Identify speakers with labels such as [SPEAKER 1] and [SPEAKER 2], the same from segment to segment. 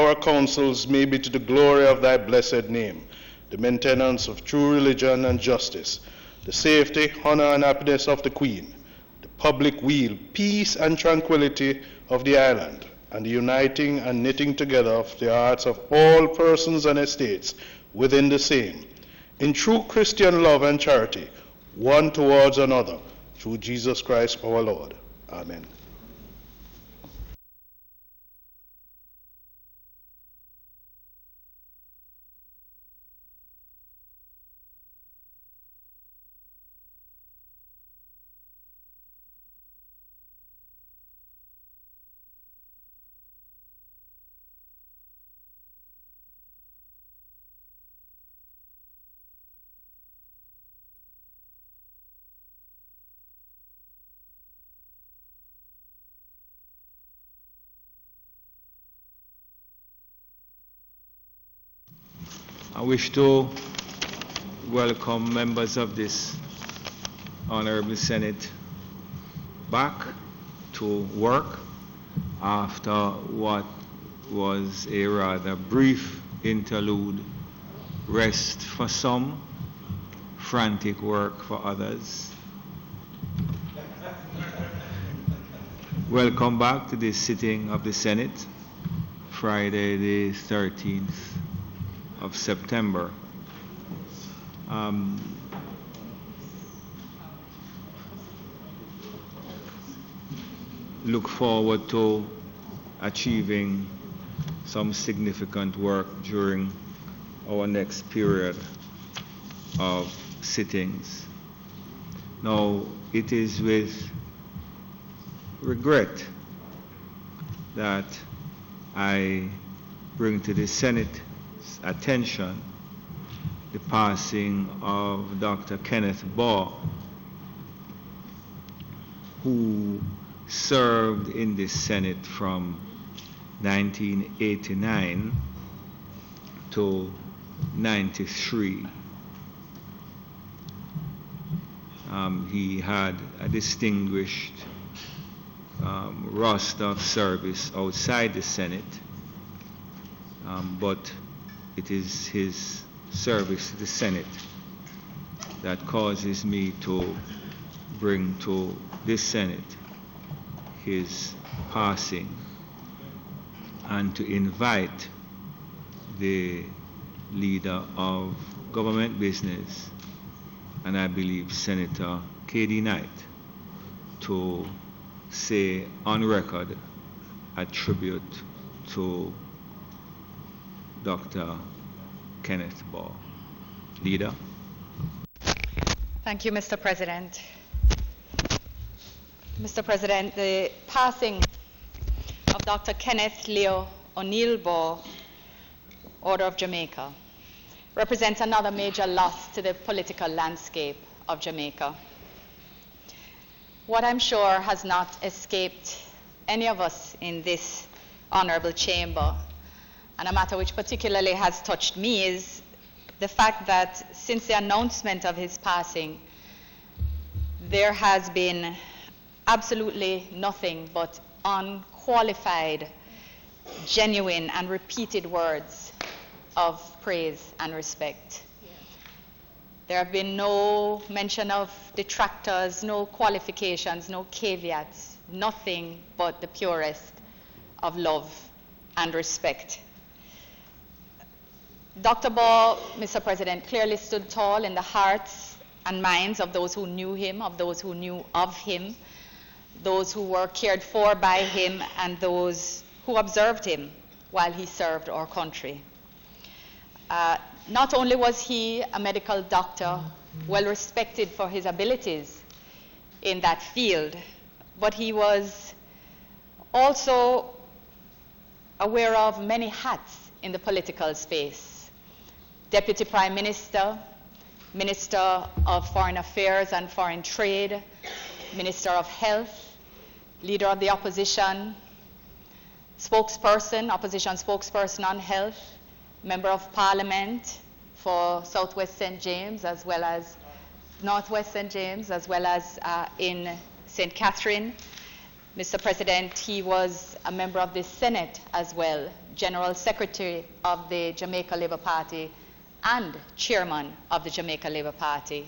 [SPEAKER 1] our counsels may be to the glory of thy blessed name, the maintenance of true religion and justice, the safety, honor, and happiness of the Queen, the public weal, peace, and tranquility of the island, and the uniting and knitting together of the hearts of all persons and estates within the same, in true Christian love and charity, one towards another, through Jesus Christ our Lord. Amen.
[SPEAKER 2] I wish to welcome members of this Honourable Senate back to work after what was a rather brief interlude, rest for some, frantic work for others. Welcome back to this sitting of the Senate, Friday the 13th of September. Look forward to achieving some significant work during our next period of sittings. Now, it is with regret that I bring to the Senate attention the passing of Dr. Kenneth Baugh, who served in the Senate from 1989 to 93. He had a distinguished roster of service outside the Senate, but it is his service to the Senate that causes me to bring to this Senate his passing and to invite the leader of government business, and I believe Senator K.D. Knight, to say on record a tribute to Dr. Kenneth Baugh. Leader.
[SPEAKER 3] Thank you, Mr. President. Mr. President, the passing of Dr. Kenneth Leo O'Neill Baugh, Order of Jamaica, represents another major loss to the political landscape of Jamaica. What I'm sure has not escaped any of us in this honorable chamber, and a matter which particularly has touched me, is the fact that since the announcement of his passing, there has been absolutely nothing but unqualified, genuine, and repeated words of praise and respect. There have been no mention of detractors, no qualifications, no caveats, nothing but the purest of love and respect. Dr. Baugh, Mr. President, clearly stood tall in the hearts and minds of those who knew him, of those who knew of him, those who were cared for by him, and those who observed him while he served our country. Not only was he a medical doctor, well respected for his abilities in that field, but he was also aware of many hats in the political space. Deputy Prime Minister, Minister of Foreign Affairs and Foreign Trade, Minister of Health, Leader of the Opposition, Spokesperson, Opposition Spokesperson on Health, Member of Parliament for Southwest St. James as well as Northwest St. James, as well as in St. Catherine, Mr. President, he was a member of the Senate as well, General Secretary of the Jamaica Labour Party and Chairman of the Jamaica Labour Party.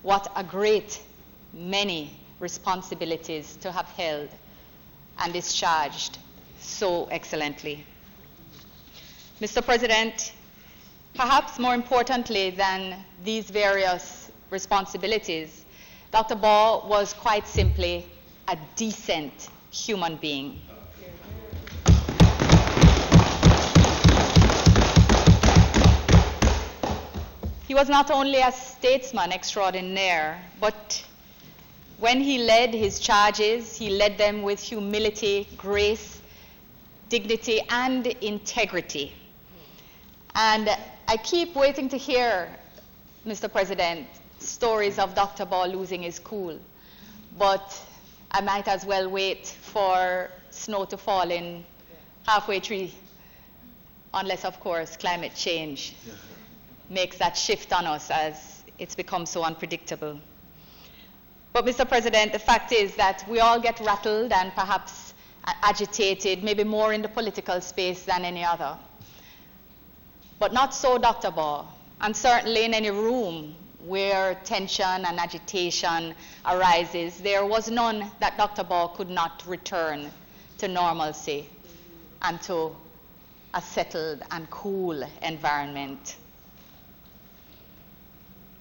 [SPEAKER 3] What a great many responsibilities to have held and discharged so excellently. Mr. President, perhaps more importantly than these various responsibilities, Dr. Baugh was quite simply a decent human being. He was not only a statesman extraordinaire, but when he led his charges, he led them with humility, grace, dignity, and integrity. And I keep waiting to hear, Mr. President, stories of Dr. Baugh losing his cool, but I might as well wait for snow to fall in halfway tree, unless, of course, climate change makes that shift on us as it's become so unpredictable. But, Mr. President, the fact is that we all get rattled and perhaps agitated, maybe more in the political space than any other. But not so Dr. Baugh, and certainly in any room where tension and agitation arises, there was none that Dr. Baugh could not return to normalcy and to a settled and cool environment.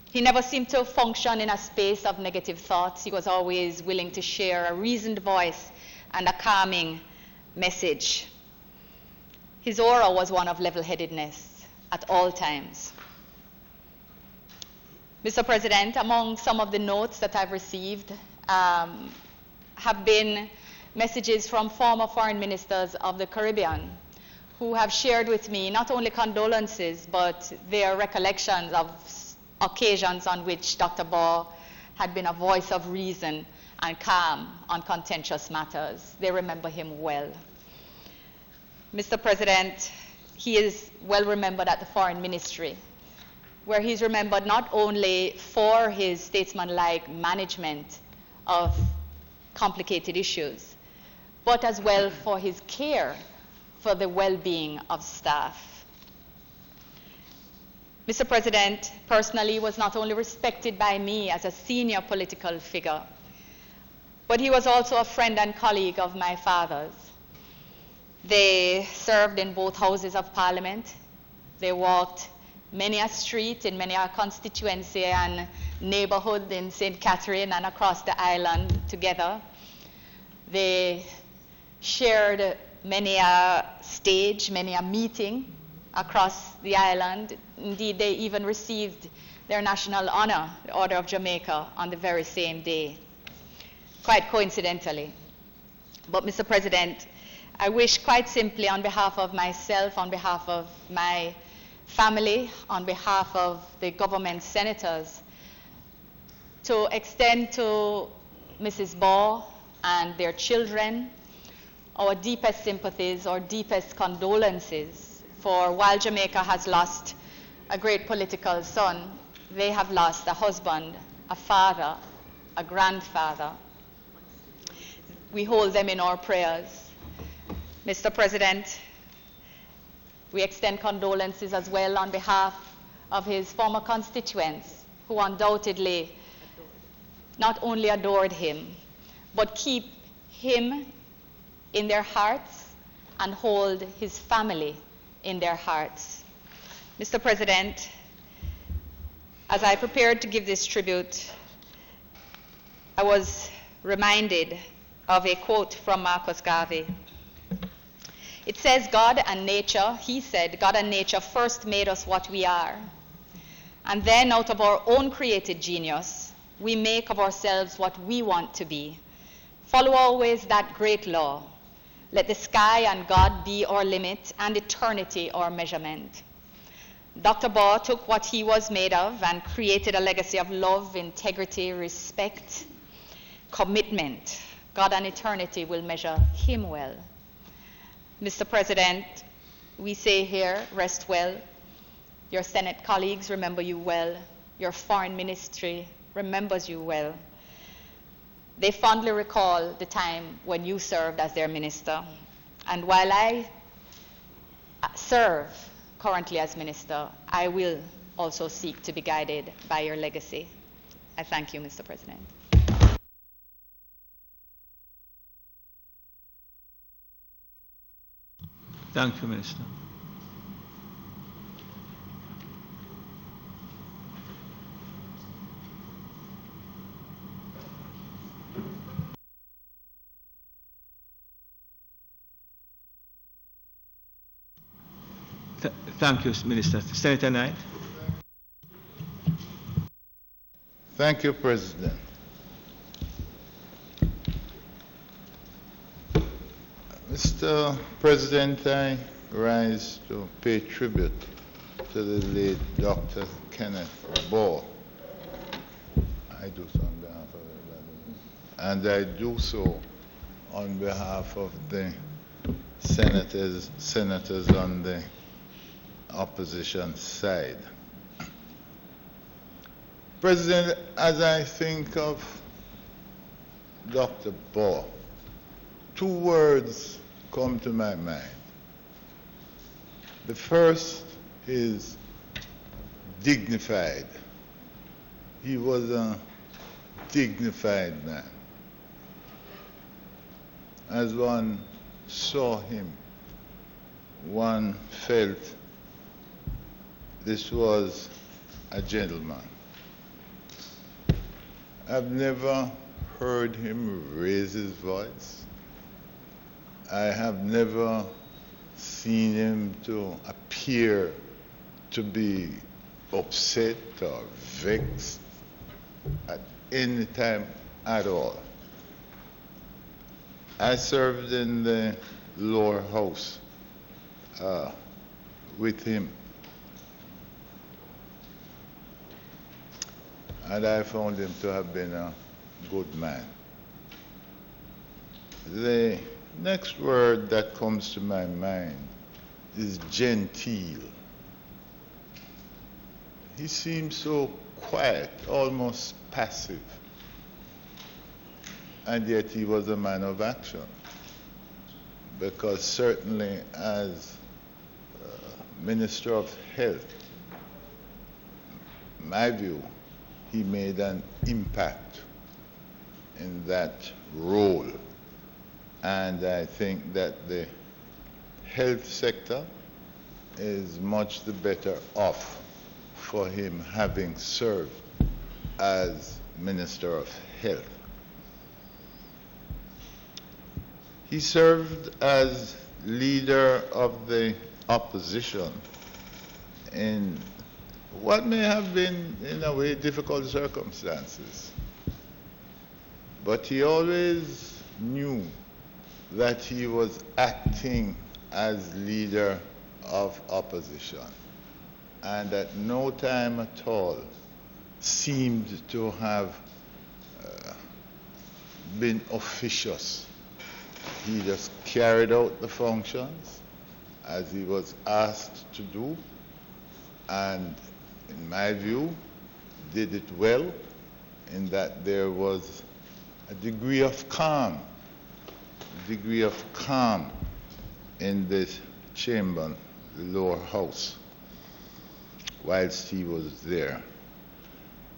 [SPEAKER 3] He never seemed to function in a space of negative thoughts. He was always willing to share a reasoned voice and a calming message. His aura was one of level-headedness at all times. Mr. President, among some of the notes that I've received have been messages from former foreign ministers of the Caribbean who have shared with me not only condolences, but their recollections of occasions on which Dr. Baugh had been a voice of reason and calm on contentious matters. They remember him well. Mr. President, he is well remembered at the Foreign Ministry, where he's remembered not only for his statesmanlike management of complicated issues, but as well for his care for the well-being of staff. Mr. President, personally, he was not only respected by me as a senior political figure, but he was also a friend and colleague of my father's. They served in both houses of Parliament. They walked many a street in many a constituency and neighborhood in St. Catherine and across the island together. They shared many a stage, many a meeting across the island. Indeed, they even received their national honor, the Order of Jamaica, on the very same day, quite coincidentally. But, Mr. President, I wish quite simply on behalf of myself, on behalf of my family, on behalf of the government senators, to extend to Mrs. Baugh and their children our deepest sympathies, our deepest condolences. For while Jamaica has lost a great political son, they have lost a husband, a father, a grandfather. We hold them in our prayers. Mr. President, we extend condolences as well on behalf of his former constituents, who undoubtedly not only adored him, but keep him in their hearts and hold his family in their hearts. Mr. President, as I prepared to give this tribute, I was reminded of a quote from Marcus Garvey. It says, God and nature, he said, God and nature first made us what we are. And then out of our own created genius, we make of ourselves what we want to be. Follow always that great law. Let the sky and God be our limit and eternity our measurement. Dr. Baugh took what he was made of and created a legacy of love, integrity, respect, commitment. God and eternity will measure him well. Mr. President, we say here, rest well. Your Senate colleagues remember you well. Your foreign ministry remembers you well. They fondly recall the time when you served as their minister. And while I serve currently as minister, I will also seek to be guided by your legacy. I thank you, Mr. President.
[SPEAKER 2] Thank you, Minister. Thank you, Minister. Senator Knight.
[SPEAKER 4] Thank you, President. Mr. President, I rise to pay tribute to the late Dr. Kenneth Baugh. I do so on behalf of everybody. And I do so on behalf of the senators on the opposition side. President, as I think of Dr. Baugh, two words come to my mind. The first is dignified. He was a dignified man. As one saw him, one felt this was a gentleman. I've never heard him raise his voice. I have never seen him to appear to be upset or vexed at any time at all. I served in the lower house with him. And I found him to have been a good man. The next word that comes to my mind is genteel. He seemed so quiet, almost passive. And yet he was a man of action. Because certainly as Minister of Health, my view, he made an impact in that role. And I think that the health sector is much the better off for him having served as Minister of Health. He served as leader of the opposition in what may have been, in a way, difficult circumstances. But he always knew that he was acting as leader of opposition, and at no time at all seemed to have been officious. He just carried out the functions as he was asked to do, and in my view, did it well, in that there was a degree of calm in this chamber, the lower house, whilst he was there.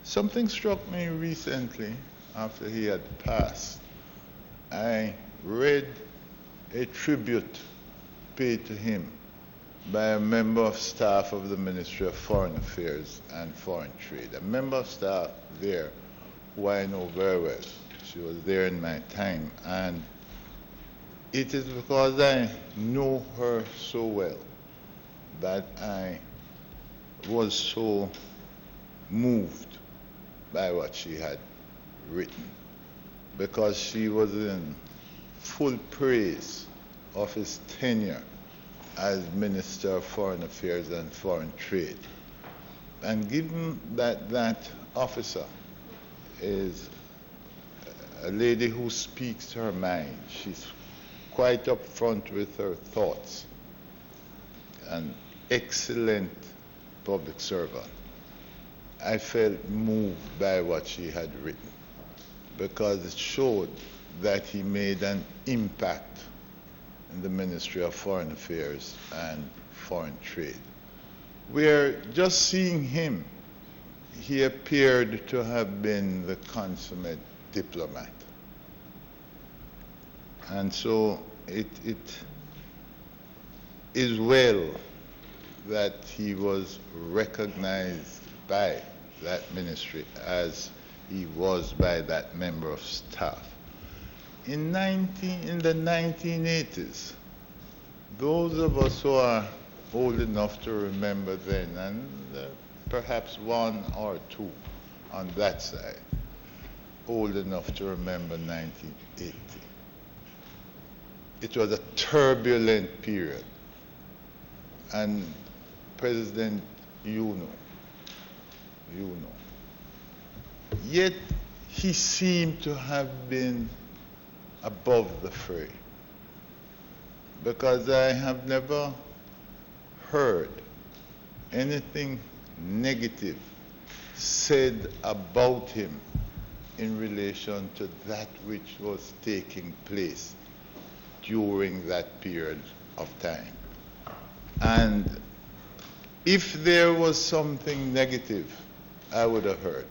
[SPEAKER 4] Something struck me recently after he had passed. I read a tribute paid to him by a member of staff of the Ministry of Foreign Affairs and Foreign Trade, a member of staff there who I know very well. She was there in my time, and it is because I know her so well that I was so moved by what she had written, because she was in full praise of his tenure as Minister of Foreign Affairs and Foreign Trade. And given that that officer is a lady who speaks her mind, she's quite upfront with her thoughts, an excellent public servant, I felt moved by what she had written, because it showed that he made an impact in the Ministry of Foreign Affairs and Foreign Trade. We're just seeing him. He appeared to have been the consummate diplomat. And so it is well that he was recognized by that ministry as he was by that member of staff. In the 1980s, those of us who are old enough to remember then, and perhaps one or two on that side, old enough to remember 1980. It was a turbulent period. And President, you know. Yet he seemed to have been above the fray, because I have never heard anything negative said about him in relation to that which was taking place during that period of time. And if there was something negative, I would have heard.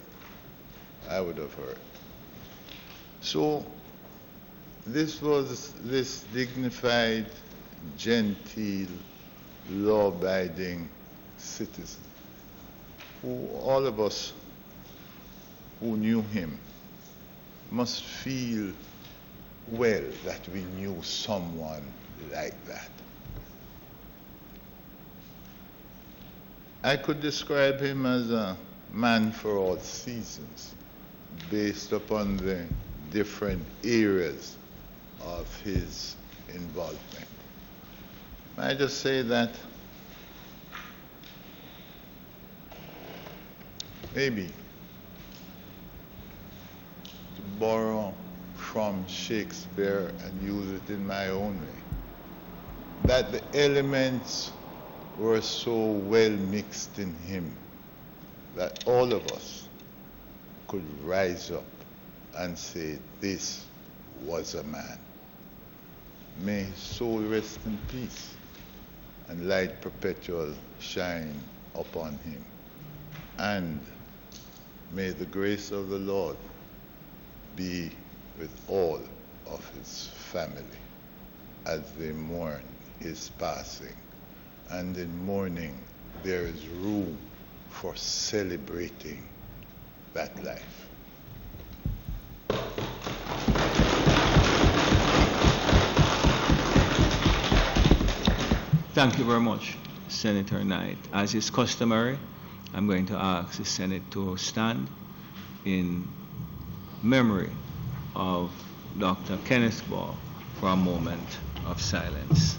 [SPEAKER 4] So this was this dignified, genteel, law-abiding citizen who all of us who knew him must feel well that we knew someone like that. I could describe him as a man for all seasons, based upon the different areas of his involvement. I just say that maybe, to borrow from Shakespeare and use it in my own way, that the elements were so well mixed in him that all of us could rise up and say, this was a man. May his soul rest in peace, and light perpetual shine upon him. And may the grace of the Lord be with all of his family as they mourn his passing. And in mourning, there is room for celebrating that life.
[SPEAKER 2] Thank you very much, Senator Knight. As is customary, I'm going to ask the Senate to stand in memory of Dr. Kenneth Baugh for a moment of silence.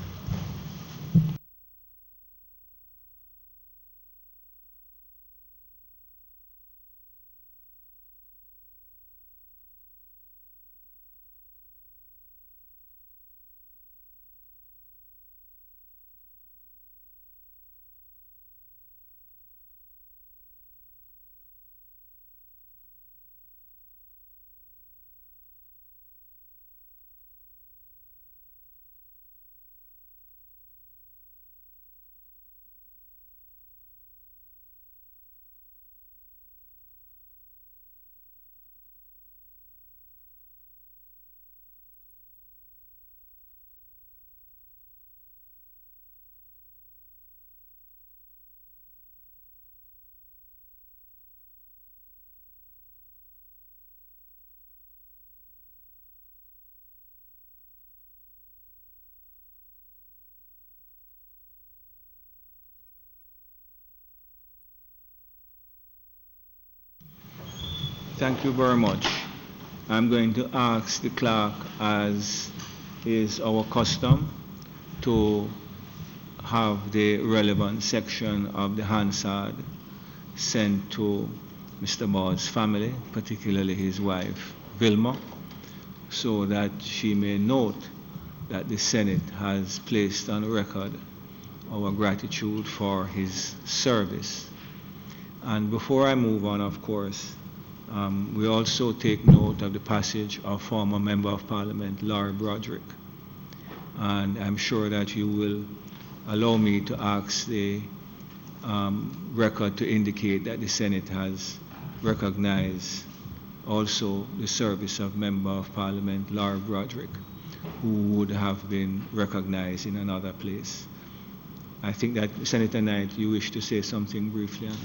[SPEAKER 2] Thank you very much. I'm going to ask the clerk, as is our custom, to have the relevant section of the Hansard sent to Mr. Baugh's family, particularly his wife, Vilma, so that she may note that the Senate has placed on record our gratitude for his service. And before I move on, of course, We also take note of the passage of former Member of Parliament Larry Broderick, and I'm sure that you will allow me to ask the record to indicate that the Senate has recognized also the service of Member of Parliament Larry Broderick, who would have been recognized in another place. I think that, Senator Knight, you wish to say something briefly on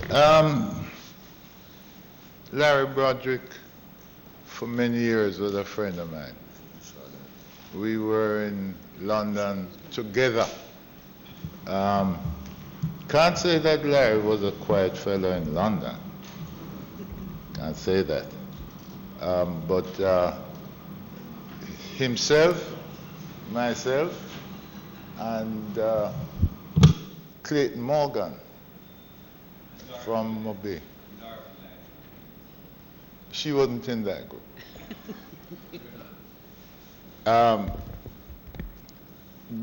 [SPEAKER 2] that.
[SPEAKER 4] Larry Broderick, for many years, was a friend of mine. We were in London together. Can't say that Larry was a quiet fellow in London. Can't say that. But himself, myself, and Clayton Morgan from Mobay. She wasn't in that group.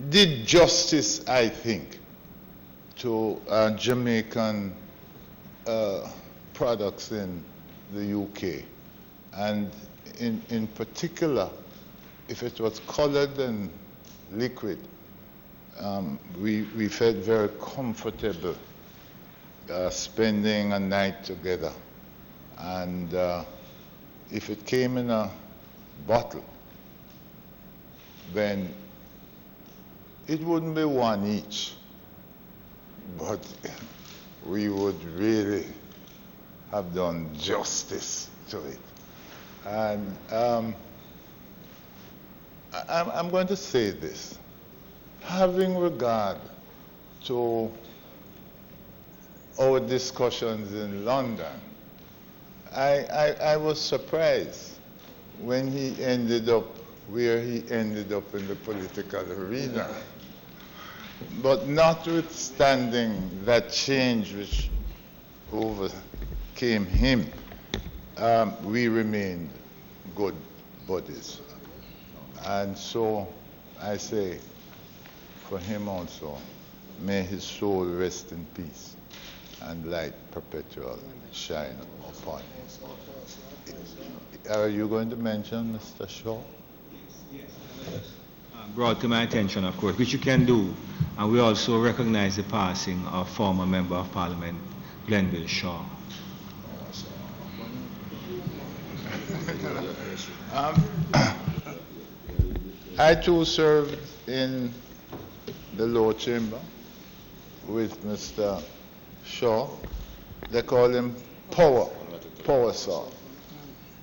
[SPEAKER 4] Did justice, I think, to Jamaican products in the UK, and in particular, if it was colored and liquid, we felt very comfortable spending a night together. And if it came in a bottle, then it wouldn't be one each, but we would really have done justice to it. And I'm going to say this. Having regard to our discussions in London, I was surprised when he ended up where he ended up in the political arena. But notwithstanding that change which overcame him, we remained good buddies. And so I say, for him also, may his soul rest in peace and light perpetual shine upon him. Are you going to mention Mr. Shaw?
[SPEAKER 2] Yes. Brought to my attention, of course, which you can do. And we also recognize the passing of former Member of Parliament Glenville Shaw.
[SPEAKER 4] I too served in the lower chamber with Mr. Shaw. They call him Power Shaw.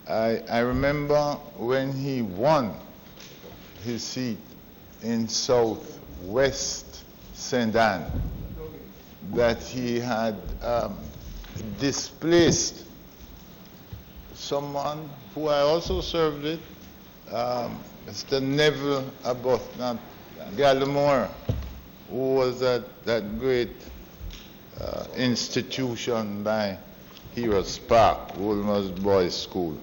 [SPEAKER 4] I remember when he won his seat in Southwest St. Anne that he had displaced someone who I also served with, Mr. Neville Arbuthnot Gallimore, who was at that great institution by Heroes Park, Woolmer's Boys School.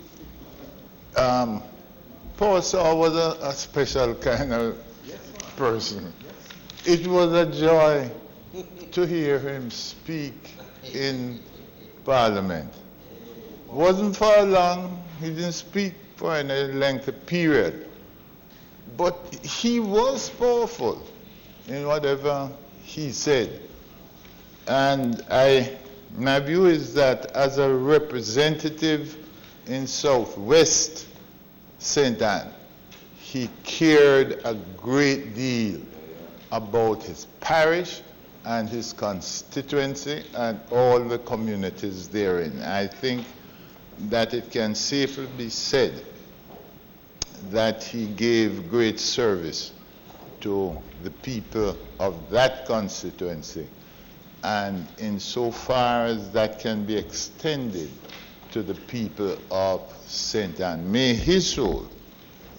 [SPEAKER 4] Paul Shaw was a special kind of person. It was a joy to hear him speak in Parliament. Wasn't for long, he didn't speak for any lengthy period, but he was powerful in whatever he said. And my view is that as a representative in Southwest St. Anne, he cared a great deal about his parish and his constituency and all the communities therein. I think that it can safely be said that he gave great service to the people of that constituency, and insofar as that can be extended to the people of St. Anne, may his soul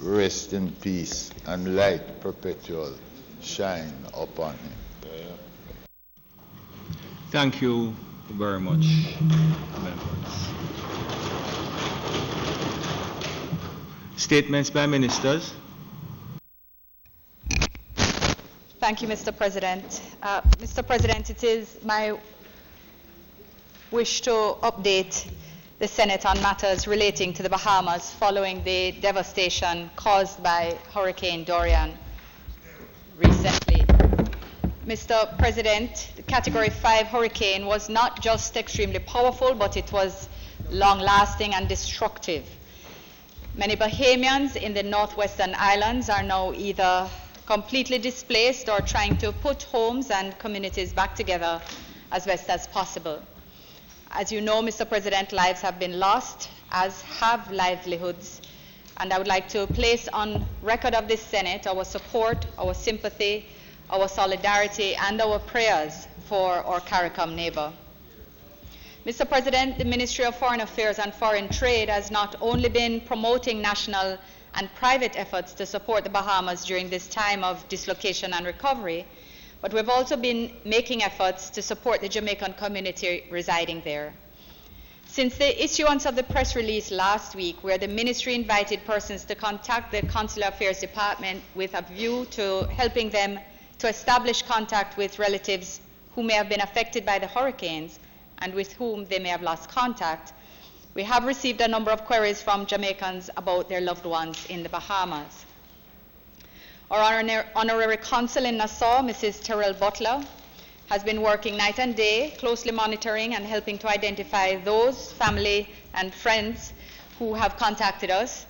[SPEAKER 4] rest in peace and light perpetual shine upon him.
[SPEAKER 2] Thank you very much, members. Statements by ministers.
[SPEAKER 3] Thank you, Mr. President. Mr. President, it is my wish to update the Senate on matters relating to the Bahamas following the devastation caused by Hurricane Dorian recently. Mr. President, the Category 5 hurricane was not just extremely powerful, but it was long-lasting and destructive. Many Bahamians in the northwestern islands are now either completely displaced or trying to put homes and communities back together as best as possible. As you know, Mr. President, lives have been lost, as have livelihoods, and I would like to place on record of this Senate our support, our sympathy, our solidarity, and our prayers for our CARICOM neighbor. Mr. President, the Ministry of Foreign Affairs and Foreign Trade has not only been promoting national and private efforts to support the Bahamas during this time of dislocation and recovery, but we've also been making efforts to support the Jamaican community residing there. Since the issuance of the press release last week, where the ministry invited persons to contact the Consular Affairs Department with a view to helping them to establish contact with relatives who may have been affected by the hurricanes and with whom they may have lost contact, we have received a number of queries from Jamaicans about their loved ones in the Bahamas. Our Honorary Consul in Nassau, Mrs. Terrell Butler, has been working night and day, closely monitoring and helping to identify those family and friends who have contacted us.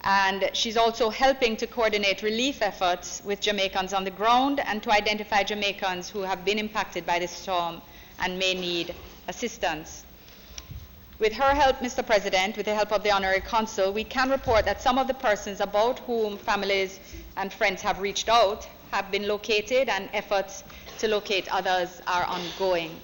[SPEAKER 3] And she's also helping to coordinate relief efforts with Jamaicans on the ground and to identify Jamaicans who have been impacted by the storm and may need assistance. With her help, Mr. President, with the help of the Honorary Consul, we can report that some of the persons about whom families and friends have reached out have been located, and efforts to locate others are ongoing.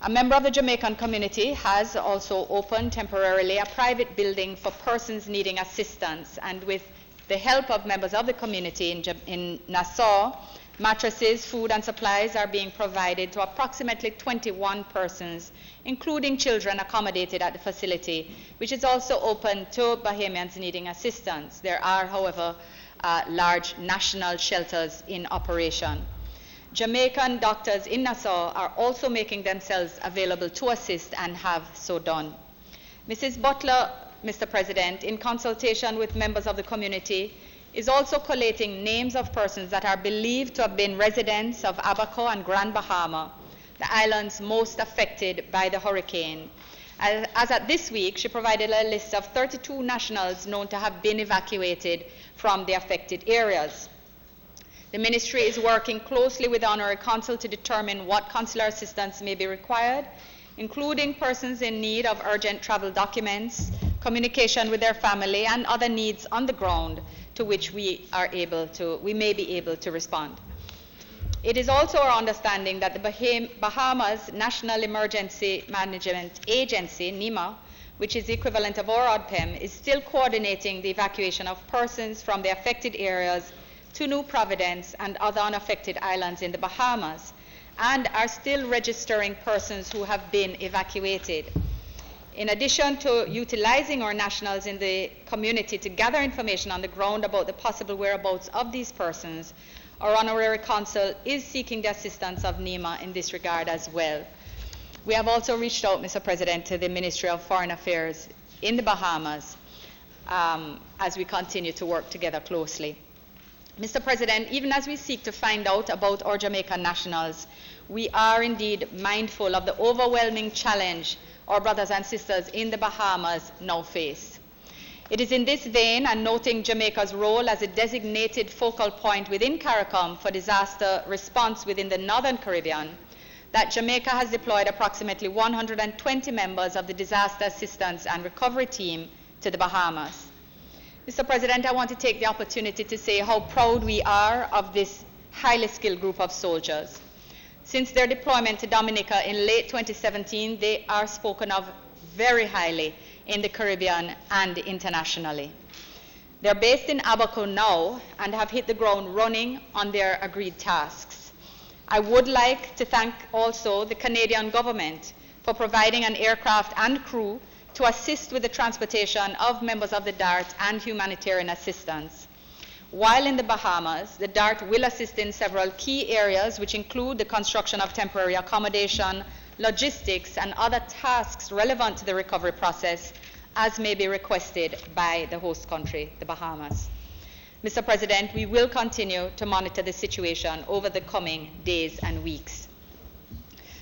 [SPEAKER 3] A member of the Jamaican community has also opened temporarily a private building for persons needing assistance, and with the help of members of the community in Nassau, mattresses, food, and supplies are being provided to approximately 21 persons, including children accommodated at the facility, which is also open to Bahamians needing assistance. There are, however, large national shelters in operation. Jamaican doctors in Nassau are also making themselves available to assist and have so done. Mrs. Butler, Mr. President, in consultation with members of the community, is also collating names of persons that are believed to have been residents of Abaco and Grand Bahama, the islands most affected by the hurricane. As at this week, she provided a list of 32 nationals known to have been evacuated from the affected areas. The ministry is working closely with the Honorary Consul to determine what consular assistance may be required, including persons in need of urgent travel documents, communication with their family, and other needs on the ground to which we may be able to respond. It is also our understanding that the Bahamas National Emergency Management Agency, NEMA, which is the equivalent of our ODPEM, is still coordinating the evacuation of persons from the affected areas to New Providence and other unaffected islands in the Bahamas, and are still registering persons who have been evacuated. In addition to utilizing our nationals in the community to gather information on the ground about the possible whereabouts of these persons, our Honorary Consul is seeking the assistance of NEMA in this regard as well. We have also reached out, Mr. President, to the Ministry of Foreign Affairs in the Bahamas as we continue to work together closely. Mr. President, even as we seek to find out about our Jamaican nationals, we are indeed mindful of the overwhelming challenge our brothers and sisters in the Bahamas now face. It is in this vein, and noting Jamaica's role as a designated focal point within CARICOM for disaster response within the Northern Caribbean, that Jamaica has deployed approximately 120 members of the Disaster Assistance and Recovery Team to the Bahamas. Mr. President, I want to take the opportunity to say how proud we are of this highly skilled group of soldiers. Since their deployment to Dominica in late 2017, they are spoken of very highly in the Caribbean and internationally. They're based in Abaco now and have hit the ground running on their agreed tasks. I would like to thank also the Canadian government for providing an aircraft and crew to assist with the transportation of members of the DART and humanitarian assistance. While in the Bahamas, the DART will assist in several key areas, which include the construction of temporary accommodation, logistics, and other tasks relevant to the recovery process as may be requested by the host country, the Bahamas. Mr. President, we will continue to monitor the situation over the coming days and weeks.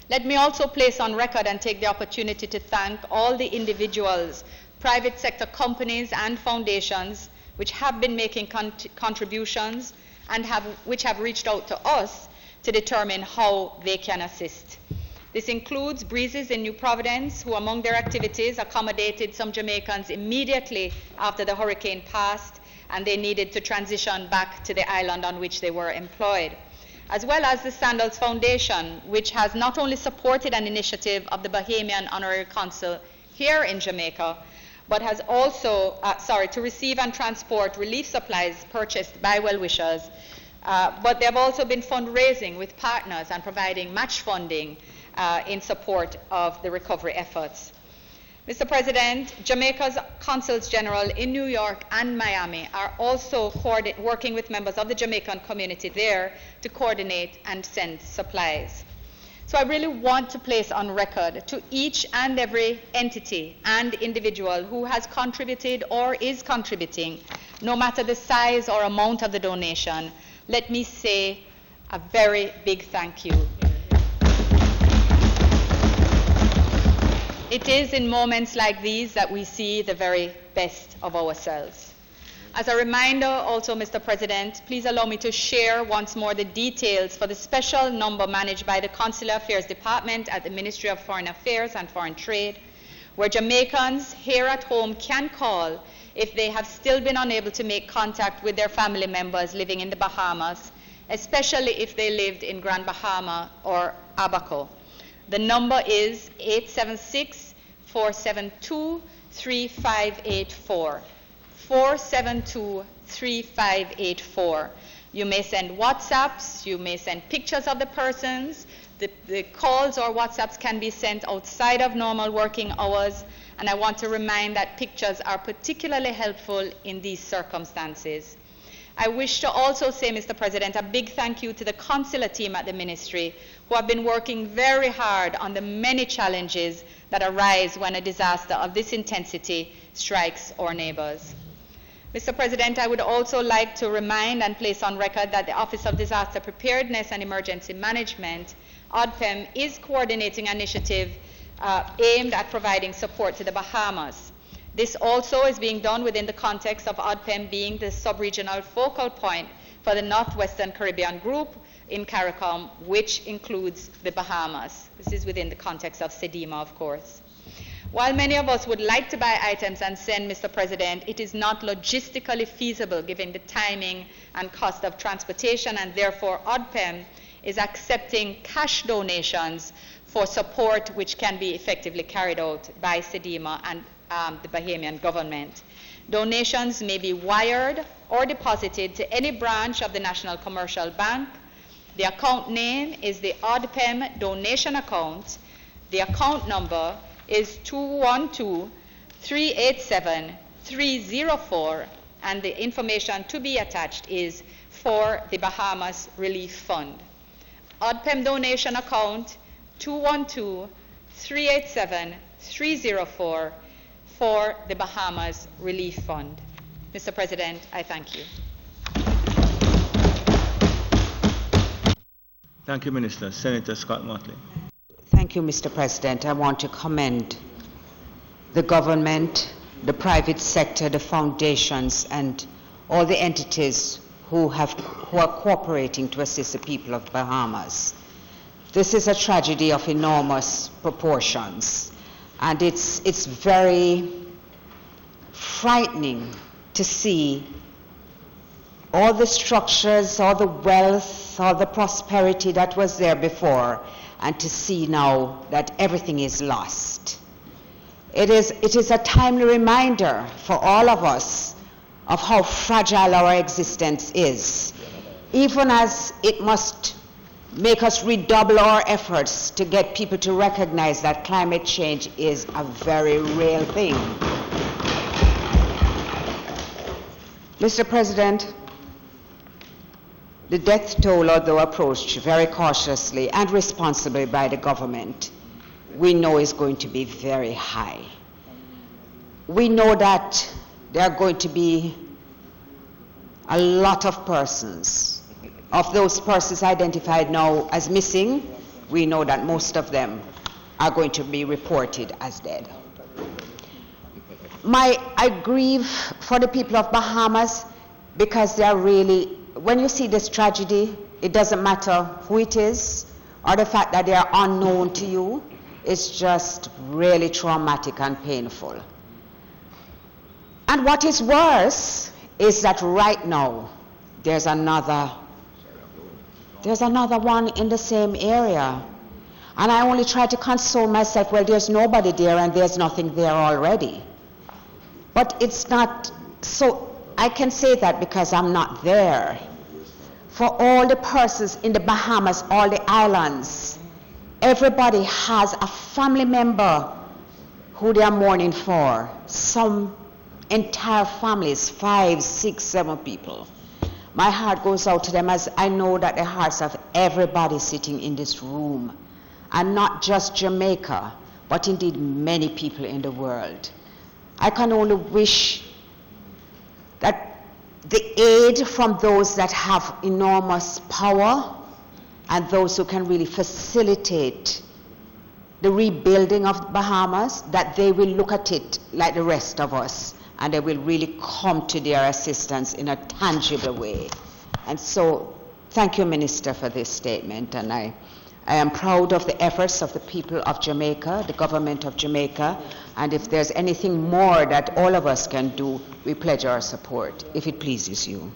[SPEAKER 3] Let me also place on record and take the opportunity to thank all the individuals, private sector companies and foundations which have been making contributions and which have reached out to us to determine how they can assist. This includes Breezes in New Providence, who among their activities accommodated some Jamaicans immediately after the hurricane passed and they needed to transition back to the island on which they were employed, as well as the Sandals Foundation, which has not only supported an initiative of the Bahamian Honorary Consul here in Jamaica, but has also, to receive and transport relief supplies purchased by well-wishers, but they have also been fundraising with partners and providing match funding in support of the recovery efforts. Mr. President, Jamaica's Consuls General in New York and Miami are also working with members of the Jamaican community there to coordinate and send supplies. So I really want to place on record to each and every entity and individual who has contributed or is contributing, no matter the size or amount of the donation, let me say a very big thank you. It is in moments like these that we see the very best of ourselves. As a reminder also, Mr. President, please allow me to share once more the details for the special number managed by the Consular Affairs Department at the Ministry of Foreign Affairs and Foreign Trade, where Jamaicans here at home can call if they have still been unable to make contact with their family members living in the Bahamas, especially if they lived in Grand Bahama or Abaco. The number is 876-472-3584. 472-3584. You may send WhatsApps, you may send pictures of the persons. The calls or WhatsApps can be sent outside of normal working hours, and I want to remind that pictures are particularly helpful in these circumstances. I wish to also say, Mr. President, a big thank you to the consular team at the ministry who have been working very hard on the many challenges that arise when a disaster of this intensity strikes our neighbors. Mr. President, I would also like to remind and place on record that the Office of Disaster Preparedness and Emergency Management, ODPEM, is coordinating an initiative aimed at providing support to the Bahamas. This also is being done within the context of ODPEM being the sub-regional focal point for the Northwestern Caribbean Group in CARICOM, which includes the Bahamas. This is within the context of SEDIMA, of course. While many of us would like to buy items and send, Mr. President, it is not logistically feasible given the timing and cost of transportation, and therefore ODPEM is accepting cash donations for support which can be effectively carried out by SEDIMA and the Bahamian government. Donations may be wired or deposited to any branch of the National Commercial Bank. The account name is the ODPEM donation account. The account number is 212-387-304, and the information to be attached is for the Bahamas Relief Fund. ODPEM donation account 212-387-304 for the Bahamas Relief Fund. Mr. President, I thank you.
[SPEAKER 2] Thank you, Minister. Senator Scott Motley.
[SPEAKER 5] Thank you, Mr. President. I want to commend the government, the private sector, the foundations, and all the entities who are cooperating to assist the people of the Bahamas. This is a tragedy of enormous proportions, and it's very frightening to see all the structures, all the wealth, all the prosperity that was there before, and to see now that everything is lost. It is a timely reminder for all of us of how fragile our existence is, even as it must make us redouble our efforts to get people to recognize that climate change is a very real thing. Mr. President, the death toll, although approached very cautiously and responsibly by the government, we know is going to be very high. We know that there are going to be a lot of persons. Of those persons identified now as missing, we know that most of them are going to be reported as dead. I grieve for the people of Bahamas because they are really, when you see this tragedy, it doesn't matter who it is or the fact that they are unknown to you. It's just really traumatic and painful. And what is worse is that right now there's another one in the same area. And I only try to console myself, well, there's nobody there and there's nothing there already. But it's not, so I can say that because I'm not there. For all the persons in the Bahamas, all the islands, everybody has a family member who they are mourning for. Some entire families, 5, 6, 7 people. My heart goes out to them as I know that the hearts of everybody sitting in this room, and not just Jamaica, but indeed many people in the world. I can only wish that the aid from those that have enormous power and those who can really facilitate the rebuilding of the Bahamas, that they will look at it like the rest of us and they will really come to their assistance in a tangible way. And so, thank you, Minister, for this statement. And I am proud of the efforts of the people of Jamaica, the government of Jamaica, and if there's anything more that all of us can do, we pledge our support, if it pleases you.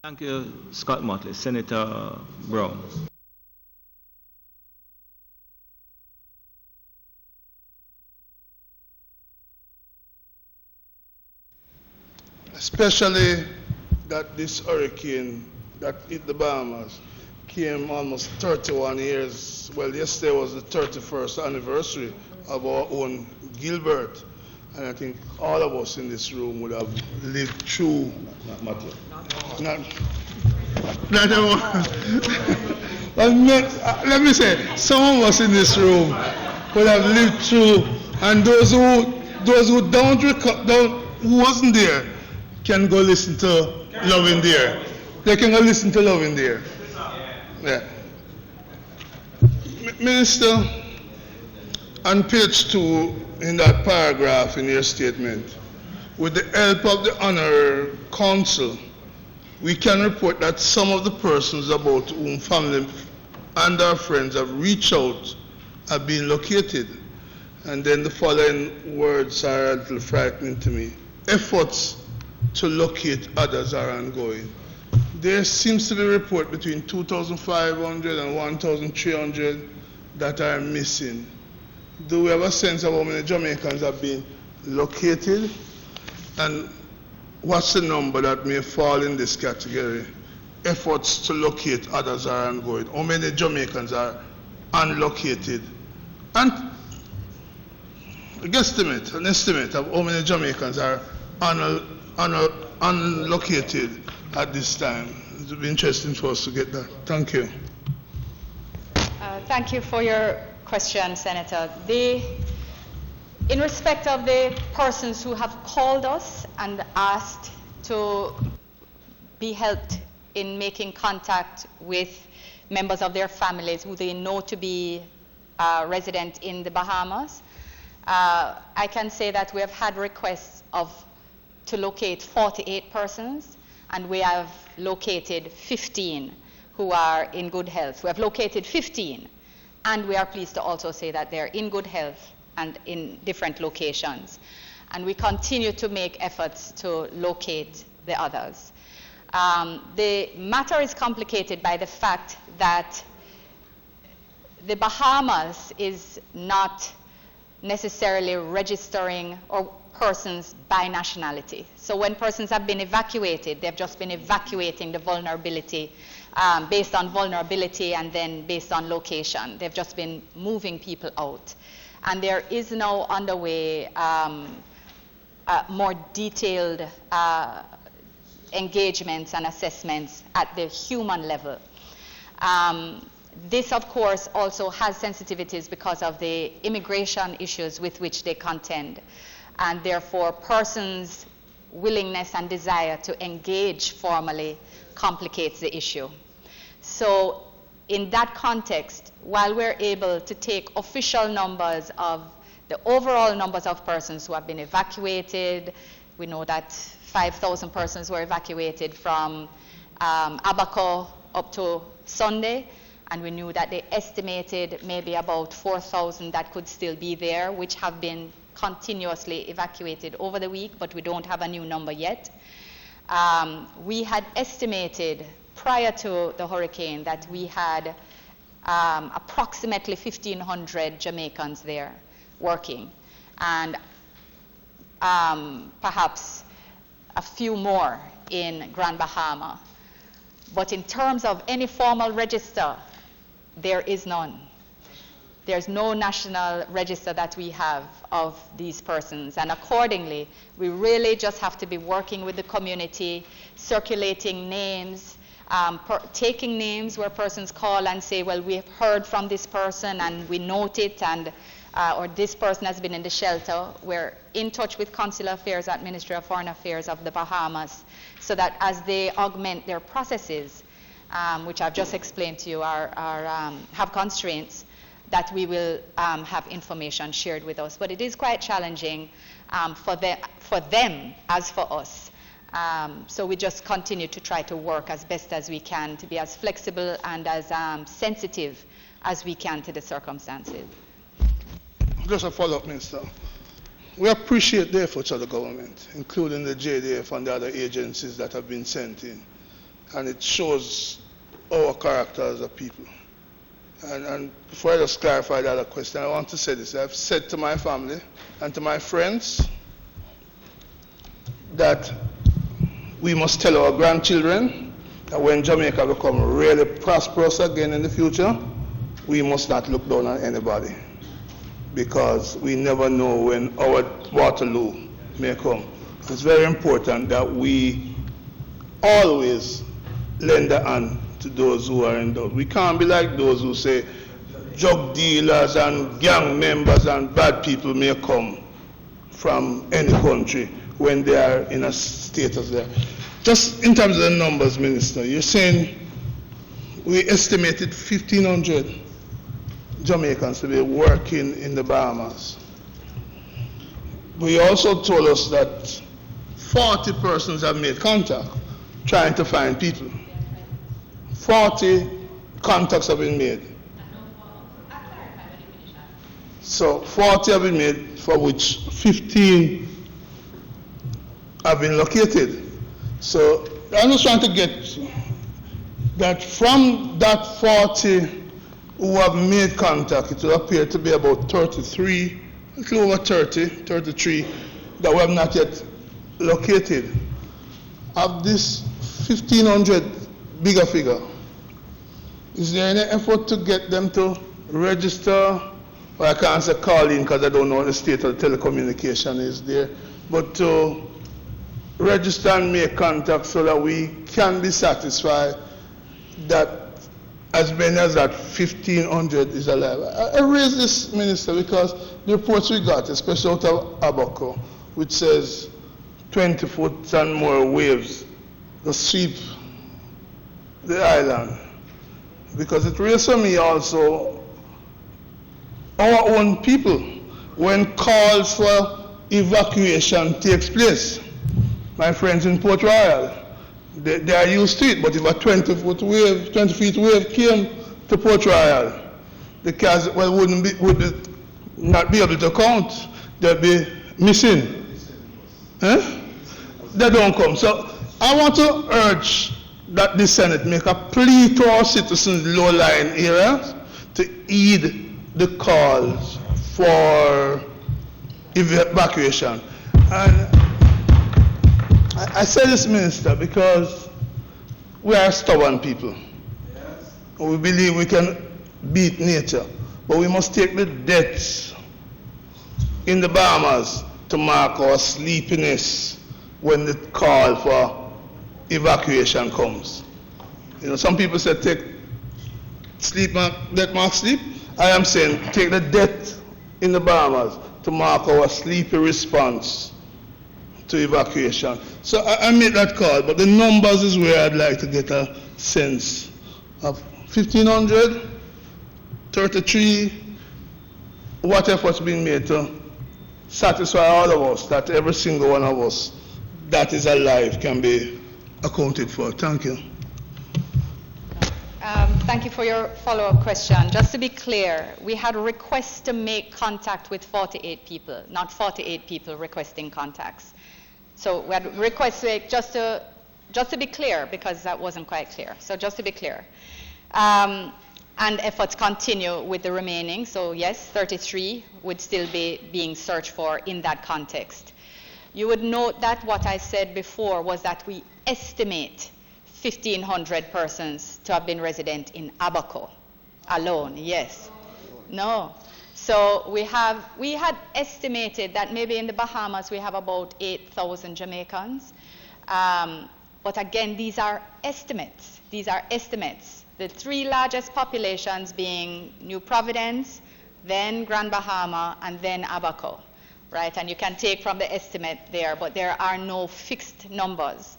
[SPEAKER 2] Thank you, Scott Motley. Senator Brown.
[SPEAKER 6] Especially that this hurricane that hit the Bahamas came almost 31 years. Well, yesterday was the 31st anniversary of our own Gilbert. And I think all of us in this room would have lived through. Let me say, some of us in this room would have lived through, and those who who wasn't there can go listen to Love in the Air. They can go listen to Love in the Air. Yeah. Minister, on page 2 in that paragraph in your statement, with the help of the Honourable Council, we can report that some of the persons about whom family and our friends have reached out have been located. And then the following words are a little frightening to me. Efforts to locate others are ongoing. There seems to be a report between 2,500 and 1,300 that are missing. Do we have a sense of how many Jamaicans have been located? And what's the number that may fall in this category? Efforts to locate others are ongoing. How many Jamaicans are unlocated? And an estimate of how many Jamaicans are unlocated at this time. It would be interesting for us to get that. Thank you.
[SPEAKER 3] Thank you for your question, Senator. In respect of the persons who have called us and asked to be helped in making contact with members of their families who they know to be resident in the Bahamas, I can say that we have had requests to locate 48 persons, and we have located 15 who are in good health. We have located 15, and we are pleased to also say that they're in good health and in different locations. And we continue to make efforts to locate the others. The matter is complicated by the fact that the Bahamas is not necessarily registering or persons by nationality. So when persons have been evacuated, they've just been evacuating the vulnerability based on vulnerability and then based on location. They've just been moving people out. And there is now underway more detailed engagements and assessments at the human level. This, of course, also has sensitivities because of the immigration issues with which they contend, and therefore persons' willingness and desire to engage formally complicates the issue. So in that context, while we're able to take official numbers of the overall numbers of persons who have been evacuated, we know that 5,000 persons were evacuated from Abaco up to Sunday, and we knew that they estimated maybe about 4,000 that could still be there, which have been continuously evacuated over the week, but we don't have a new number yet. We had estimated prior to the hurricane that we had approximately 1,500 Jamaicans there working, and perhaps a few more in Grand Bahama. But in terms of any formal register, there is none. There's no national register that we have of these persons, and accordingly, we really just have to be working with the community, circulating names, taking names where persons call and say, well, we have heard from this person and we note it, and or this person has been in the shelter. We're in touch with Consular Affairs at Ministry of Foreign Affairs of the Bahamas, so that as they augment their processes, which I've just explained to you have constraints, that we will have information shared with us. But it is quite challenging for them as for us. So we just continue to try to work as best as we can to be as flexible and as sensitive as we can to the circumstances.
[SPEAKER 6] Just a follow-up, Minister. We appreciate the efforts of the government, including the JDF and the other agencies that have been sent in. And it shows our character as a people. And before I just clarify the other question, I want to say this. I've said to my family and to my friends that we must tell our grandchildren that when Jamaica becomes really prosperous again in the future, we must not look down on anybody, because we never know when our Waterloo may come. It's very important that we always lend a hand to those who are in doubt. We can't be like those who say drug dealers and gang members and bad people may come from any country when they are in a status there. Just in terms of the numbers, Minister, you're saying we estimated 1,500 Jamaicans to be working in the Bahamas. We also told us that 40 persons have made contact trying to find people. 40 contacts have been made. So 40 have been made, for which 15 have been located. So I'm just trying to get that from that 40 who have made contact, it will appear to be about 33, a little over 30, 33, that we have not yet located. Of this 1,500 bigger figure, is there any effort to get them to register? Well, I can't say call in because I don't know what the state of the telecommunication is there, but to register and make contact so that we can be satisfied that as many as that 1,500 is alive. I raise this, Minister, because the reports we got, especially out of Abaco, which says 20 foot and more waves will sweep the island. Because it raised for me also our own people when calls for evacuation takes place. My friends in Port Royal, they are used to it, but if a 20 feet wave came to Port Royal, the cars would not be able to count. They'd be missing. They don't come. So I want to urge that the Senate make a plea to our citizens in low-lying areas to heed the calls for evacuation. And I say this, Minister, because we are stubborn people. Yes. We believe we can beat nature, but we must take the deaths in the Bahamas to mark our sleepiness when the call for evacuation comes. You know, some people say take death mark sleep. I am saying take the death in the Bahamas to mark our sleepy response to evacuation. So I made that call, but the numbers is where I'd like to get a sense of 1,500, 33, what efforts being made to satisfy all of us, that every single one of us that is alive can be accounted for. Thank you.
[SPEAKER 3] Thank you for your follow-up question. Just to be clear, we had a request to make contact with 48 people, not 48 people requesting contacts. So we had a request to make, just to be clear, because that wasn't quite clear. So just to be clear. And efforts continue with the remaining. So yes, 33 would still be being searched for in that context. You would note that what I said before was that we estimate 1,500 persons to have been resident in Abaco alone. Yes. No. So we had estimated that maybe in the Bahamas we have about 8,000 Jamaicans. But again, these are estimates. These are estimates. The three largest populations being New Providence, then Grand Bahama, and then Abaco, right? And you can take from the estimate there, but there are no fixed numbers.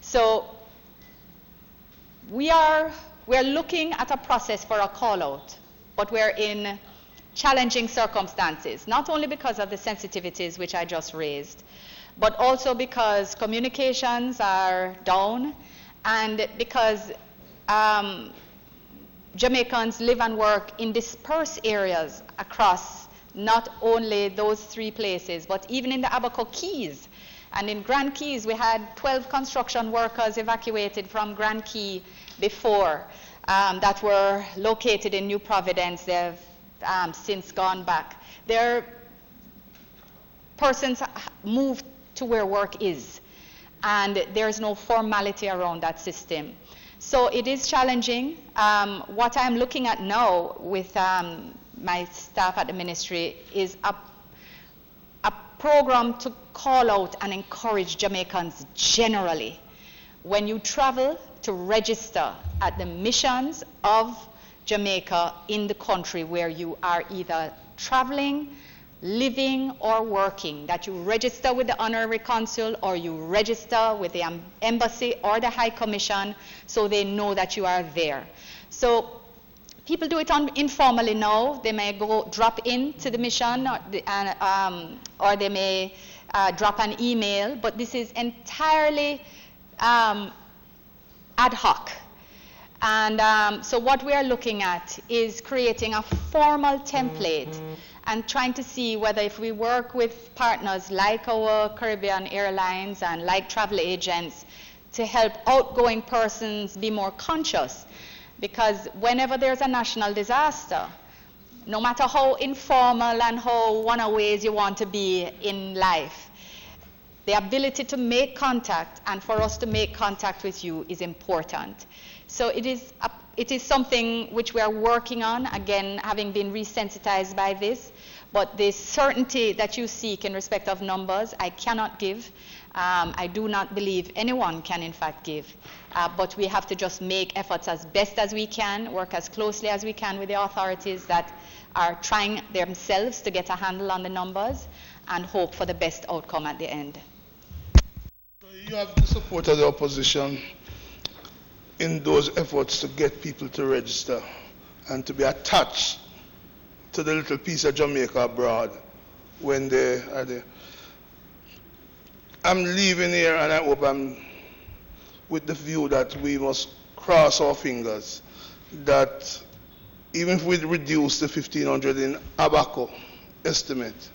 [SPEAKER 3] So we're looking at a process for a call-out, but we're in challenging circumstances, not only because of the sensitivities which I just raised, but also because communications are down and because Jamaicans live and work in dispersed areas across not only those three places, but even in the Abaco Keys. And in Grand Keys, we had 12 construction workers evacuated from Grand Key before that were located in New Providence. They've since gone back. Their persons moved to where work is, and there's no formality around that system. So it is challenging. What I'm looking at now with my staff at the ministry is a program to call out and encourage Jamaicans generally, when you travel, to register at the missions of Jamaica in the country where you are either traveling, living, or working, that you register with the honorary consul or you register with the embassy or the High Commission so they know that you are there. So people do it informally now. They may go drop in to the mission or they may drop an email, but this is entirely ad hoc. And so what we are looking at is creating a formal template and trying to see whether if we work with partners like our Caribbean Airlines and like travel agents to help outgoing persons be more conscious. Because whenever there's a national disaster, no matter how informal and how one-ways you want to be in life, the ability to make contact and for us to make contact with you is important. So it is something which we are working on, again, having been resensitized by this, but the certainty that you seek in respect of numbers, I cannot give. I do not believe anyone can in fact give, but we have to just make efforts as best as we can, work as closely as we can with the authorities that are trying themselves to get a handle on the numbers and hope for the best outcome at the end.
[SPEAKER 6] So you have the support of the opposition in those efforts to get people to register and to be attached to the little piece of Jamaica abroad when they are there. I'm leaving here and I hope I'm with the view that we must cross our fingers that even if we reduce the 1,500 in Abaco estimate,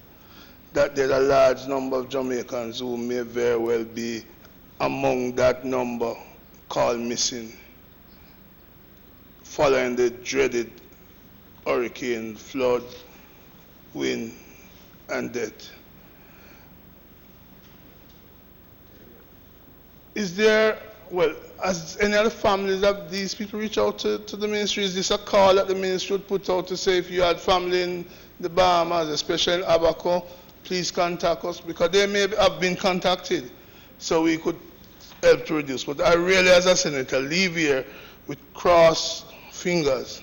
[SPEAKER 6] that there's a large number of Jamaicans who may very well be among that number called missing following the dreaded hurricane, flood, wind, and death. Is there, well, has any other families of these people reach out to the ministry? Is this a call that the ministry would put out to say if you had family in the Bahamas, especially in Abaco, please contact us? Because they may have been contacted. So we could help to reduce. But I really, as a senator, leave here with crossed fingers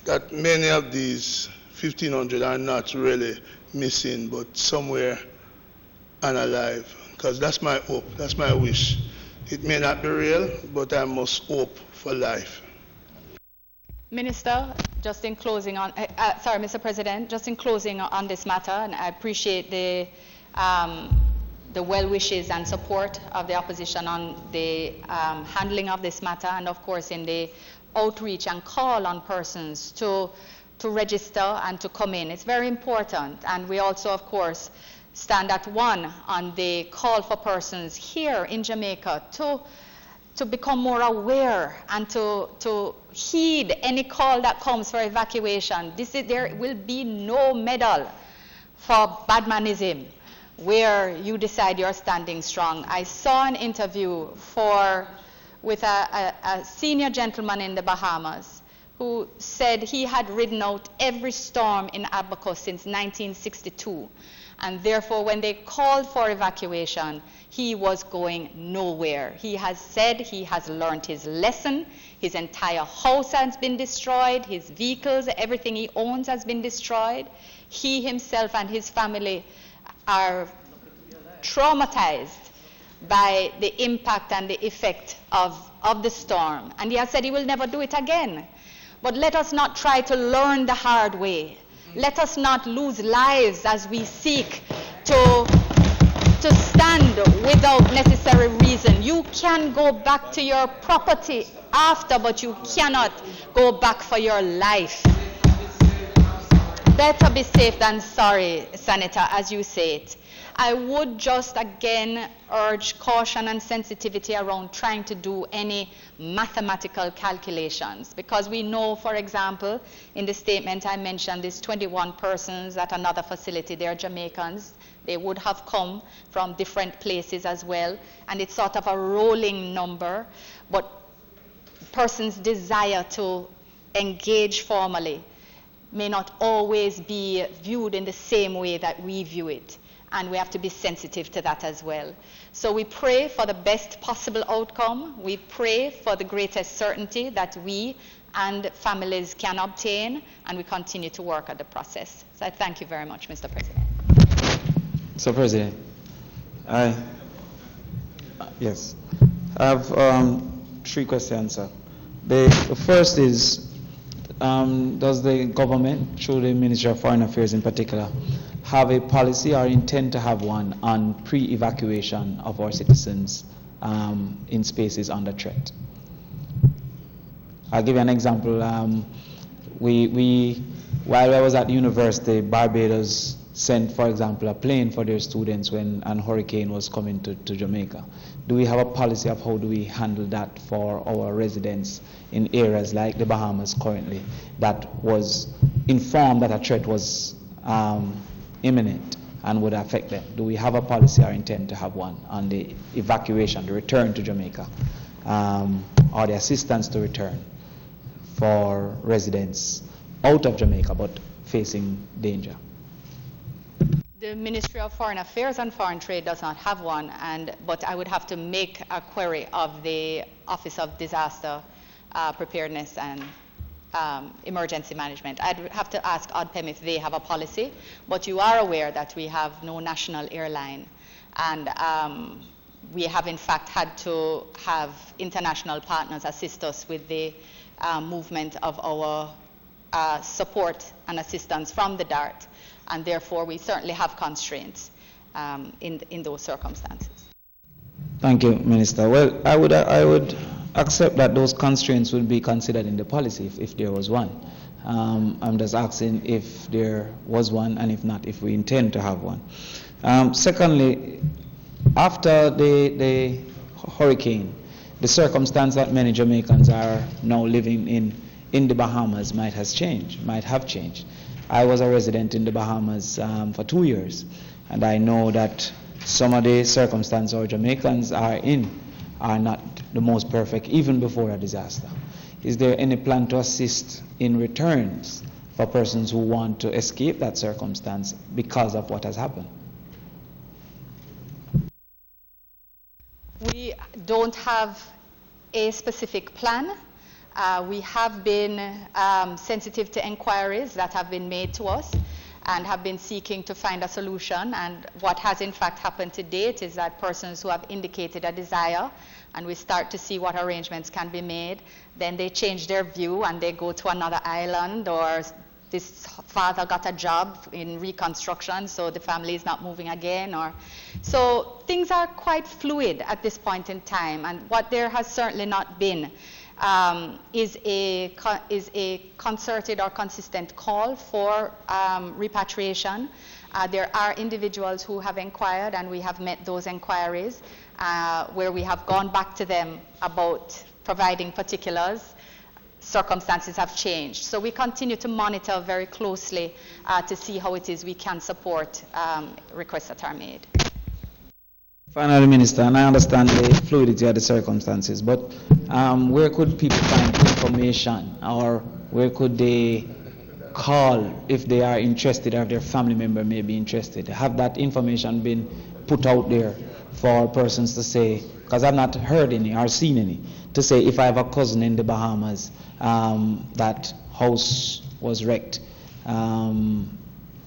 [SPEAKER 6] that many of these 1,500 are not really missing, but somewhere unalive. Because that's my hope, that's my wish. It may not be real, but I must hope for life.
[SPEAKER 3] Minister, just in closing on, sorry, Mr. President, just in closing on this matter, and I appreciate the well wishes and support of the opposition on the handling of this matter, and of course in the outreach and call on persons to register and to come in. It's very important, and we also, of course, stand at one on the call for persons here in Jamaica to become more aware and to heed any call that comes for evacuation. There will be no medal for badmanism where you decide you're standing strong. I saw an interview with a senior gentleman in the Bahamas who said he had ridden out every storm in Abaco since 1962. And therefore, when they called for evacuation, he was going nowhere. He has said he has learned his lesson. His entire house has been destroyed. His vehicles, everything he owns has been destroyed. He himself and his family are traumatized by the impact and the effect of the storm. And he has said he will never do it again. But let us not try to learn the hard way. Let us not lose lives as we seek to stand without necessary reason. You can go back to your property after, but you cannot go back for your life. Better be safe than sorry, Senator, as you say it. I would just again urge caution and sensitivity around trying to do any mathematical calculations, because we know, for example, in the statement I mentioned, these 21 persons at another facility, they're Jamaicans. They would have come from different places as well, and it's sort of a rolling number, but persons' desire to engage formally may not always be viewed in the same way that we view it. And we have to be sensitive to that as well. So we pray for the best possible outcome. We pray for the greatest certainty that we and families can obtain, and we continue to work at the process. So I thank you very much, Mr. President.
[SPEAKER 7] Mr. President, yes, I have 3 questions, sir. The first is, does the government, through the Ministry of Foreign Affairs in particular, have a policy or intend to have one on pre-evacuation of our citizens in spaces under threat? I'll give you an example. While I was at university, Barbados sent, for example, a plane for their students when a hurricane was coming to Jamaica. Do we have a policy of how do we handle that for our residents in areas like the Bahamas currently that was informed that a threat was imminent and would affect them? Do we have a policy or intend to have one on the evacuation, the return to Jamaica, or the assistance to return for residents out of Jamaica but facing danger?
[SPEAKER 3] The Ministry of Foreign Affairs and Foreign Trade does not have one, but I would have to make a query of the Office of Disaster Preparedness and Emergency Management. I'd have to ask ODPEM if they have a policy, but you are aware that we have no national airline, and we have in fact had to have international partners assist us with the movement of our support and assistance from the DART, and therefore we certainly have constraints in those circumstances.
[SPEAKER 7] Thank you, Minister. Well, I would accept that those constraints would be considered in the policy if there was one. I'm just asking if there was one, and if not, if we intend to have one. Secondly, after the hurricane, the circumstance that many Jamaicans are now living in the Bahamas might have changed. I was a resident in the Bahamas for 2 years, and I know that some of the circumstances our Jamaicans are in are not the most perfect even before a disaster. Is there any plan to assist in returns for persons who want to escape that circumstance because of what has happened?
[SPEAKER 3] We don't don't have a specific plan. We have been sensitive to inquiries that have been made to us and have been seeking to find a solution. And what has in fact happened to date is that persons who have indicated a desire, and we start to see what arrangements can be made, then they change their view and they go to another island, or this father got a job in reconstruction, so the family is not moving again. So things are quite fluid at this point in time, and what there has certainly not been is a concerted or consistent call for repatriation. There are individuals who have inquired, and we have met those inquiries where we have gone back to them about providing particulars. Circumstances have changed. So we continue to monitor very closely to see how it is we can support requests that are made.
[SPEAKER 7] Finally, Minister, and I understand the fluidity of the circumstances, but where could people find information, or where could they call if they are interested, or if their family member may be interested? Have that information been put out there for persons to say, because I've not heard any or seen any, to say if I have a cousin in the Bahamas, that house was wrecked,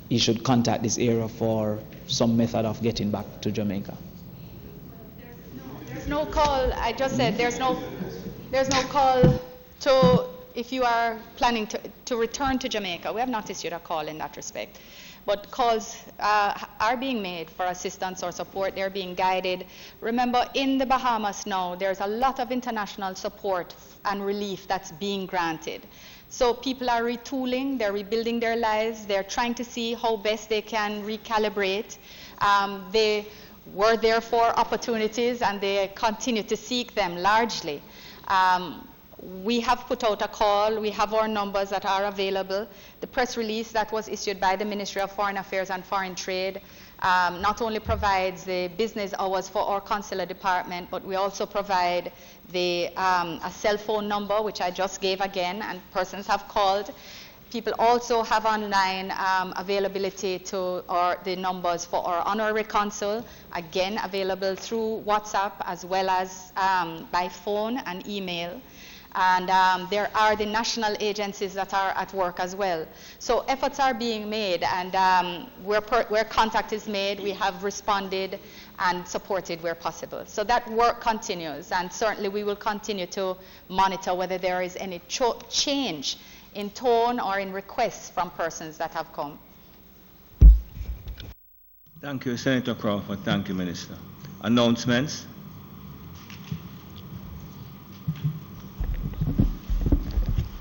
[SPEAKER 7] he should contact this area for some method of getting back to Jamaica?
[SPEAKER 3] There's no call. I just said there's no call to, if you are planning to return to Jamaica. We have not issued a call in that respect. But calls are being made for assistance or support. They're being guided. Remember, in the Bahamas now, there's a lot of international support and relief that's being granted. So people are retooling, they're rebuilding their lives, they're trying to see how best they can recalibrate. They were there for opportunities, and they continue to seek them largely. We have put out a call. We have our numbers that are available. The press release that was issued by the Ministry of Foreign Affairs and Foreign Trade not only provides the business hours for our consular department, but we also provide a cell phone number, which I just gave again, and persons have called. People also have online availability to the numbers for our honorary consul, again available through WhatsApp as well as by phone and email. And there are the national agencies that are at work as well. So efforts are being made, and where contact is made, we have responded and supported where possible. So that work continues, and certainly we will continue to monitor whether there is any change in tone or in requests from persons that have come.
[SPEAKER 2] Thank you, Senator Crawford. Thank you, Minister. Announcements.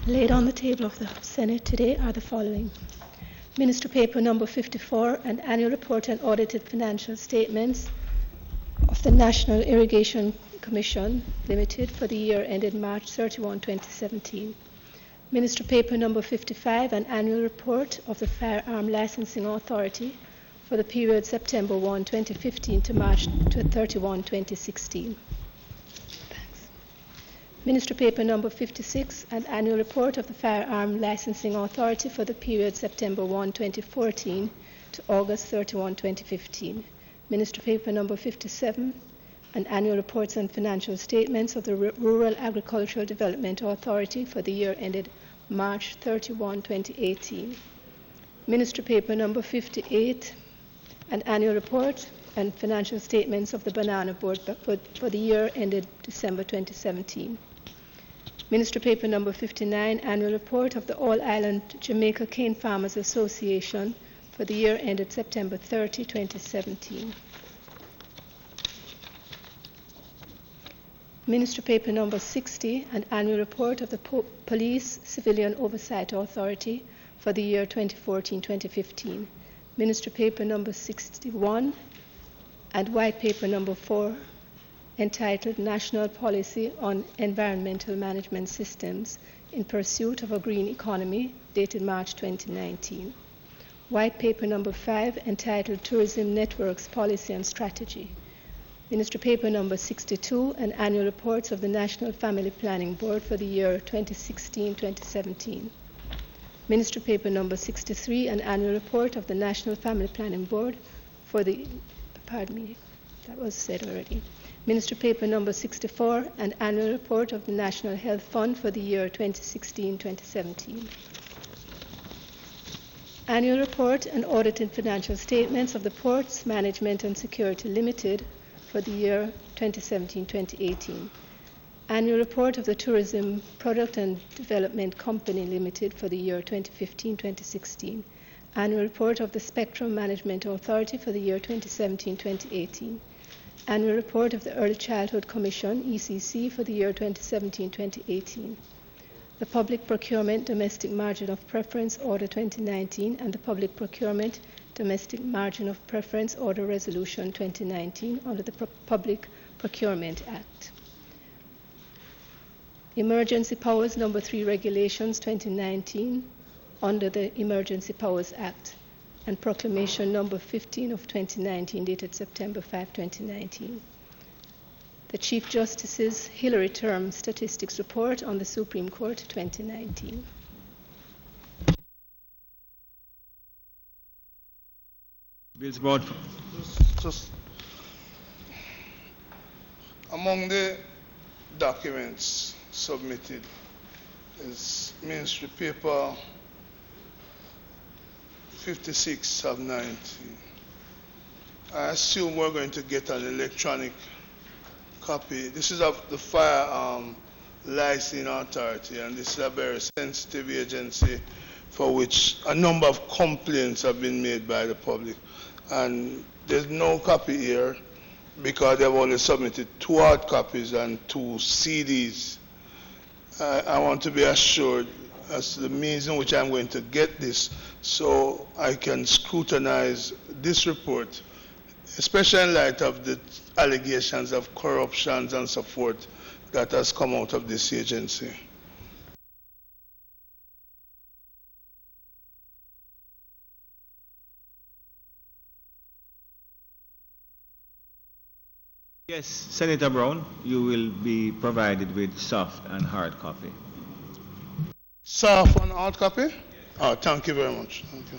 [SPEAKER 8] Laid on the table of the Senate today are the following. Minister Paper number 54, an annual report and audited financial statements of the National Irrigation Commission Limited for the year ended March 31, 2017. Minister Paper number 55, an annual report of the Firearm Licensing Authority for the period September 1, 2015 to March 31, 2016. Minister Paper number 56, an annual report of the Firearm Licensing Authority for the period September 1, 2014 to August 31, 2015. Minister Paper number 57, an annual reports and financial statements of the Rural Agricultural Development Authority for the year ended March 31, 2018. Minister Paper number 58, an annual report and financial statements of the Banana Board for the year ended December 2017. Minister Paper number 59, annual report of the All Island Jamaica Cane Farmers Association for the year ended September 30, 2017. Minister Paper number 60, an annual report of the Police Civilian Oversight Authority for the year 2014-2015. Minister Paper number 61 and White Paper number 4, entitled National Policy on Environmental Management Systems in Pursuit of a Green Economy, dated March 2019. White Paper number 5, entitled Tourism Networks Policy and Strategy. Minister Paper number 62, and annual reports of the National Family Planning Board for the year 2016-2017. Minister Paper number 63, an annual report of the National Family Planning Board for the, that was said already. Ministry Paper number 64, and Annual Report of the National Health Fund for the year 2016-2017. Annual Report and Audited Financial Statements of the Ports Management and Security Limited for the year 2017-2018. Annual Report of the Tourism Product and Development Company Limited for the year 2015-2016. Annual Report of the Spectrum Management Authority for the year 2017-2018. Annual Report of the Early Childhood Commission, ECC, for the year 2017-2018. The Public Procurement Domestic Margin of Preference Order 2019 and the Public Procurement Domestic Margin of Preference Order Resolution 2019 under the Public Procurement Act. Emergency Powers Number 3 Regulations 2019 under the Emergency Powers Act, and Proclamation Number 15 of 2019 dated September 5, 2019. The Chief Justice's Hillary Term Statistics Report on the Supreme Court 2019.
[SPEAKER 2] Bills brought.
[SPEAKER 6] Just among the documents submitted is Ministry Paper 56 of 19. I assume we're going to get an electronic copy. This is of the Firearm Licensing Authority, and this is a very sensitive agency for which a number of complaints have been made by the public. And there's no copy here because they've only submitted 2 hard copies and 2 CDs. I want to be assured as to the means in which I'm going to get this so I can scrutinize this report, especially in light of the allegations of corruptions and so forth that has come out of this agency.
[SPEAKER 2] Yes, Senator Brown, you will be provided with soft and hard copy.
[SPEAKER 6] Soft and hard copy? Oh, thank you very much. Thank you.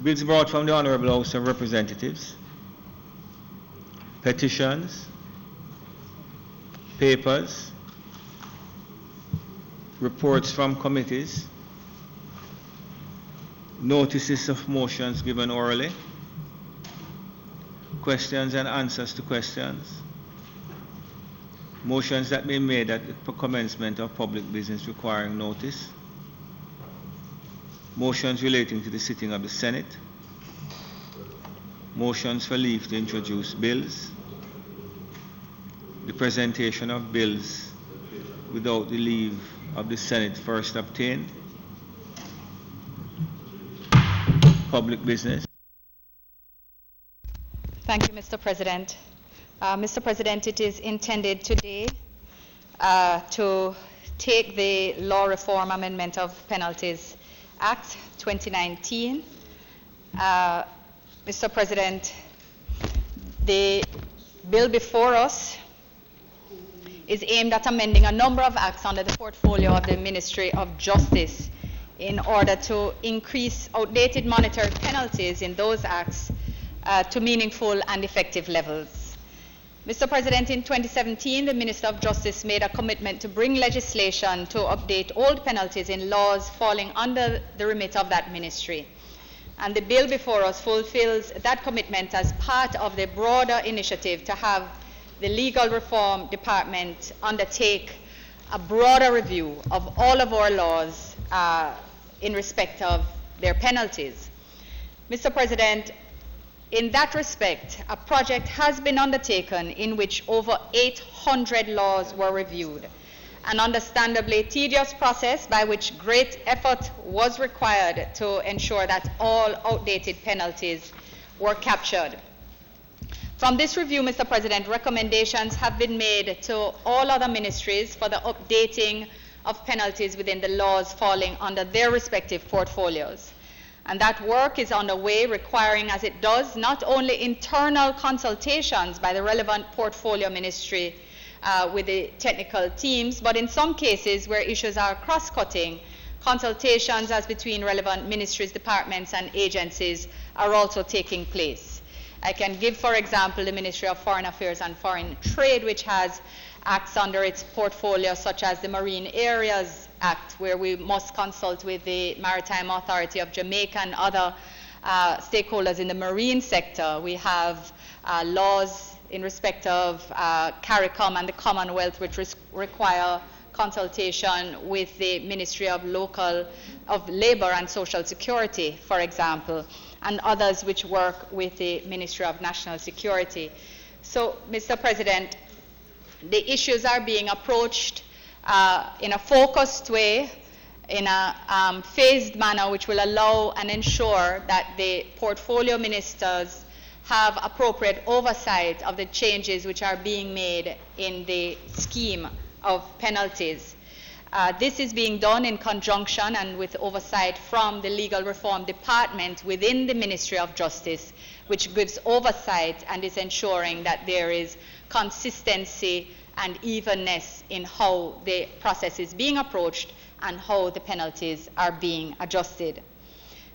[SPEAKER 2] Bills brought from the Honourable House of Representatives. Petitions. Papers. Reports from committees. Notices of motions given orally. Questions and answers to questions. Motions that may be made at the commencement of public business requiring notice. Motions relating to the sitting of the Senate. Motions for leave to introduce bills. The presentation of bills without the leave of the Senate first obtained. Public business.
[SPEAKER 3] Thank you, Mr. President. Mr. President, it is intended today to take the Law Reform Amendment of Penalties Act 2019. Mr. President, the bill before us is aimed at amending a number of acts under the portfolio of the Ministry of Justice in order to increase outdated monetary penalties in those acts to meaningful and effective levels. Mr. President, in 2017, the Minister of Justice made a commitment to bring legislation to update old penalties in laws falling under the remit of that ministry. And the bill before us fulfills that commitment as part of the broader initiative to have the Legal Reform Department undertake a broader review of all of our laws in respect of their penalties. Mr. President, in that respect, a project has been undertaken in which over 800 laws were reviewed, an understandably tedious process by which great effort was required to ensure that all outdated penalties were captured. From this review, Mr. President, recommendations have been made to all other ministries for the updating of penalties within the laws falling under their respective portfolios. And that work is underway, requiring, as it does, not only internal consultations by the relevant portfolio ministry with the technical teams, but in some cases where issues are cross-cutting, consultations as between relevant ministries, departments, and agencies are also taking place. I can give, for example, the Ministry of Foreign Affairs and Foreign Trade, which has acts under its portfolio, such as the Marine Areas Act, where we must consult with the Maritime Authority of Jamaica and other stakeholders in the marine sector. We have laws in respect of CARICOM and the Commonwealth, which require consultation with the Ministry of Labour and Social Security, for example, and others which work with the Ministry of National Security. So, Mr. President, the issues are being approached in a focused way, in a phased manner, which will allow and ensure that the portfolio ministers have appropriate oversight of the changes which are being made in the scheme of penalties. This is being done in conjunction and with oversight from the Legal Reform Department within the Ministry of Justice, which gives oversight and is ensuring that there is consistency and evenness in how the process is being approached and how the penalties are being adjusted.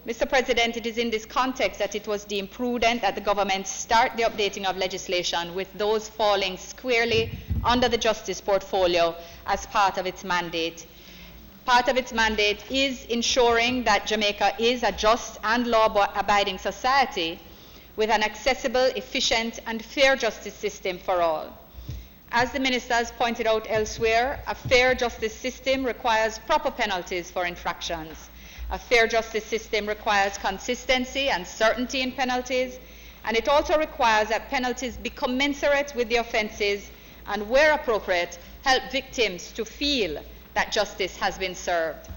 [SPEAKER 3] Mr. President, it is in this context that it was deemed prudent that the government start the updating of legislation with those falling squarely under the justice portfolio as part of its mandate. Part of its mandate is ensuring that Jamaica is a just and law-abiding society with an accessible, efficient, and fair justice system for all. As the Minister has pointed out elsewhere, a fair justice system requires proper penalties for infractions. A fair justice system requires consistency and certainty in penalties, and it also requires that penalties be commensurate with the offences and, where appropriate, help victims to feel that justice has been served.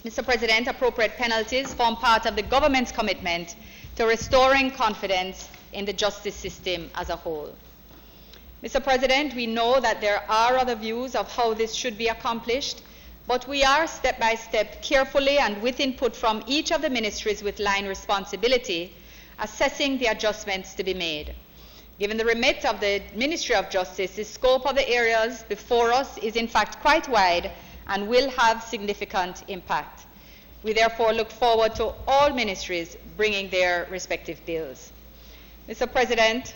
[SPEAKER 3] Mr. President, appropriate penalties form part of the government's commitment to restoring confidence in the justice system as a whole. Mr. President, we know that there are other views of how this should be accomplished, but we are step by step, carefully and with input from each of the ministries with line responsibility, assessing the adjustments to be made. Given the remit of the Ministry of Justice, the scope of the areas before us is in fact quite wide and will have significant impact. We therefore look forward to all ministries bringing their respective bills. Mr. President,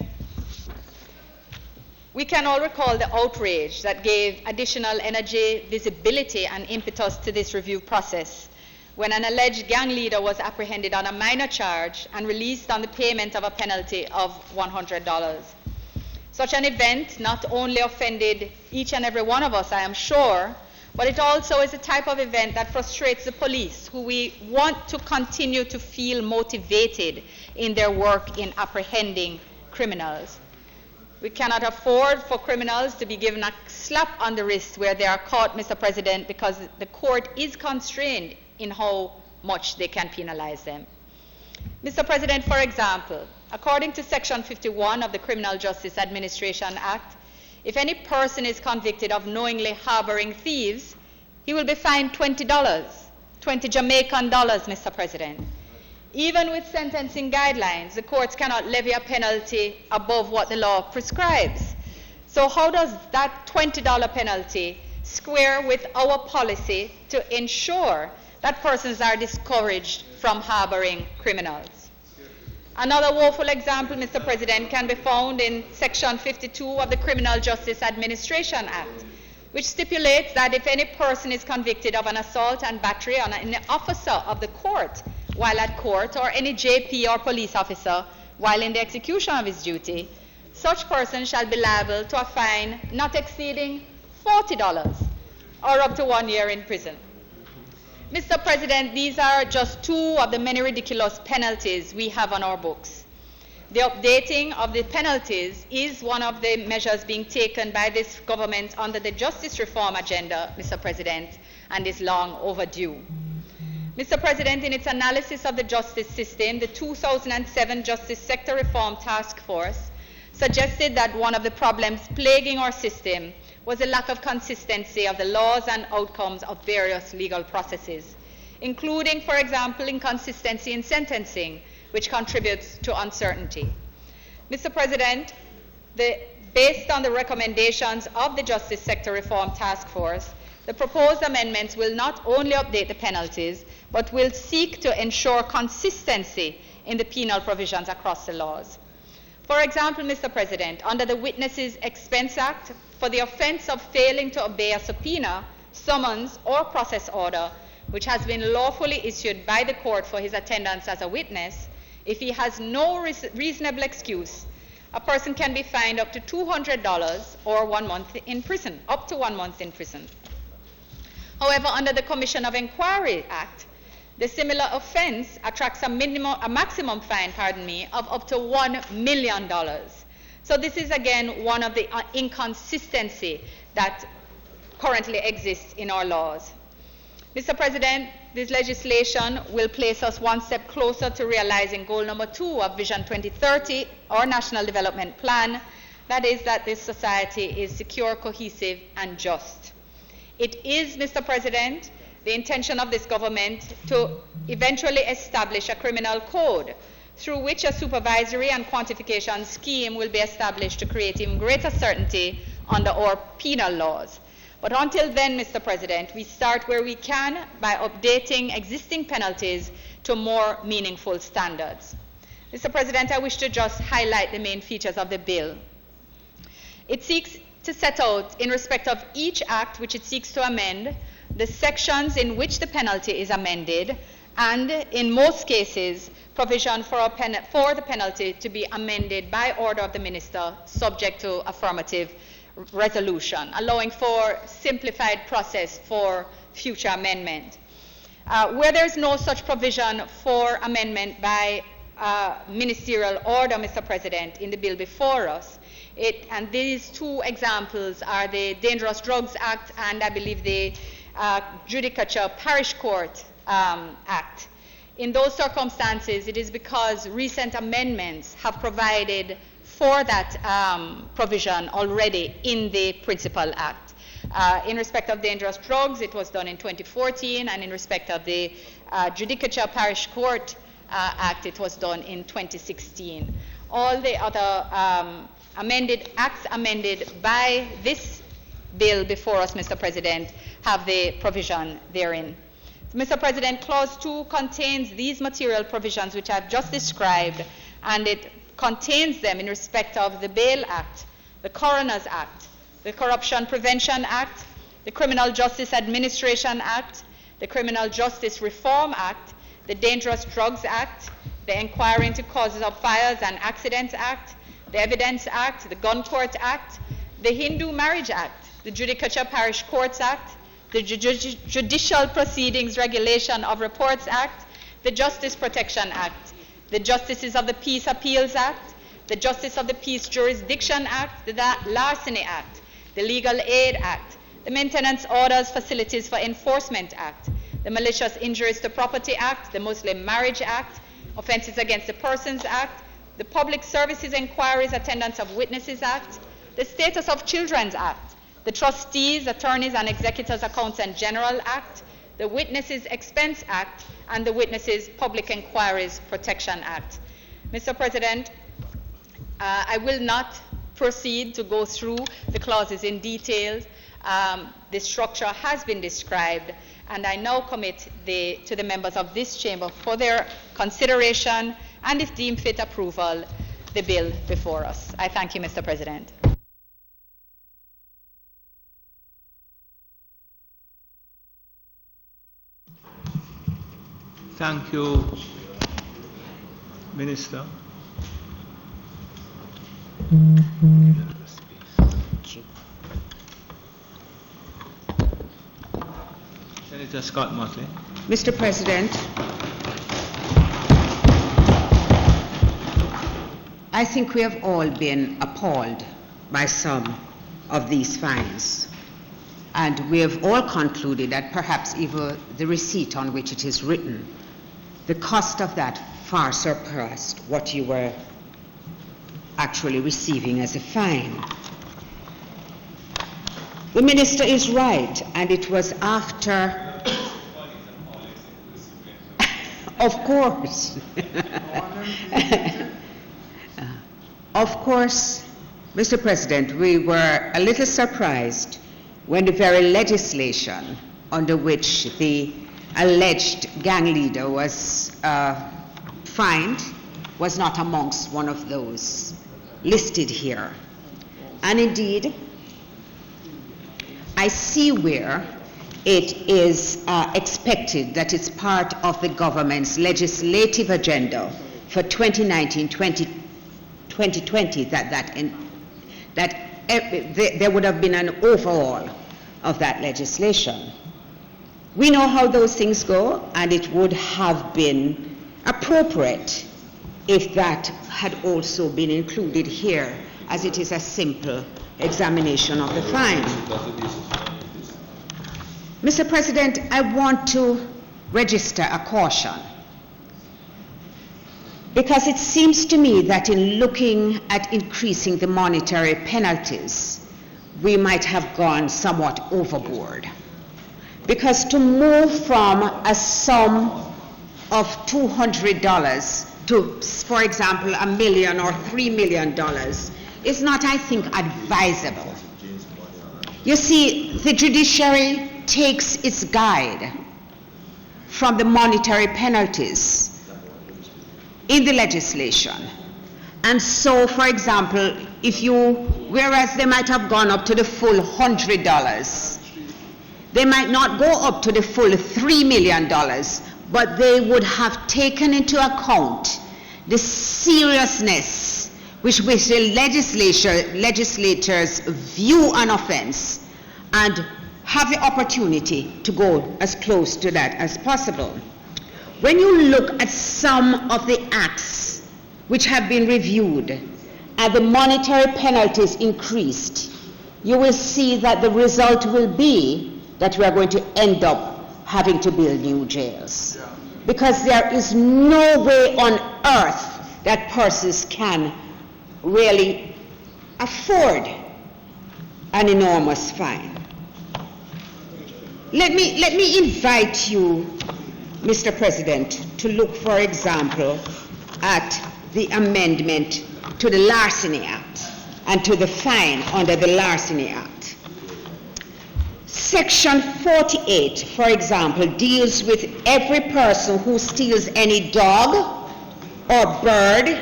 [SPEAKER 3] we can all recall the outrage that gave additional energy, visibility, and impetus to this review process when an alleged gang leader was apprehended on a minor charge and released on the payment of a penalty of $100. Such an event not only offended each and every one of us, I am sure, but it also is a type of event that frustrates the police, who we want to continue to feel motivated in their work in apprehending criminals. We cannot afford for criminals to be given a slap on the wrist where they are caught, Mr. President, because the court is constrained in how much they can penalize them. Mr. President, for example, according to Section 51 of the Criminal Justice Administration Act, if any person is convicted of knowingly harboring thieves, he will be fined $20, 20 Jamaican dollars, Mr. President. Even with sentencing guidelines, the courts cannot levy a penalty above what the law prescribes. So how does that $20 penalty square with our policy to ensure that persons are discouraged from harboring criminals? Another woeful example, Mr. President, can be found in Section 52 of the Criminal Justice Administration Act, which stipulates that if any person is convicted of an assault and battery on an officer of the court while at court, or any JP or police officer while in the execution of his duty, such person shall be liable to a fine not exceeding $40 or up to 1 year in prison. Mr. President, these are just two of the many ridiculous penalties we have on our books. The updating of the penalties is one of the measures being taken by this government under the justice reform agenda, Mr. President, and is long overdue. Mr. President, in its analysis of the justice system, the 2007 Justice Sector Reform Task Force suggested that one of the problems plaguing our system was a lack of consistency of the laws and outcomes of various legal processes, including, for example, inconsistency in sentencing, which contributes to uncertainty. Mr. President, based on the recommendations of the Justice Sector Reform Task Force, the proposed amendments will not only update the penalties, but will seek to ensure consistency in the penal provisions across the laws. For example, Mr. President, under the Witnesses Expense Act, for the offense of failing to obey a subpoena, summons, or process order, which has been lawfully issued by the court for his attendance as a witness, if he has no reasonable excuse, a person can be fined up to $200 or 1 month in prison, up to 1 month in prison. However, under the Commission of Inquiry Act, the similar offense attracts a maximum fine, of up to $1 million. So this is again one of the inconsistency that currently exists in our laws. Mr. President, this legislation will place us one step closer to realizing goal number 2 of Vision 2030, our National Development Plan, that is that this society is secure, cohesive, and just. It is, Mr. President, the intention of this government to eventually establish a criminal code through which a supervisory and quantification scheme will be established to create even greater certainty under our penal laws. But until then, Mr. President, we start where we can by updating existing penalties to more meaningful standards. Mr. President, I wish to just highlight the main features of the bill. It seeks to set out, in respect of each act which it seeks to amend, the sections in which the penalty is amended, and in most cases, provision for the penalty to be amended by order of the minister, subject to affirmative resolution, allowing for simplified process for future amendment. Where there is no such provision for amendment by ministerial order, Mr. President, in the bill before us, and these two examples are the Dangerous Drugs Act and I believe the Judicature Parish Court Act. In those circumstances, it is because recent amendments have provided for that provision already in the Principal Act. In respect of dangerous drugs, it was done in 2014, and in respect of the Judicature Parish Court Act, it was done in 2016. All the other acts amended by this bill before us, Mr. President, have the provision therein. Mr. President, Clause 2 contains these material provisions which I've just described, and it contains them in respect of the Bail Act, the Coroner's Act, the Corruption Prevention Act, the Criminal Justice Administration Act, the Criminal Justice Reform Act, the Dangerous Drugs Act, the Inquiry into Causes of Fires and Accidents Act, the Evidence Act, the Gun Court Act, the Hindu Marriage Act, the Judicature Parish Courts Act, the Judicial Proceedings Regulation of Reports Act, the Justice Protection Act, the Justices of the Peace Appeals Act, the Justice of the Peace Jurisdiction Act, the Larceny Act, the Legal Aid Act, the Maintenance Orders Facilities for Enforcement Act, the Malicious Injuries to Property Act, the Muslim Marriage Act, Offences Against the Persons Act, the Public Services Inquiries Attendance of Witnesses Act, the Status of Children's Act, the Trustees, Attorneys and Executors Accountant General Act, the Witnesses Expense Act, and the Witnesses Public Inquiries Protection Act. Mr. President, I will not proceed to go through the clauses in detail. The structure has been described, and I now commit to the members of this chamber for their consideration and, if deemed fit, approval, the bill before us. I thank you, Mr. President.
[SPEAKER 2] Thank you, Minister. Senator Scott Motley.
[SPEAKER 5] Mr. President, I think we have all been appalled by some of these fines. And we have all concluded that perhaps even the receipt on which it is written, the cost of that far surpassed what you were actually receiving as a fine. The minister is right, and it was after, of course, of course, Mr. President, we were a little surprised when the very legislation under which the alleged gang leader was fined was not amongst one of those listed here. And indeed, I see where it is expected that it's part of the government's legislative agenda for 2019-2020 that there would have been an overhaul of that legislation. We know how those things go, and it would have been appropriate if that had also been included here, as it is a simple examination of the fine. Mr. President, I want to register a caution, because it seems to me that in looking at increasing the monetary penalties, we might have gone somewhat overboard. Because to move from a sum of $200 to, for example, $1 million or $3 million is not, I think, advisable. You see, the judiciary takes its guide from the monetary penalties in the legislation. And so, for example, whereas they might have gone up to the full $100, they might not go up to the full $3 million, but they would have taken into account the seriousness with which the legislators view an offense and have the opportunity to go as close to that as possible. When you look at some of the acts which have been reviewed and the monetary penalties increased, you will see that the result will be that we are going to end up having to build new jails. Because there is no way on earth that persons can really afford an enormous fine. Let me invite you, Mr. President, to look, for example, at the amendment to the Larceny Act and to the fine under the Larceny Act. Section 48, for example, deals with every person who steals any dog or bird,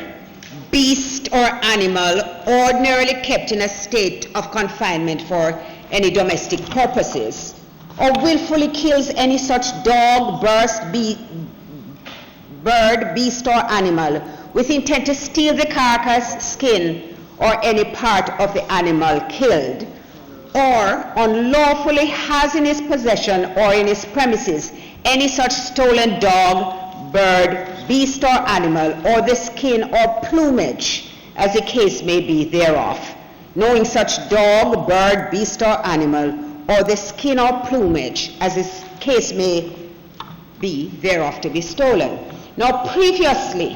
[SPEAKER 5] beast or animal ordinarily kept in a state of confinement for any domestic purposes, or willfully kills any such dog, bird, beast or animal with intent to steal the carcass, skin, or any part of the animal killed, or unlawfully has in his possession or in his premises any such stolen dog, bird, beast or animal, or the skin or plumage, as the case may be thereof, knowing such dog, bird, beast or animal, or the skin or plumage, as the case may be thereof, to be stolen. Now previously,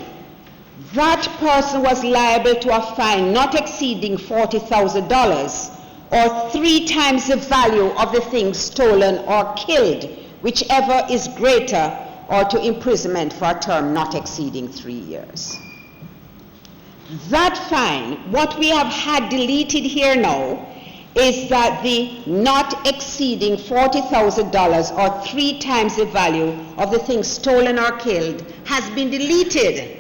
[SPEAKER 5] that person was liable to a fine not exceeding $40,000, or 3 times the value of the thing stolen or killed, whichever is greater, or to imprisonment for a term not exceeding 3 years. That fine, what we have had deleted here now, is that the not exceeding $40,000 or 3 times the value of the thing stolen or killed has been deleted,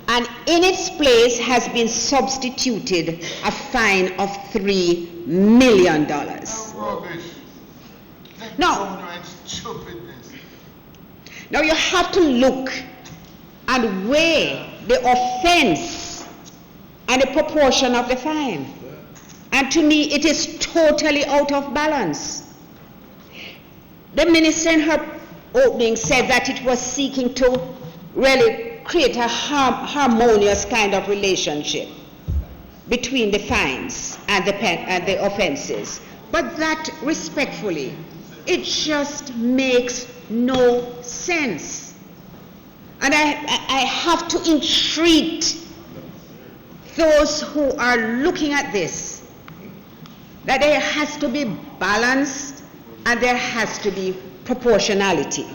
[SPEAKER 5] and in its place has been substituted a fine of $3 million. Now you have to look and weigh the offense and the proportion of the fine. And to me, it is totally out of balance. The minister in her opening said that it was seeking to really create a harmonious kind of relationship between the fines and the offenses. But that, respectfully, it just makes no sense. And I have to entreat those who are looking at this that there has to be balance and there has to be proportionality.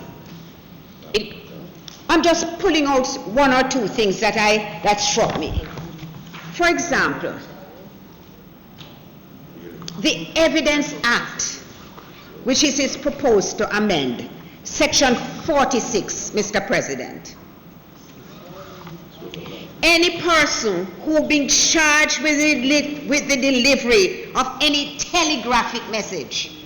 [SPEAKER 5] I'm just pulling out 1 or 2 things that struck me. For example, the Evidence Act, which is proposed to amend, Section 46, Mr. President. any person who being charged with the delivery of any telegraphic message.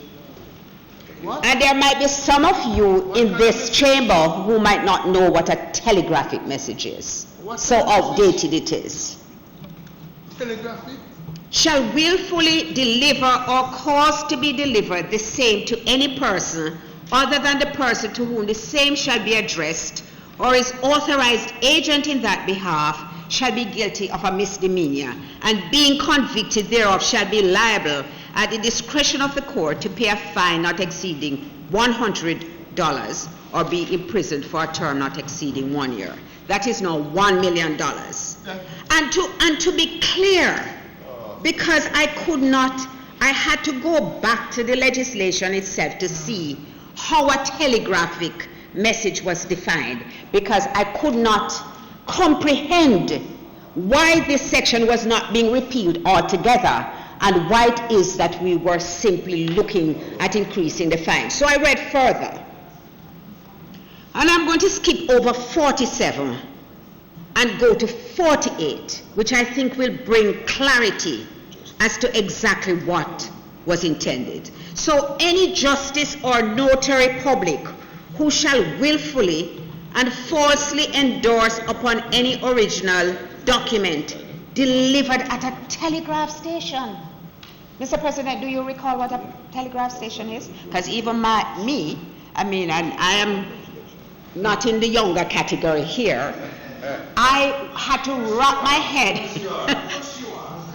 [SPEAKER 5] And there might be some of you in this chamber who might not know what a telegraphic message is. So outdated it is.
[SPEAKER 6] Telegraphic?
[SPEAKER 5] Shall willfully deliver or cause to be delivered the same to any person other than the person to whom the same shall be addressed, or is authorized agent in that behalf, shall be guilty of a misdemeanor, and being convicted thereof shall be liable at the discretion of the court to pay a fine not exceeding $100 or be imprisoned for a term not exceeding 1 year. That is now $1 million. And to be clear, because I had to go back to the legislation itself to see how a telegraphic message was defined, because I could not comprehend why this section was not being repealed altogether and why it is that we were simply looking at increasing the fine. So I read further. And I'm going to skip over 47 and go to 48, which I think will bring clarity as to exactly what was intended. So any justice or notary public who shall willfully and falsely endorse upon any original document delivered at a telegraph station. Mr. President, do you recall what a telegraph station is? Because even I am not in the younger category here. I had to wrap my head.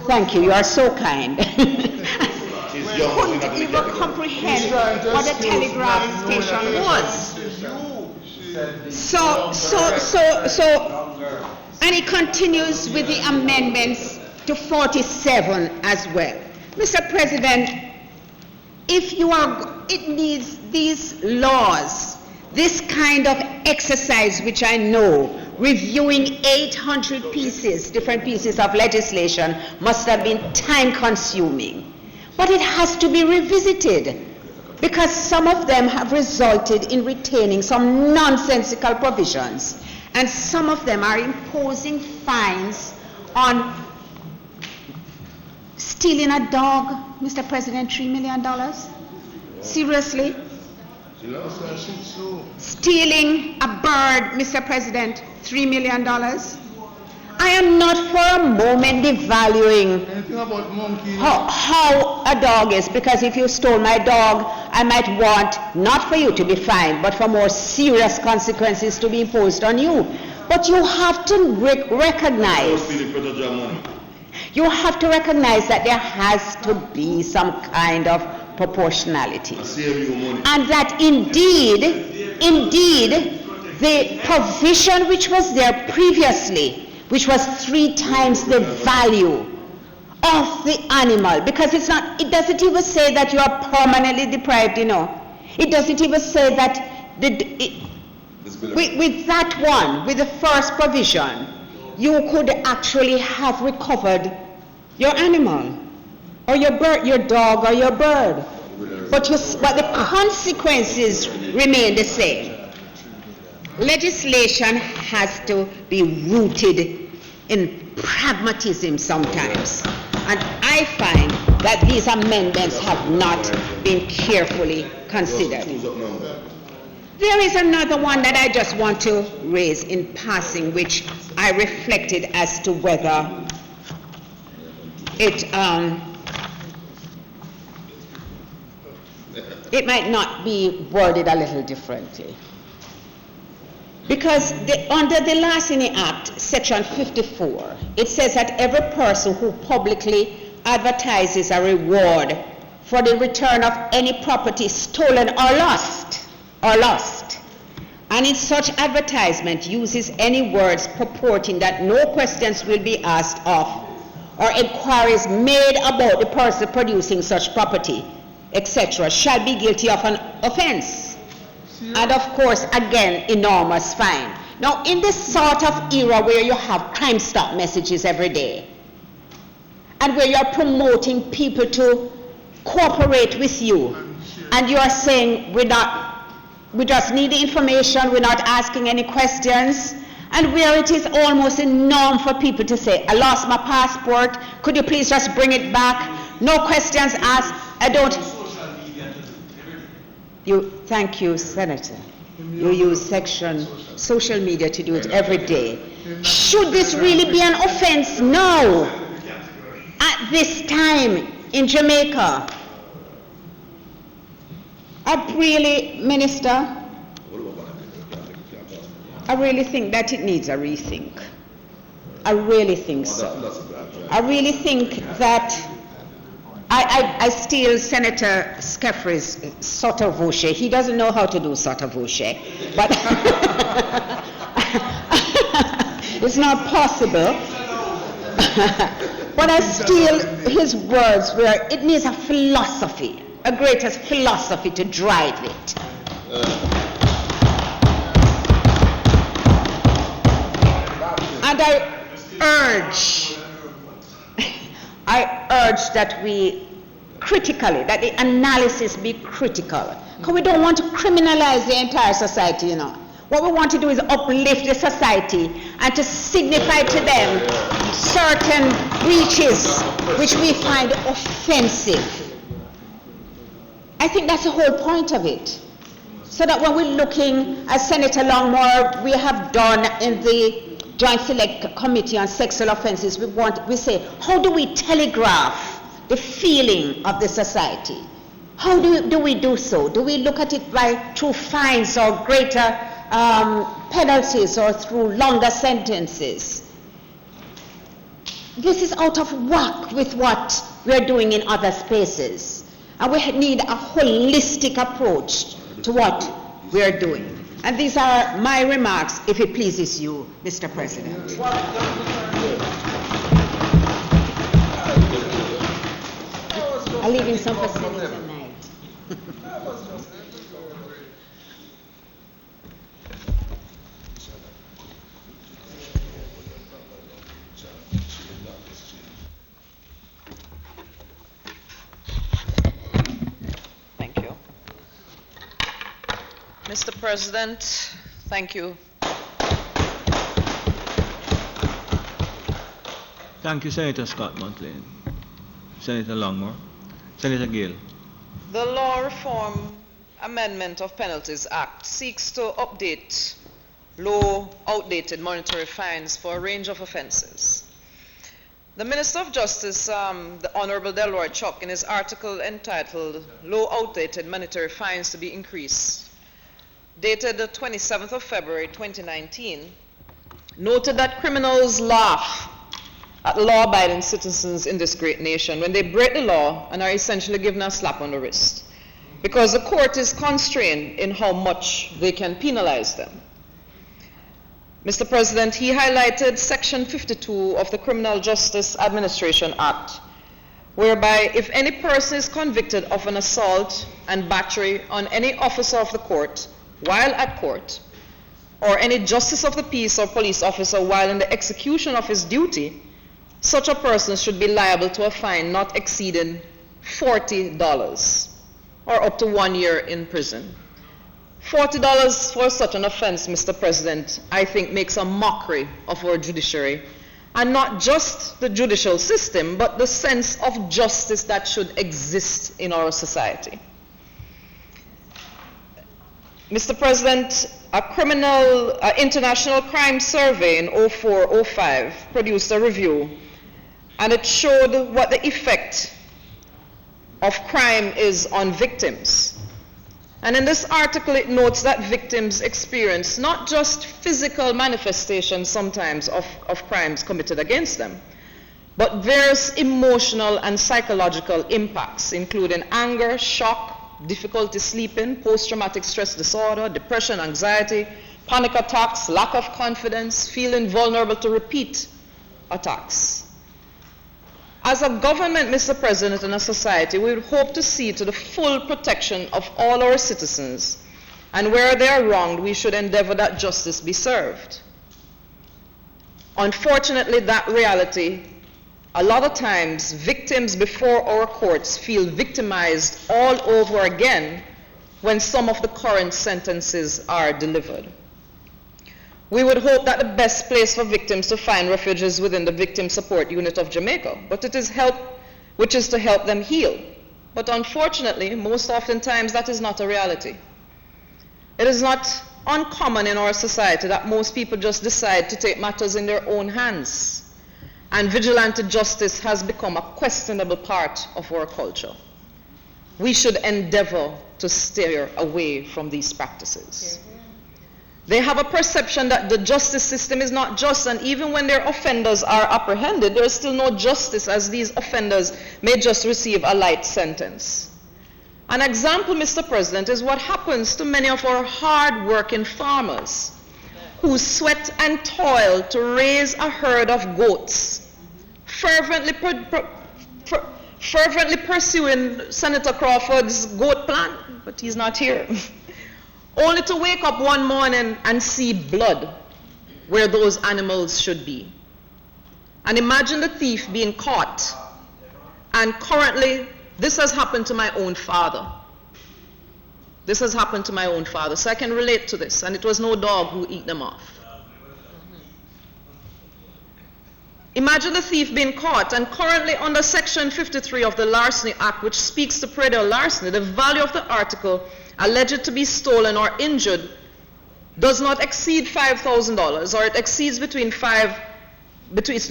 [SPEAKER 5] Thank you, you are so kind. Couldn't even comprehend what a telegraph station was. So, and it continues with the amendments to 47 as well. Mr. President, it needs these laws, this kind of exercise, which I know, reviewing 800 different pieces of legislation must have been time consuming. But it has to be revisited, because some of them have resulted in retaining some nonsensical provisions, and some of them are imposing fines on stealing a dog, Mr. President, $3 million? Seriously? Stealing a bird, Mr. President, $3 million? I am not for a moment devaluing how a dog is, because if you stole my dog, I might want not for you to be fined, but for more serious consequences to be imposed on you. But you have to recognize that there has to be some kind of proportionality. And that indeed, the provision which was there previously, which was 3 times the value of the animal, because it doesn't even say that you are permanently deprived, It doesn't even say that with that one, with the first provision, you could actually have recovered your animal, or your bird, your dog, or your bird. But the consequences remain the same. Legislation has to be rooted in pragmatism sometimes. And I find that these amendments have not been carefully considered. There is another one that I just want to raise in passing, which I reflected as to whether it might not be worded a little differently. Because under the Larceny Act, Section 54, it says that every person who publicly advertises a reward for the return of any property stolen or lost, and in such advertisement uses any words purporting that no questions will be asked of, or inquiries made about the person producing such property, etc., shall be guilty of an offense. And of course, again, enormous fine. Now, in this sort of era where you have Crime Stop messages every day, and where you're promoting people to cooperate with you, and you are saying, we just need the information, we're not asking any questions, and where it is almost a norm for people to say, I lost my passport, could you please just bring it back? No questions asked. I don't. Thank you, Senator. You use social media to do it every day. Should this really be an offense? No. At this time in Jamaica, Minister, I really think that it needs a rethink. I really think so. I really think that I steal Senator Skeffrey's sotto voce. He doesn't know how to do sotto voce, but it's not possible. But I steal his words where it needs a philosophy, a greater philosophy to drive it. And I urge that we critically, that the analysis be critical. Because we don't want to criminalize the entire society, you know. What we want to do is uplift the society and to signify to them certain breaches which we find offensive. I think that's the whole point of it. So that when we're looking, as Senator Longmore, we have done in the Joint Select Committee on Sexual Offences, we say, how do we telegraph the feeling of the society? How do we do so? Do we look at it through fines or greater penalties or through longer sentences? This is out of whack with what we're doing in other spaces. And we need a holistic approach to what we're doing. And these are my remarks, if it pleases you, Mr. President. I'm leaving some for Senator tonight.
[SPEAKER 9] Thank you. Mr. President, thank you.
[SPEAKER 2] Thank you, Senator Scott Montlain. Senator Longmore. Senator Gill.
[SPEAKER 9] The Law Reform Amendment of Penalties Act seeks to update low, outdated monetary fines for a range of offenses. The Minister of Justice, the Honourable Delroy Chuck, in his article entitled Low, Outdated Monetary Fines to be Increased, dated the 27th of February 2019, noted that criminals laugh at law-abiding citizens in this great nation when they break the law and are essentially given a slap on the wrist, because the court is constrained in how much they can penalize them. Mr. President, he highlighted Section 52 of the Criminal Justice Administration Act, whereby if any person is convicted of an assault and battery on any officer of the court while at court, or any justice of the peace or police officer while in the execution of his duty, such a person should be liable to a fine not exceeding $40 or up to 1 year in prison. $40 for such an offense, Mr. President, I think makes a mockery of our judiciary, and not just the judicial system, but the sense of justice that should exist in our society. Mr. President, a international crime survey in 04-05 produced a review, and it showed what the effect of crime is on victims. And in this article, it notes that victims experience not just physical manifestations sometimes of crimes committed against them, but various emotional and psychological impacts, including anger, shock, difficulty sleeping, post-traumatic stress disorder, depression, anxiety, panic attacks, lack of confidence, feeling vulnerable to repeat attacks. As a government, Mr. President, and a society, we would hope to see to the full protection of all our citizens, and where they are wronged, we should endeavor that justice be served. Unfortunately, that reality, a lot of times, victims before our courts feel victimized all over again when some of the current sentences are delivered. We would hope that the best place for victims to find refuge is within the Victim Support Unit of Jamaica, but it is which is to help them heal. But unfortunately, most oftentimes that is not a reality. It is not uncommon in our society that most people just decide to take matters in their own hands, and vigilante justice has become a questionable part of our culture. We should endeavor to steer away from these practices. They have a perception that the justice system is not just, and even when their offenders are apprehended, there is still no justice, as these offenders may just receive a light sentence. An example, Mr. President, is what happens to many of our hard-working farmers who sweat and toil to raise a herd of goats, fervently pursuing Senator Crawford's goat plan, but he's not here, only to wake up one morning and see blood where those animals should be. And imagine the thief being caught. And currently, this has happened to my own father. This has happened to my own father, so I can relate to this, and it was no dog who ate them off. Imagine the thief being caught, and currently under Section 53 of the Larceny Act, which speaks to predial larceny, the value of the article alleged to be stolen or injured does not exceed $5,000, or it exceeds it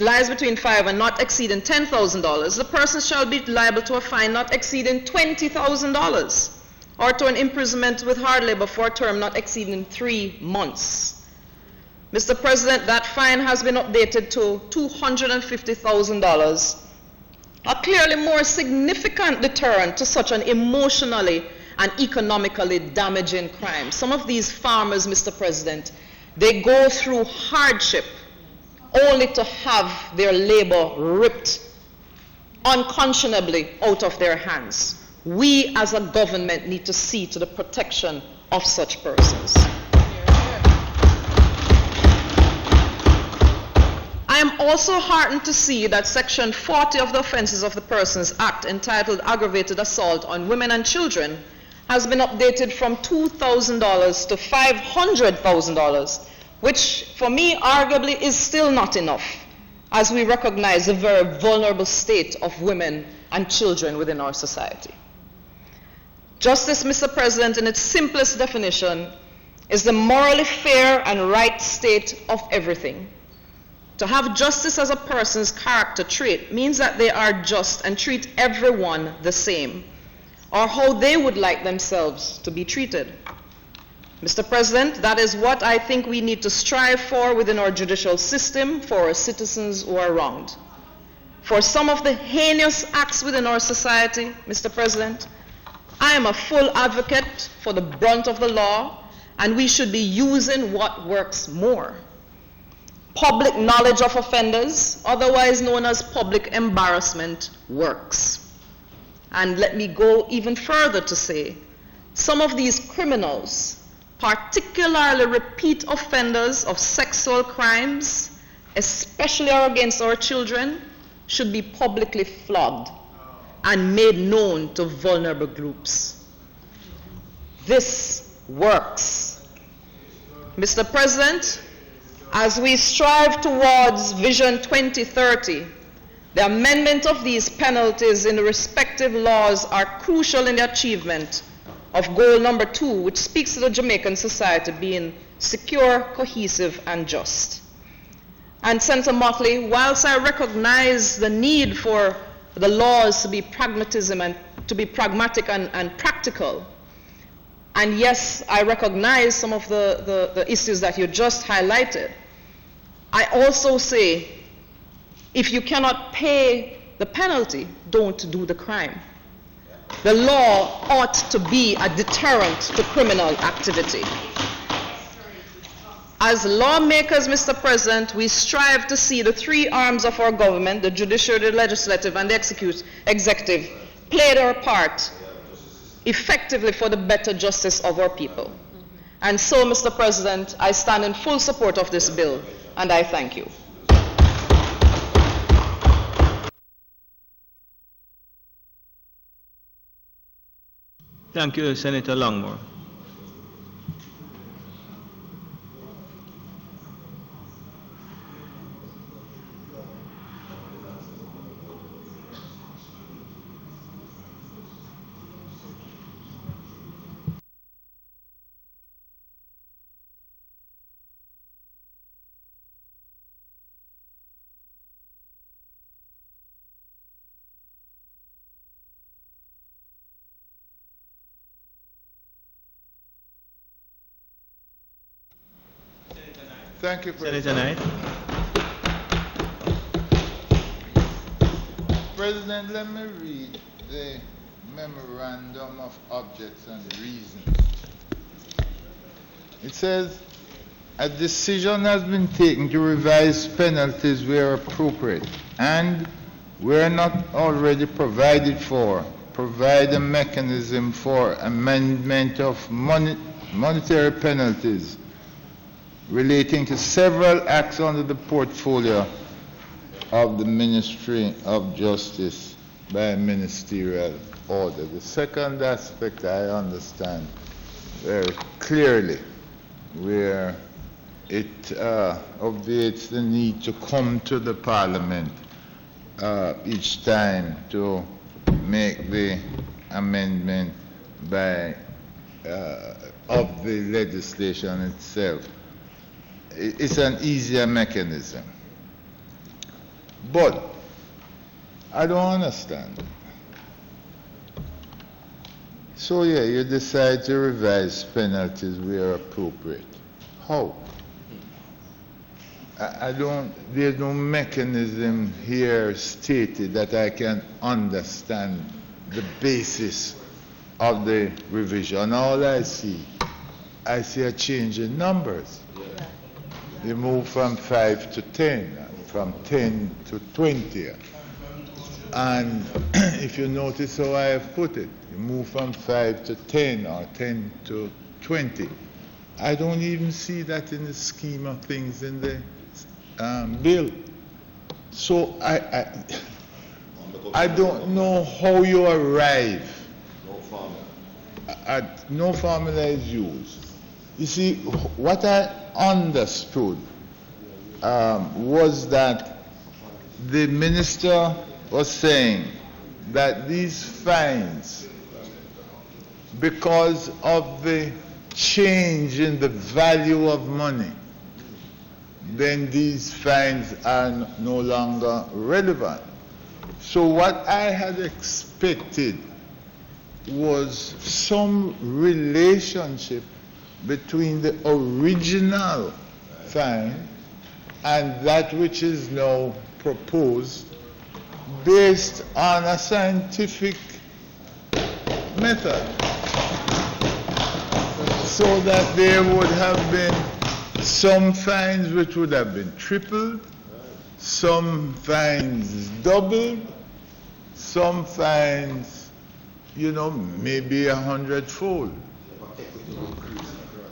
[SPEAKER 9] lies between $5,000 and not exceeding $10,000. The person shall be liable to a fine not exceeding $20,000, or to an imprisonment with hard labor for a term not exceeding 3 months. Mr. President, that fine has been updated to $250,000, a clearly more significant deterrent to such an emotionally and economically damaging crime. Some of these farmers, Mr. President, they go through hardship only to have their labor ripped unconscionably out of their hands. We as a government need to see to the protection of such persons. I am also heartened to see that Section 40 of the Offences of the Persons Act, entitled Aggravated Assault on Women and Children, has been updated from $2,000 to $500,000, which for me arguably is still not enough, as we recognize the very vulnerable state of women and children within our society. Justice, Mr. President, in its simplest definition, is the morally fair and right state of everything. To have justice as a person's character trait means that they are just and treat everyone the same, or how they would like themselves to be treated. Mr. President, that is what I think we need to strive for within our judicial system for our citizens who are wronged. For some of the heinous acts within our society, Mr. President, I am a full advocate for the brunt of the law, and we should be using what works more. Public knowledge of offenders, otherwise known as public embarrassment, works. And let me go even further to say, some of these criminals, particularly repeat offenders of sexual crimes, especially against our children, should be publicly flogged and made known to vulnerable groups. This works. Mr. President, as we strive towards Vision 2030, the amendment of these penalties in the respective laws are crucial in the achievement of goal number 2, which speaks to the Jamaican society being secure, cohesive, and just. And Senator Motley, whilst I recognize the need for the laws to be pragmatic and practical, and yes, I recognize some of the issues that you just highlighted, I also say, if you cannot pay the penalty, don't do the crime. The law ought to be a deterrent to criminal activity. As lawmakers, Mr. President, we strive to see the 3 arms of our government, the judiciary, the legislative, and the executive, play their part effectively for the better justice of our people. And so, Mr. President, I stand in full support of this bill, and I thank you.
[SPEAKER 2] Thank you, Senator Longmore.
[SPEAKER 4] Thank you,
[SPEAKER 2] Senator
[SPEAKER 4] President.
[SPEAKER 2] Knight.
[SPEAKER 4] President, let me read the memorandum of objects and reasons. It says, a decision has been taken to revise penalties where appropriate and where not already provided for, provide a mechanism for amendment of monetary penalties relating to several acts under the portfolio of the Ministry of Justice by Ministerial order. The second aspect I understand very clearly, where it obviates the need to come to the Parliament each time to make the amendment by of the legislation itself. It's an easier mechanism. But I don't understand. So yeah, you decide to revise penalties where appropriate. How? I don't, there's no mechanism here stated that I can understand the basis of the revision. All I see a change in numbers. You move from 5 to 10, from 10 to 20. And if you notice how I have put it, you move from 5 to 10 or 10 to 20. I don't even see that in the scheme of things in the bill. So I don't know how you arrive. No formula is used. You see, what I understood was that the minister was saying that these fines, because of the change in the value of money, then these fines are no longer relevant. So what I had expected was some relationship between the original fine and that which is now proposed based on a scientific method, so that there would have been some fines which would have been tripled, some fines doubled, some fines, maybe 100-fold.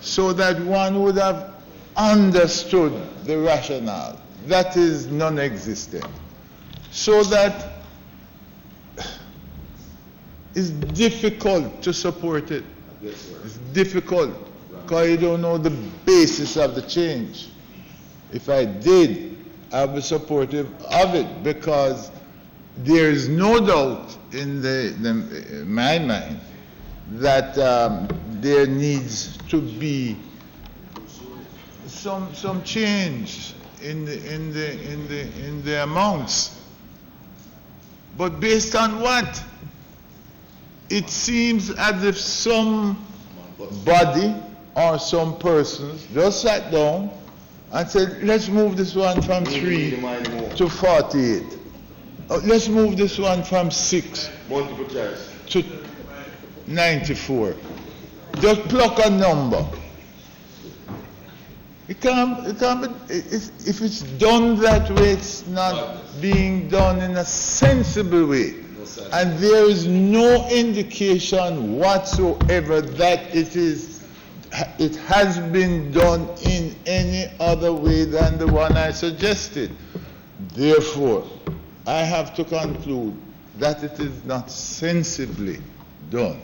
[SPEAKER 4] So that one would have understood the rationale. That is non-existent. So that it's difficult to support it. It's difficult because you don't know the basis of the change. If I did, I'd be supportive of it, because there is no doubt in my mind that there needs to be some change in the amounts. But based on what? It seems as if some body or some persons just sat down and said, let's move this one from 3 to 48. Let's move this one from 6 to 94. Just pluck a number. It can't be, if it's done that way, it's not being done in a sensible way. And there is no indication whatsoever that it has been done in any other way than the one I suggested. Therefore, I have to conclude that it is not sensibly done.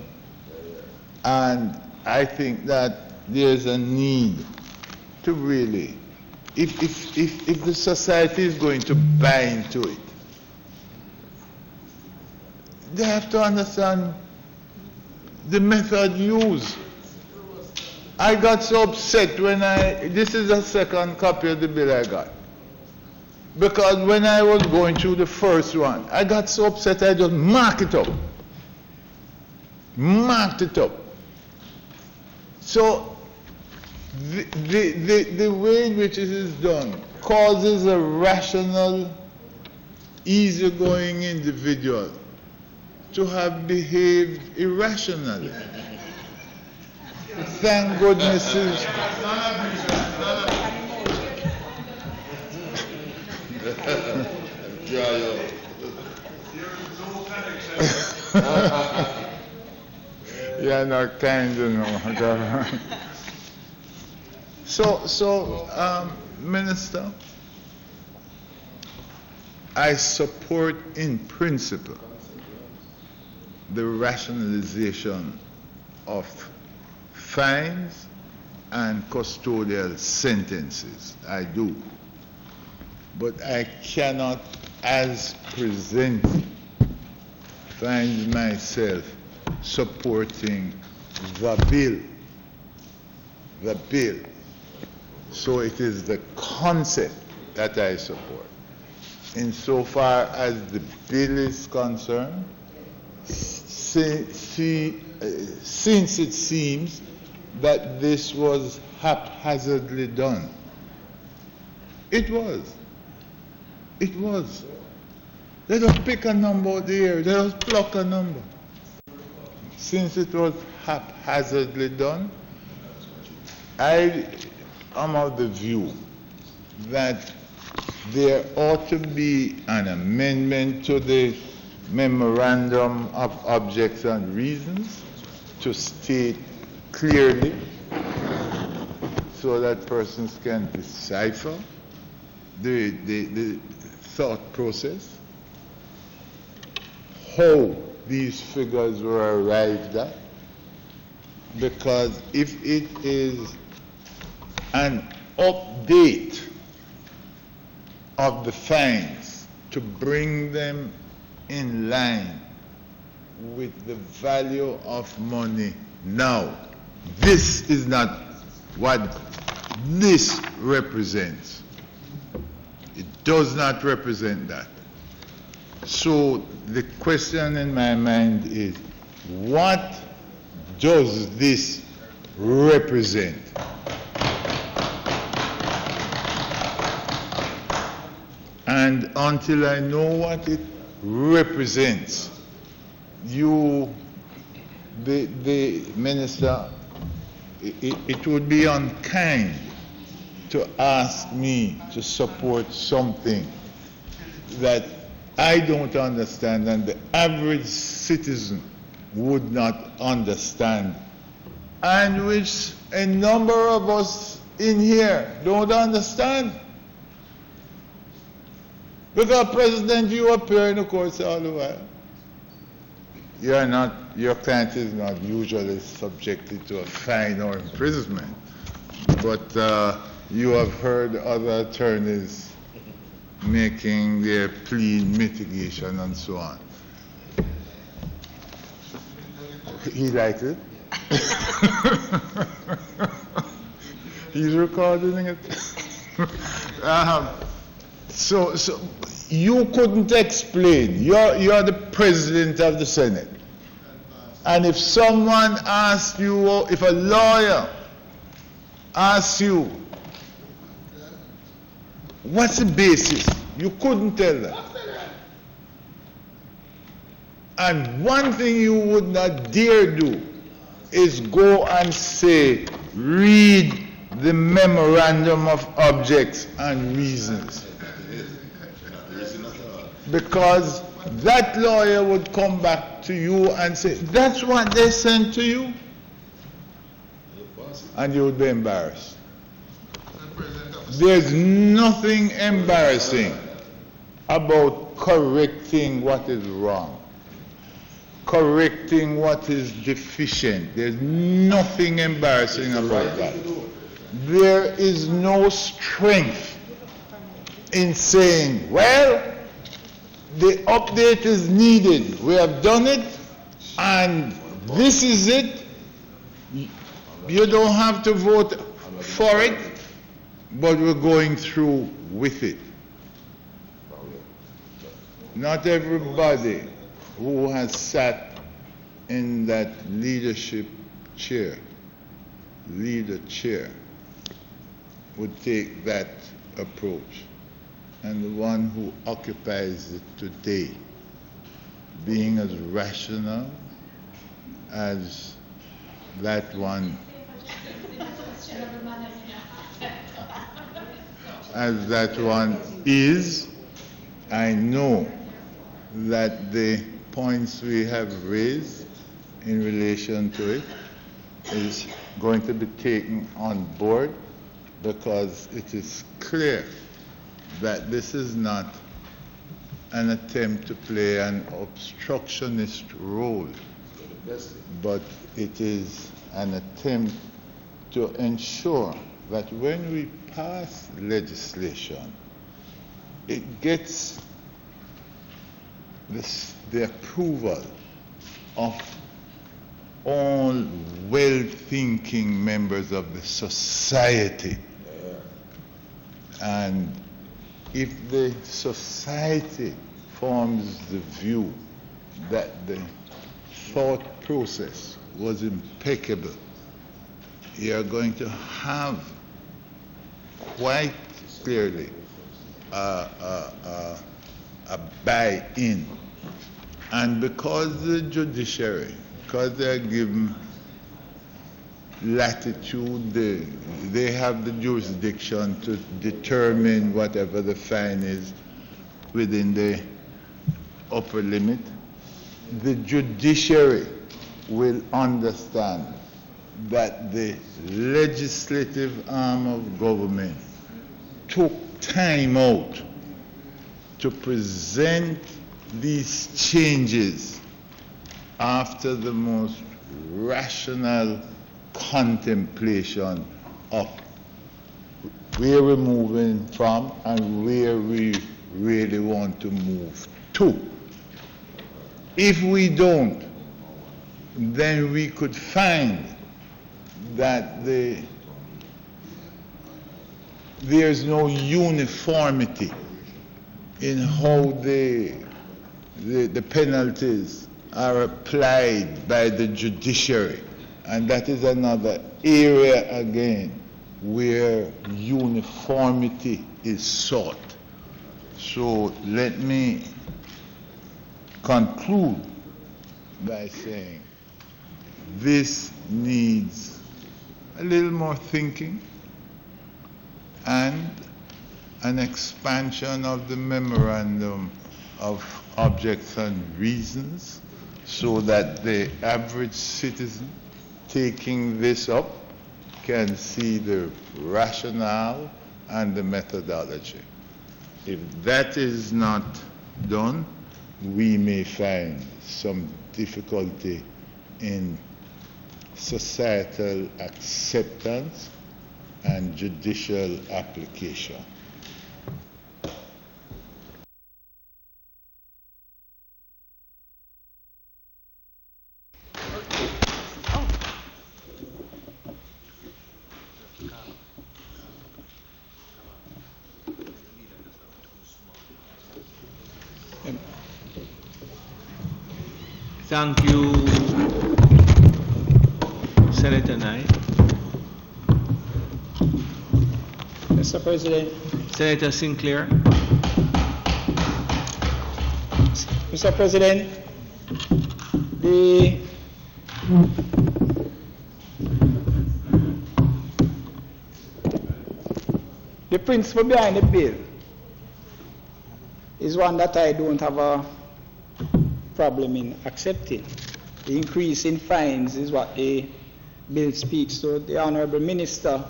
[SPEAKER 4] And I think that there's a need to really, if the society is going to buy into it, they have to understand the method used. I got so upset when this is the second copy of the bill I got. Because when I was going through the first one, I got so upset I just marked it up. Marked it up. So the way in which it is done causes a rational, easygoing individual to have behaved irrationally. Thank goodness. You're not kind, you know. So, Minister, I support in principle the rationalization of fines and custodial sentences. I do. But I cannot, as presented, find myself supporting the bill. The bill. So it is the concept that I support. Insofar as the bill is concerned, since it seems that this was haphazardly done. It was. Let us pick a number there. Let us pluck a number. Since it was haphazardly done, I am of the view that there ought to be an amendment to the Memorandum of Objects and Reasons to state clearly so that persons can decipher the thought process, how these figures were arrived at, because if it is an update of the fines to bring them in line with the value of money now, this is not what this represents. It does not represent that. So the question in my mind is, what does this represent? And until I know what it represents, the minister, it would be unkind to ask me to support something that I don't understand and the average citizen would not understand, and which a number of us in here don't understand. Because, President, you appear in the courts all the while. Your client is not usually subjected to a fine or imprisonment, but you have heard other attorneys making their plea in mitigation and so on. He likes it. He's recording it. So you couldn't explain. You're the president of the Senate. And if someone asked you, if a lawyer asks you, what's the basis? You couldn't tell them. And one thing you would not dare do is go and say, read the Memorandum of Objects and Reasons. Because that lawyer would come back to you and say, that's what they sent to you? And you would be embarrassed. There's nothing embarrassing about correcting what is wrong, correcting what is deficient. There's nothing embarrassing about that. There is no strength in saying, well, the update is needed. We have done it, and this is it. You don't have to vote for it, but we're going through with it. Not everybody who has sat in that leader chair, would take that approach, and the one who occupies it today, being as rational as that one is, I know that the points we have raised in relation to it is going to be taken on board, because it is clear that this is not an attempt to play an obstructionist role, but it is an attempt to ensure that when we pass legislation, it gets the approval of all well-thinking members of the society. And if the society forms the view that the thought process was impeccable, you are going to have quite clearly a buy-in. And because the judiciary, because they are given latitude, they have the jurisdiction to determine whatever the fine is within the upper limit, the judiciary will understand that the legislative arm of government took time out to present these changes after the most rational contemplation of where we're moving from and where we really want to move to. If we don't, then we could find that there's no uniformity in how the penalties are applied by the judiciary. And that is another area again where uniformity is sought. So let me conclude by saying this needs a little more thinking and an expansion of the memorandum of objects and reasons, so that the average citizen taking this up can see the rationale and the methodology. If that is not done, we may find some difficulty in societal acceptance and judicial application.
[SPEAKER 2] Thank you, Senator Knight.
[SPEAKER 10] Mr. President.
[SPEAKER 2] Senator Sinclair.
[SPEAKER 10] Mr. President, the principle behind the bill is one that I don't have a problem in accepting. The increase in fines is what the bill speaks to. The Honourable Minister,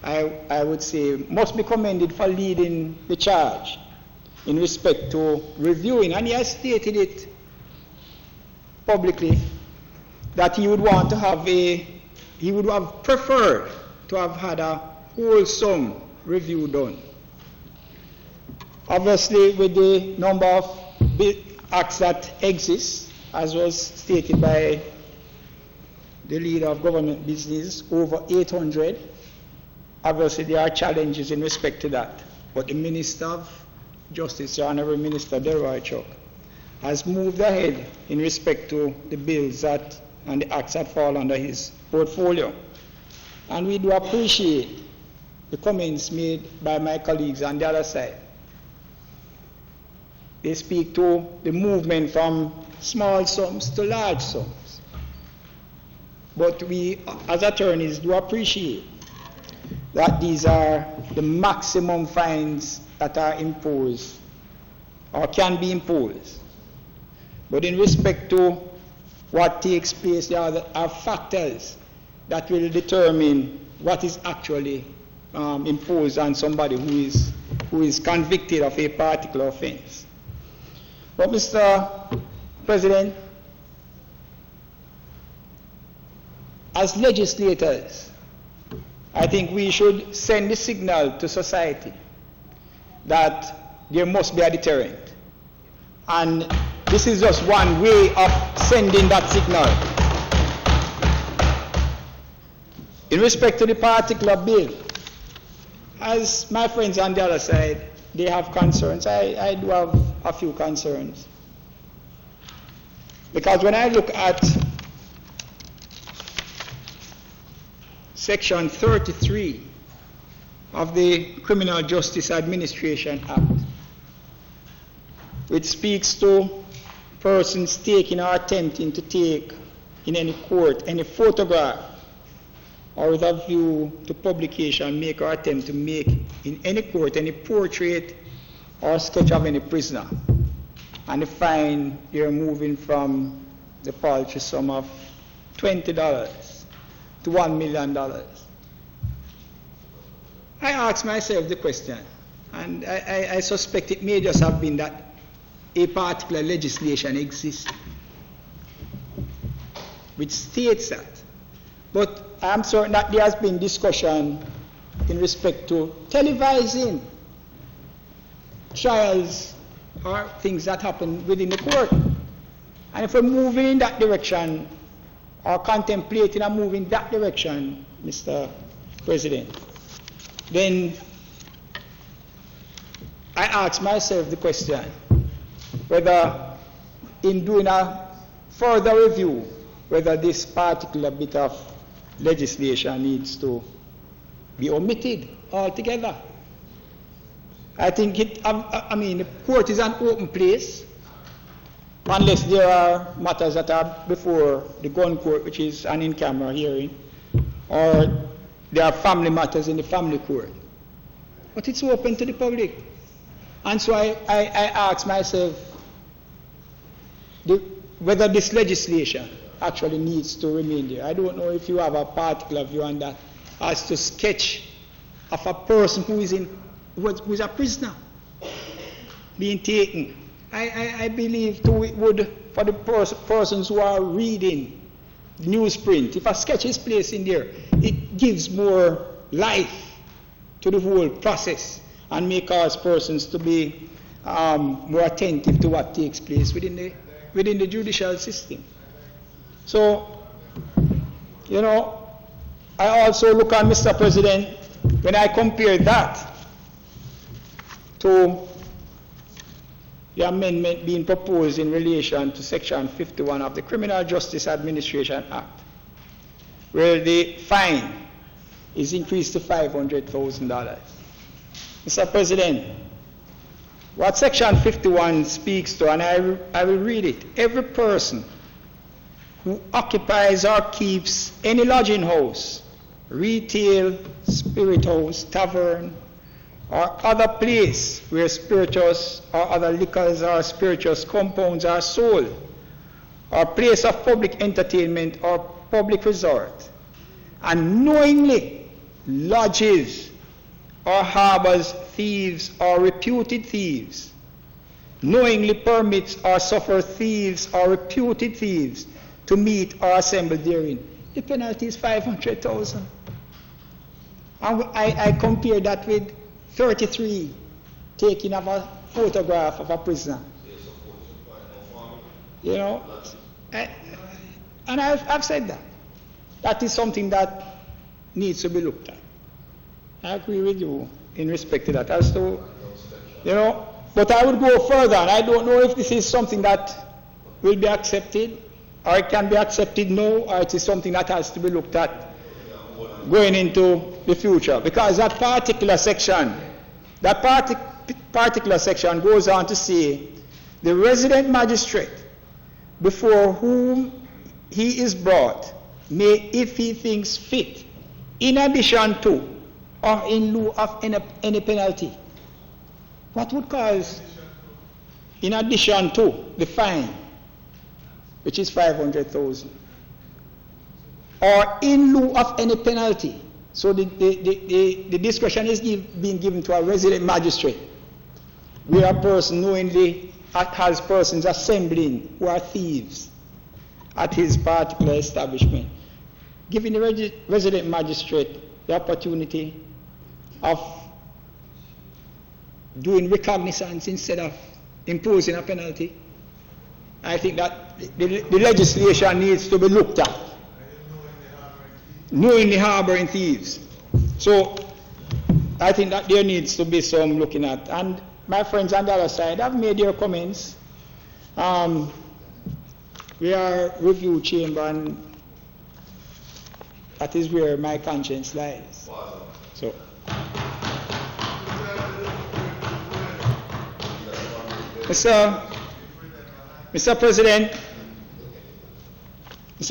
[SPEAKER 10] I would say, must be commended for leading the charge in respect to reviewing, and he has stated it publicly, that he would want to have he would have preferred to have had a wholesome review done. Obviously, with the number of acts that exist, as was stated by the leader of government business, over 800, obviously there are challenges in respect to that. But the Minister of Justice, the Honourable Minister Delroy Chuck, has moved ahead in respect to the bills that and the acts that fall under his portfolio. And we do appreciate the comments made by my colleagues on the other side. They speak to the movement from small sums to large sums. But we, as attorneys, do appreciate that these are the maximum fines that are imposed or can be imposed. But in respect to what takes place, there are factors that will determine what is actually imposed on somebody who is convicted of a particular offense. But Mr. President, as legislators, I think we should send the signal to society that there must be a deterrent. And this is just one way of sending that signal. In respect to the particular bill, as my friends on the other side, they have concerns. I do have a few concerns. Because when I look at Section 33 of the Criminal Justice Administration Act, which speaks to persons taking or attempting to take in any court any photograph or with a view to publication, make or attempt to make in any court any portrait or sketch of any prisoner. And the fine, you're moving from the paltry sum of $20 to $1 million. I ask myself the question, and I suspect it may just have been that a particular legislation exists which states that. But I'm certain that there has been discussion in respect to televising trials or things that happen within the court. And if we're moving in that direction, or contemplating a move in that direction, Mr. President, then I ask myself the question whether, in doing a further review, whether this particular bit of legislation needs to be omitted altogether. I think the court is an open place, unless there are matters that are before the gun court, which is an in-camera hearing, or there are family matters in the family court. But it's open to the public. And so I ask myself whether this legislation actually needs to remain there. I don't know if you have a particular view on that, as to sketch of a person who is a prisoner being taken. I believe too it would, for the persons who are reading newsprint, if a sketch is placed in there, it gives more life to the whole process and may cause persons to be more attentive to what takes place within the judicial system. So, I also look at, Mr. President, when I compare that to the amendment being proposed in relation to Section 51 of the Criminal Justice Administration Act, where the fine is increased to $500,000. Mr. President, what Section 51 speaks to, and I will read it, every person who occupies or keeps any lodging house, retail, spirit house, tavern, or other place where spirituous or other liquors or spirituous compounds are sold, or place of public entertainment or public resort, and knowingly lodges or harbors thieves or reputed thieves, knowingly permits or suffers thieves or reputed thieves to meet or assemble therein, the penalty is $500,000. And I compare that with 33, taking of a photograph of a prisoner. And I've said that. That is something that needs to be looked at. I agree with you in respect to that. As to, but I would go further, and I don't know if this is something that will be accepted, or it can be accepted now, or it is something that has to be looked at going into the future, because that particular section goes on to say the resident magistrate before whom he is brought may, if he thinks fit, in addition to or in lieu of any penalty. What would cause in addition to the fine, which is 500,000, or in lieu of any penalty? So the discretion is being given to a resident magistrate, where a person knowingly has persons assembling who are thieves at his particular establishment, giving the resident magistrate the opportunity of doing recognizance instead of imposing a penalty. I think that the legislation needs to be looked at. Knowingly harboring thieves. So I think that there needs to be some looking at. And my friends on the other side have made their comments. We are review chamber, and that is where my conscience lies. So. Mr.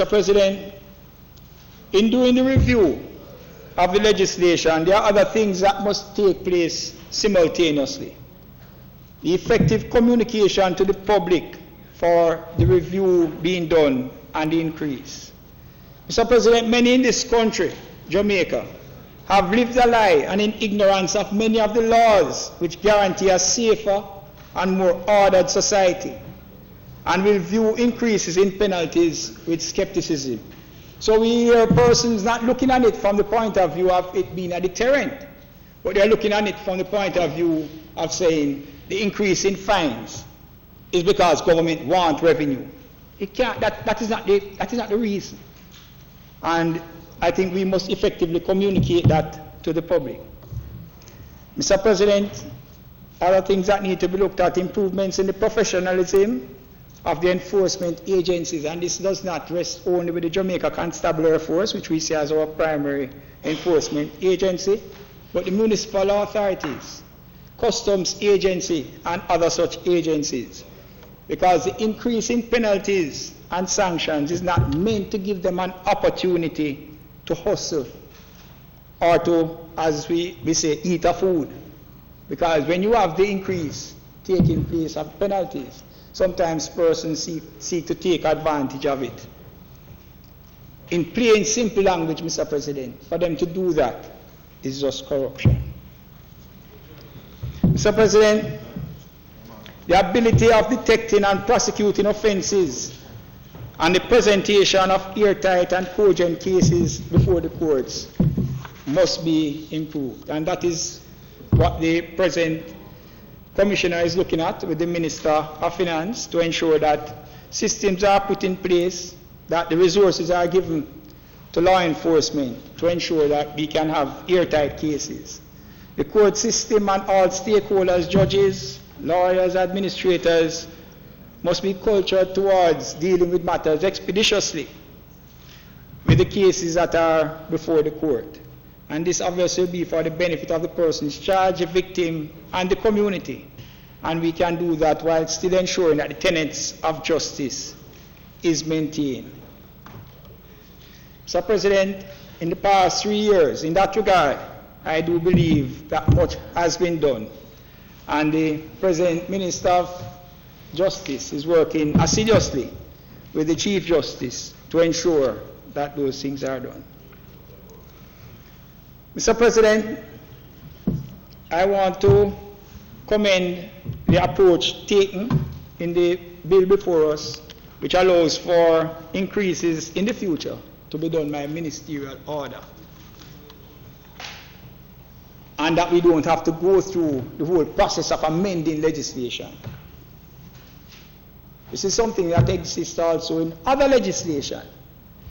[SPEAKER 10] President, in doing the review of the legislation, there are other things that must take place simultaneously. The effective communication to the public for the review being done and the increase. Mr. President, many in this country, Jamaica, have lived a lie and in ignorance of many of the laws which guarantee a safer and more ordered society, and will view increases in penalties with skepticism. So we hear persons not looking at it from the point of view of it being a deterrent, but they're looking at it from the point of view of saying the increase in fines is because government wants revenue. It can't. That is not the reason. And I think we must effectively communicate that to the public. Mr. President, other things that need to be looked at: improvements in the professionalism of the enforcement agencies, and this does not rest only with the Jamaica Constabulary Force, which we see as our primary enforcement agency, but the municipal authorities, customs agency, and other such agencies, because the increase in penalties and sanctions is not meant to give them an opportunity to hustle or to, as we say, eat a food. Because when you have the increase taking place of penalties, sometimes persons seek to take advantage of it. In plain, simple language, Mr. President, for them to do that is just corruption. Mr. President, the ability of detecting and prosecuting offences and the presentation of airtight and cogent cases before the courts must be improved. And that is what the present Commissioner is looking at with the Minister of Finance, to ensure that systems are put in place, that the resources are given to law enforcement to ensure that we can have airtight cases. The court system and all stakeholders, judges, lawyers, administrators, must be cultured towards dealing with matters expeditiously with the cases that are before the court. And this obviously will be for the benefit of the persons charged, the victim, and the community. And we can do that while still ensuring that the tenets of justice is maintained. Mr. President, in the past 3 years, in that regard, I do believe that much has been done. And the present Minister of Justice is working assiduously with the Chief Justice to ensure that those things are done. Mr. President, I want to commend the approach taken in the bill before us, which allows for increases in the future to be done by ministerial order, and that we don't have to go through the whole process of amending legislation. This is something that exists also in other legislation,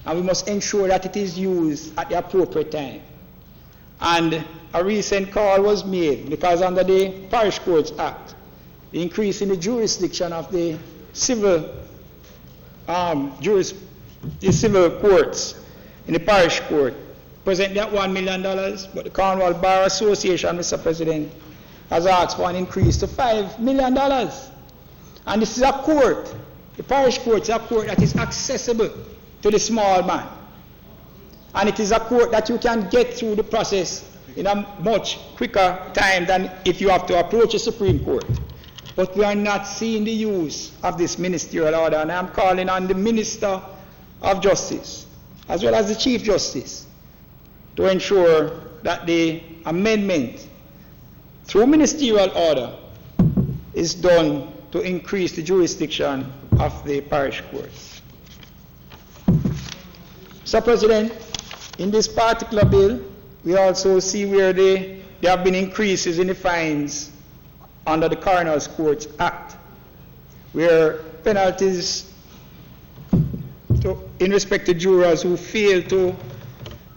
[SPEAKER 10] and we must ensure that it is used at the appropriate time. And a recent call was made, because under the Parish Courts Act, the increase in the jurisdiction of the civil courts in the parish court presently at $1 million, but the Cornwall Bar Association, Mr. President, has asked for an increase to $5 million. And this is a court, the parish court is a court that is accessible to the small man. And it is a court that you can get through the process in a much quicker time than if you have to approach the Supreme Court. But we are not seeing the use of this ministerial order, and I'm calling on the Minister of Justice, as well as the Chief Justice, to ensure that the amendment through ministerial order is done to increase the jurisdiction of the parish courts. Mr. President, in this particular bill, we also see where there have been increases in the fines under the Coroner's Courts Act, where penalties in respect to jurors who fail to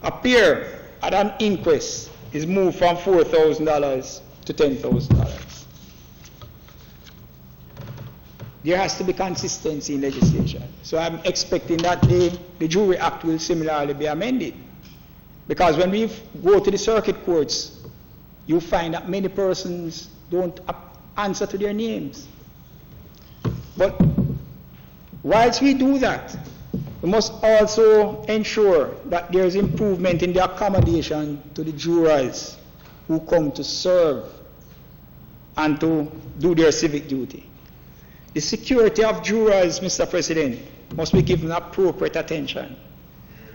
[SPEAKER 10] appear at an inquest is moved from $4,000 to $10,000. There has to be consistency in legislation. So I'm expecting that the Jury Act will similarly be amended. Because when we go to the circuit courts, you find that many persons don't answer to their names. But whilst we do that, we must also ensure that there is improvement in the accommodation to the jurors who come to serve and to do their civic duty. The security of jurors, Mr. President, must be given appropriate attention.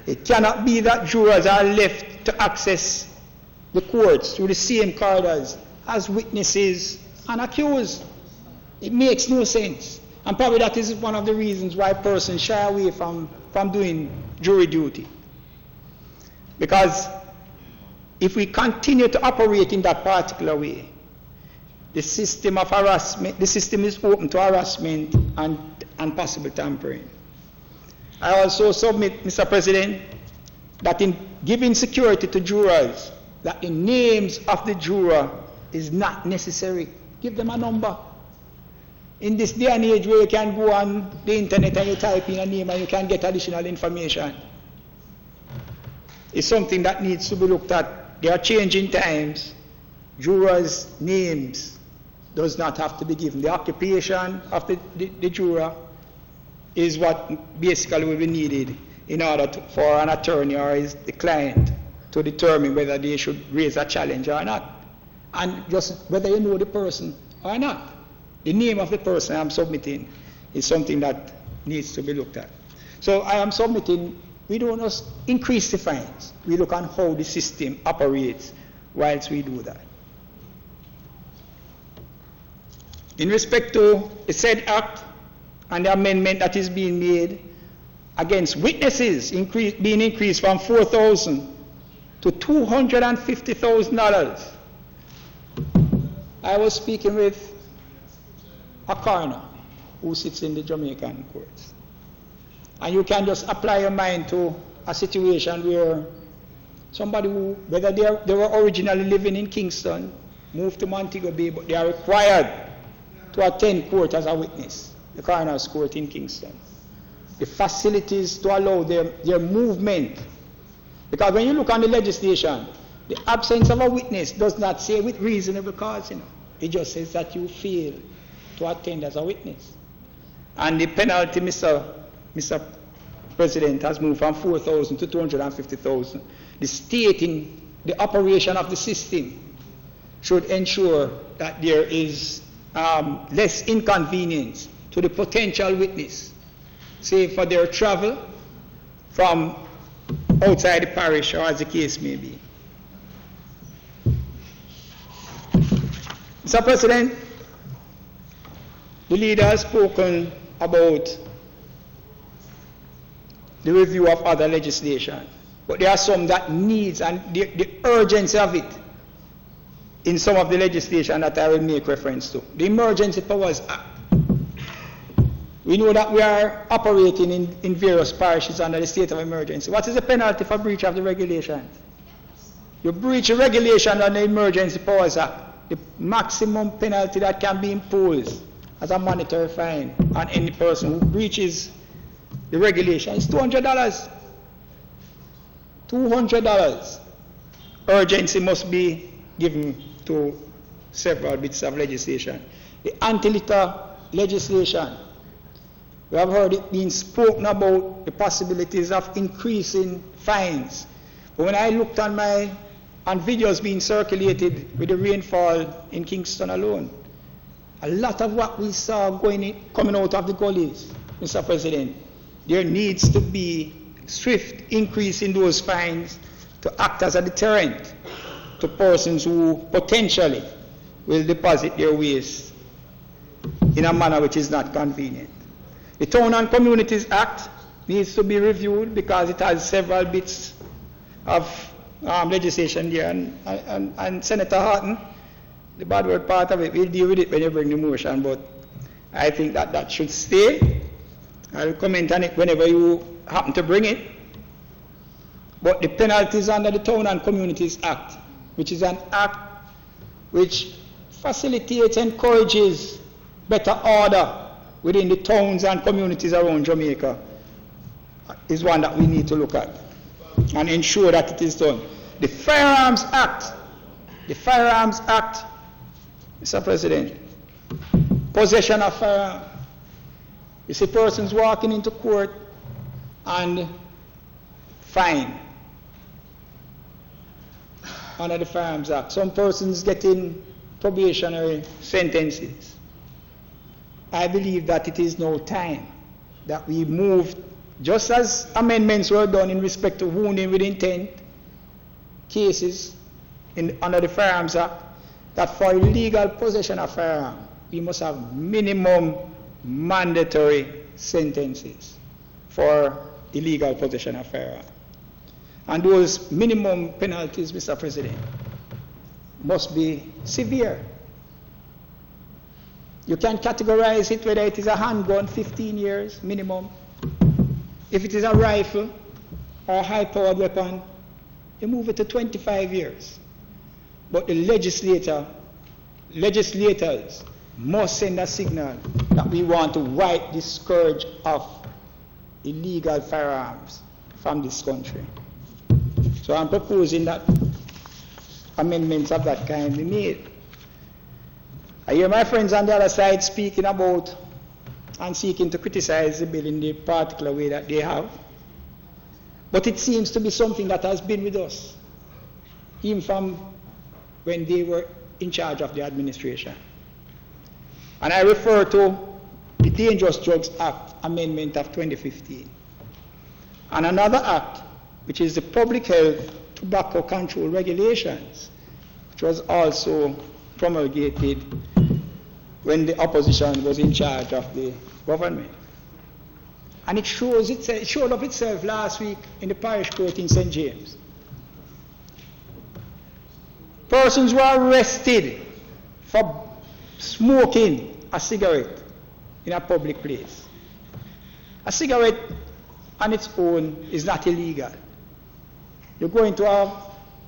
[SPEAKER 10] It cannot be that jurors are left to access the courts through the same corridors as witnesses and accused. It makes no sense. And probably that is one of the reasons why persons shy away from doing jury duty. Because if we continue to operate in that particular way, the system of harassment, the system is open to harassment and possible tampering. I also submit, Mr. President, that in giving security to jurors, that the names of the juror is not necessary. Give them a number. In this day and age where you can go on the internet and you type in a name and you can get additional information, it's something that needs to be looked at. There are changing times. Jurors' names does not have to be given. The occupation of the juror is what basically will be needed in order for an attorney or the client to determine whether they should raise a challenge or not. And just whether you know the person or not. The name of the person I'm submitting is something that needs to be looked at. So I am submitting, we don't just increase the fines. We look on how the system operates whilst we do that. In respect to the said act and the amendment that is being made against witnesses being increased from $4,000 to $250,000, I was speaking with a coroner who sits in the Jamaican courts. And you can just apply your mind to a situation where somebody who, whether they were originally living in Kingston, moved to Montego Bay, but they are required to attend court as a witness, the coroner's court in Kingston. The facilities to allow their movement. Because when you look on the legislation, the absence of a witness does not say with reasonable cause, It just says that you fail to attend as a witness. And the penalty, Mr. President, has moved from $4,000 to $250,000. The state in the operation of the system should ensure that there is less inconvenience to the potential witness, say for their travel from outside the parish or as the case may be. Mr. President, the leader has spoken about the review of other legislation, but there are some that needs and the urgency of it in some of the legislation that I will make reference to. The Emergency Powers Act. We know that we are operating in various parishes under the state of emergency. What is the penalty for breach of the regulations? You breach a regulation under the Emergency Powers Act, the maximum penalty that can be imposed as a monetary fine on any person who breaches the regulation is $200. $200. Urgency must be given to several bits of legislation. The anti-litter legislation. We have heard it being spoken about the possibilities of increasing fines. But when I looked on videos being circulated with the rainfall in Kingston alone, a lot of what we saw coming out of the gullies, Mr. President, there needs to be swift increase in those fines to act as a deterrent to persons who potentially will deposit their waste in a manner which is not convenient. The Town and Communities Act needs to be reviewed because it has several bits of legislation there. And Senator Horton, the bad word part of it, we'll deal with it when you bring the motion, but I think that should stay. I'll comment on it whenever you happen to bring it. But the penalties under the Town and Communities Act, which is an act which facilitates, encourages better order within the towns and communities around Jamaica, is one that we need to look at and ensure that it is done. The Firearms Act, Mr. President, possession of firearms. You see persons walking into court and fine under the Firearms Act. Some persons getting probationary sentences. I believe that it is now time that we move, just as amendments were done in respect to wounding with intent cases under the Firearms Act, that for illegal possession of firearms, we must have minimum mandatory sentences for illegal possession of firearms. And those minimum penalties, Mr. President, must be severe. You can categorize it whether it is a handgun, 15 years minimum. If it is a rifle or a high-powered weapon, you move it to 25 years. But the legislators must send a signal that we want to wipe the scourge of illegal firearms from this country. So I'm proposing that amendments of that kind be made. I hear my friends on the other side speaking about and seeking to criticize the bill in the particular way that they have. But it seems to be something that has been with us, even from when they were in charge of the administration. And I refer to the Dangerous Drugs Act Amendment of 2015. And another act, which is the Public Health Tobacco Control Regulations, which was also promulgated when the opposition was in charge of the government. And it showed up itself last week in the parish court in St. James. Persons were arrested for smoking a cigarette in a public place. A cigarette on its own is not illegal. You go into a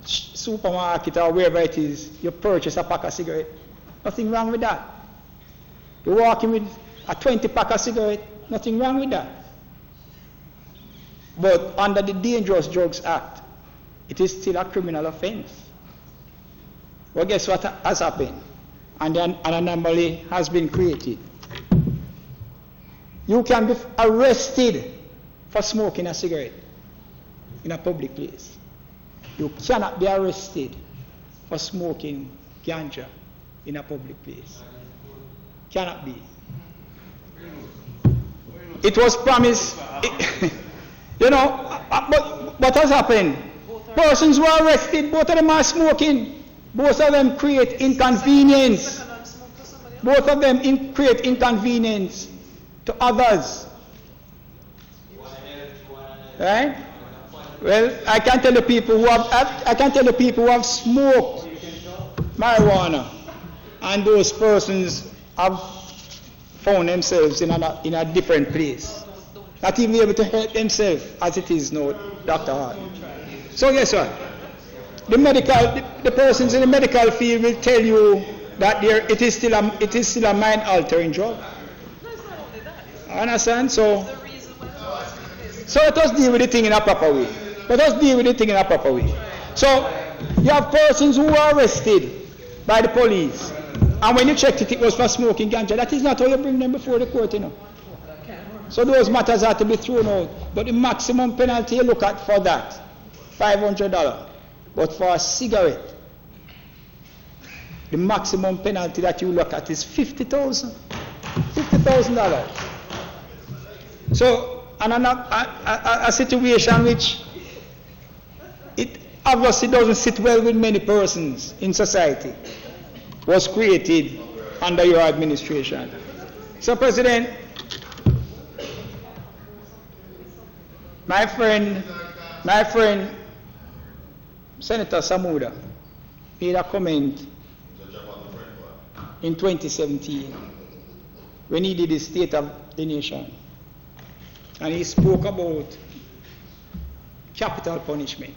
[SPEAKER 10] supermarket or wherever it is, you purchase a pack of cigarette. Nothing wrong with that. You walk in with a 20-pack of cigarette, nothing wrong with that. But under the Dangerous Drugs Act, it is still a criminal offense. Well, guess what has happened? And then an anomaly has been created. You can be arrested for smoking a cigarette in a public place. You cannot be arrested for smoking ganja in a public place. Cannot be. It was promised, but what has happened? Persons were arrested, both of them are smoking. Both of them create inconvenience. Both of them create inconvenience to others. Right? Well, I can tell the people who have smoked marijuana, and those persons have found themselves in a different place, not even able to help themselves as it is now, Dr. Hart. So guess what? The persons in the medical field will tell you that it is still a mind-altering drug. I understand? So let us deal with the thing in a proper way. Let us deal with the thing in a proper way. So, you have persons who are arrested by the police, and when you checked it, it was for smoking ganja. That is not how you bring them before the court, you know. So those matters have to be thrown out. But the maximum penalty you look at for that, $500. But for a cigarette, the maximum penalty that you look at is $50,000. $50,000. So, a situation which it obviously doesn't sit well with many persons in society was created under your administration. So, President, my friend, Senator Samuda made a comment in 2017 when he did the State of the Nation. And he spoke about capital punishment.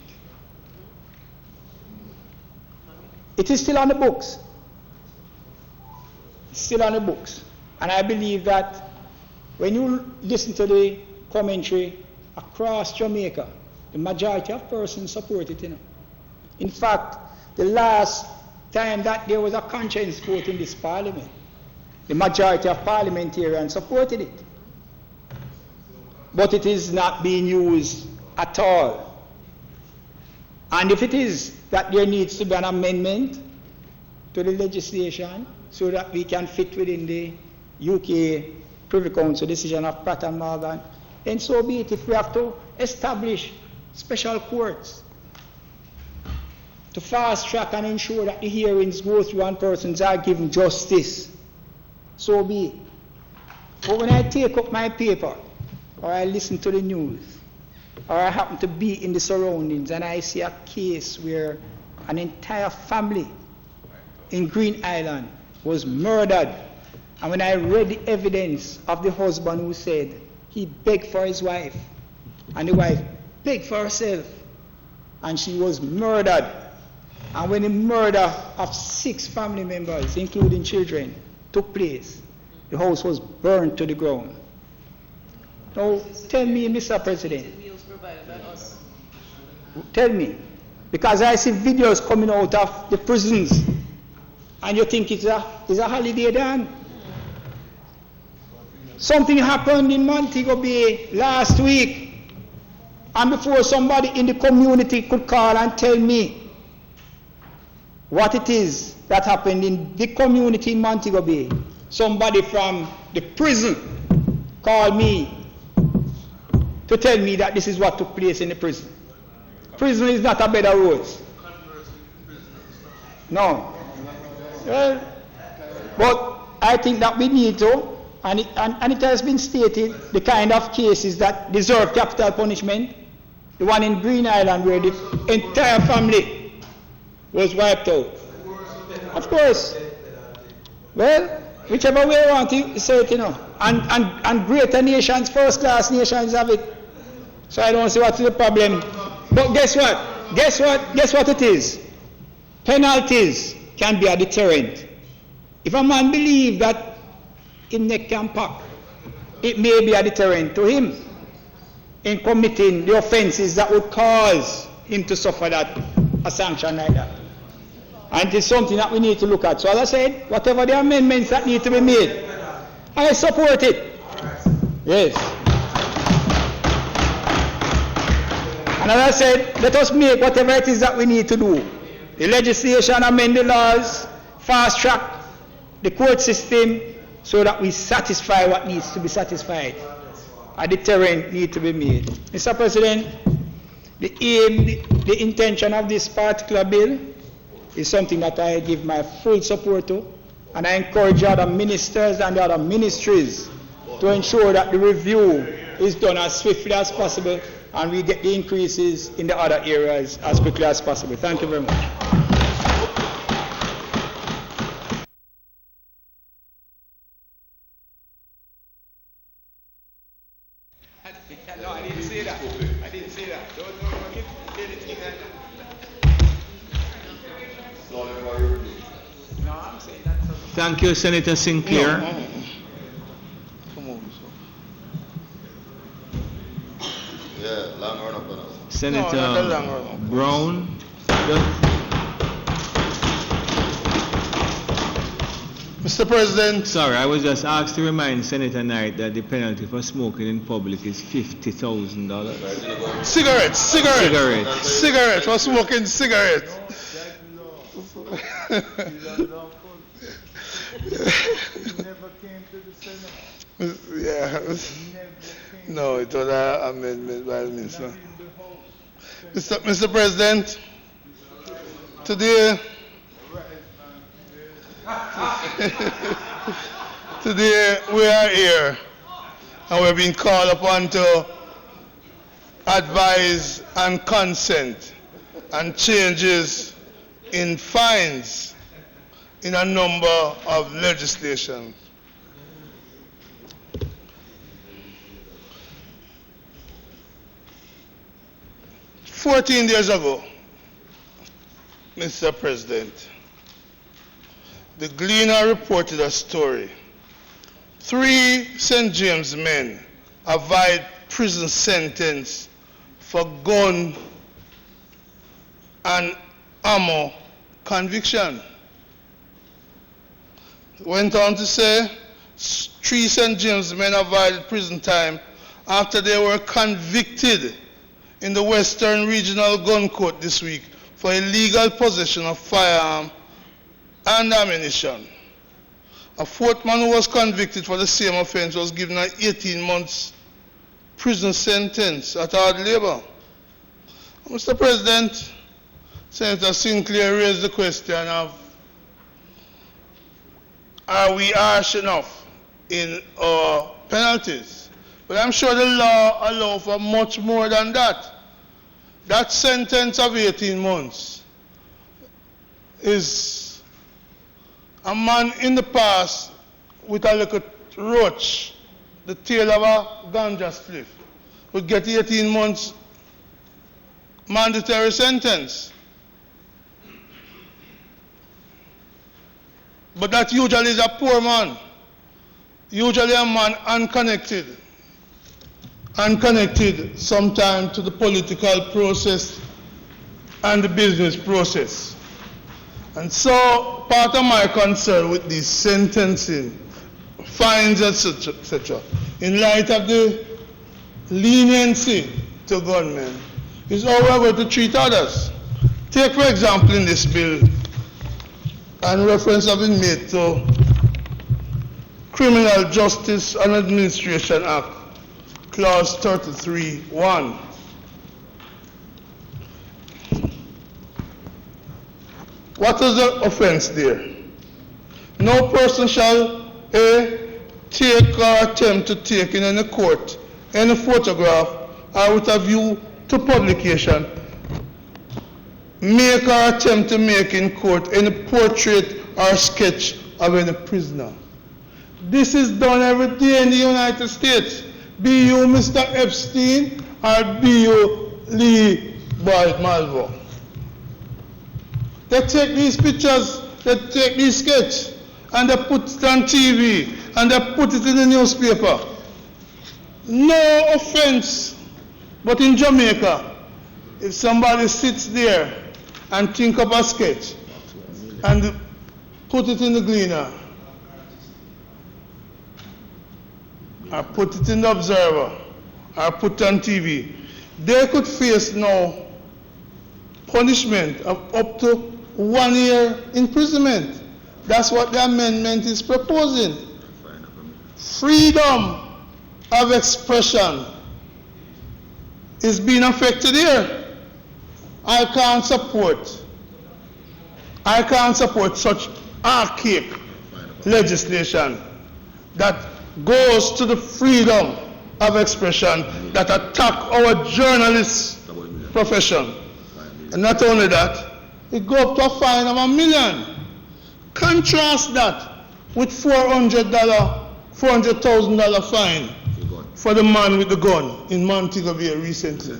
[SPEAKER 10] It is still on the books. It's still on the books. And I believe that when you listen to the commentary across Jamaica, the majority of persons support it, you know. In fact, the last time that there was a conscience vote in this parliament, the majority of parliamentarians supported it. But it is not being used at all. And if it is that there needs to be an amendment to the legislation so that we can fit within the UK Privy Council decision of Pratt and Morgan, then so be it. If we have to establish special courts to fast track and ensure that the hearings go through and persons are given justice, so be it. But when I take up my paper, or I listen to the news, or I happen to be in the surroundings and I see a case where an entire family in Green Island was murdered, and when I read the evidence of the husband who said he begged for his wife, and the wife begged for herself, and she was murdered, and when the murder of 6 family members, including children, took place, the house was burned to the ground. Now, tell me, Mr. President, tell me, because I see videos coming out of the prisons, and you think it's a holiday done. Something happened in Montego Bay last week, and before somebody in the community could call and tell me what it is that happened in the community in Montego Bay, somebody from the prison called me to tell me that this is what took place in the prison. Prison is not a bed of roses. No. Well, but I think that we need to, and it has been stated, the kind of cases that deserve capital punishment, the one in Green Island where the entire family was wiped out. Of course. Well, whichever way you want to say it, you know. And greater nations, first-class nations have it. So I don't see what's the problem. But guess what? Guess what it is? Penalties can be a deterrent. If a man believes that his neck can pop, it may be a deterrent to him in committing the offenses that would cause him to suffer a sanction like that. And it is something that we need to look at. So as I said, whatever the amendments that need to be made, I support it. Yes. And as I said, let us make whatever it is that we need to do. The legislation, amend the laws, fast track the court system so that we satisfy what needs to be satisfied. A deterrent need to be made. Mr. President, the aim, the intention of this particular bill is something that I give my full support to, and I encourage other ministers and other ministries to ensure that the review is done as swiftly as possible and we get the increases in the other areas as quickly as possible. Thank you very much.
[SPEAKER 11] No, I didn't say that. I didn't say that. Don't give anything like that. No, I'm saying that.
[SPEAKER 2] Thank you, Senator Sinclair. Senator
[SPEAKER 6] not the long run.
[SPEAKER 2] Brown.
[SPEAKER 6] Mr. President,
[SPEAKER 2] Sorry, I was just asked to remind Senator Knight that the penalty for smoking in public is $50,000.
[SPEAKER 6] cigarette, for smoking cigarette. Yeah. No, it was an amendment by the minister. Mr. President, today we are here and we're being called upon to advise and consent and changes in fines in a number of legislation. "14 days ago, Mr. President, the Gleaner reported a story. 3 St. James men avoid prison sentence for gun and ammo conviction. Went on to say 3 St. James men avoided prison time after they were convicted in the Western Regional Gun Court this week for illegal possession of firearm and ammunition. A 4th man who was convicted for the same offense was given an 18 months prison sentence at hard labor. Mr. President, Senator Sinclair raised the question of, are we harsh enough in our penalties? But I'm sure the law allows for much more than that. That sentence of 18 months is a man in the past with a little roach, the tail of a ganja spliff, would get 18 months mandatory sentence. But that usually is a poor man, usually a man unconnected sometimes to the political process and the business process. And so part of my concern with this sentencing, fines, etc., in light of the leniency to gunmen, is how we are going to treat others. Take, for example, in this bill, and reference have been made to Criminal Justice and Administration Act, Clause 33(1). What is the offense there? No person shall A, take or attempt to take in any court any photograph or with a view to publication, make or attempt to make in court any portrait or sketch of any prisoner. This is done every day in the United States. Be you Mr. Epstein or be you Lee Boyd Malvo. They take these pictures, they take these sketches, and they put it on TV, and they put it in the newspaper. No offense, but in Jamaica, if somebody sits there and think up a sketch and put it in the Gleaner, or put it in the Observer, or put it on TV, they could face now punishment of up to 1 year imprisonment. That's what the amendment is proposing. Freedom of expression is being affected here. I can't support such archaic legislation that goes to the freedom of expression that attack our journalist profession. And not only that, it goes up to a fine of $1 million. Contrast that with $400,000 fine for the man with the gun in Montego Bay recently.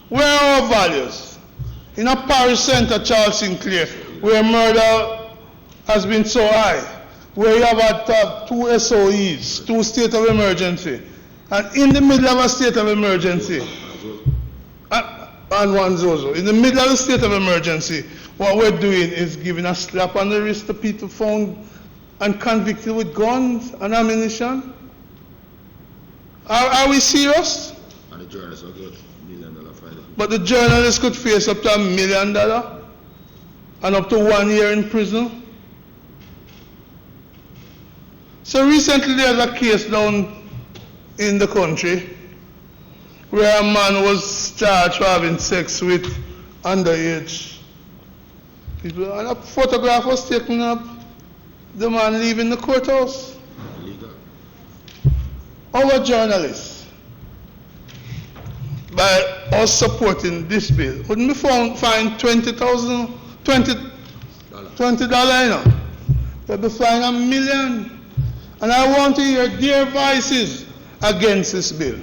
[SPEAKER 6] Where are our values? In a parish center, Charles Sinclair, where murder has been so high, where you have had to have 2 SOEs, 2 state of emergency, and in the middle of a state of emergency, and one Zozo. In the middle of the state of emergency, what we're doing is giving a slap on the wrist to people found and convicted with guns and ammunition. Are we serious?
[SPEAKER 12] And the journalists will get $1 million fine.
[SPEAKER 6] But the journalists could face up to $1 million and up to 1 year in prison. So recently there's a case down in the country where a man was charged for having sex with underage people, and a photograph was taken up, the man leaving the courthouse.
[SPEAKER 12] Illegal.
[SPEAKER 6] Our journalists, by us supporting this bill, wouldn't be fined $20, you know? They'd be fined $1 million. And I want to hear their voices against this bill.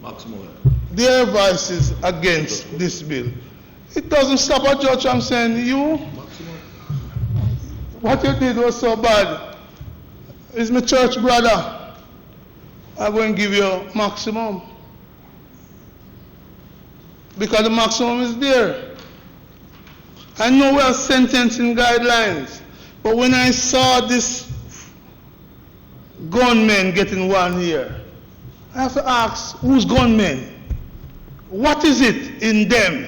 [SPEAKER 12] Maximum.
[SPEAKER 6] Their voices against this bill. It doesn't stop a judge from saying, you, what you did was so bad. It's my church brother. I'm going to give you maximum. Because the maximum is there. I know we are sentencing guidelines. But when I saw this gunmen getting 1 year, I have to ask, who's gunmen? What is it in them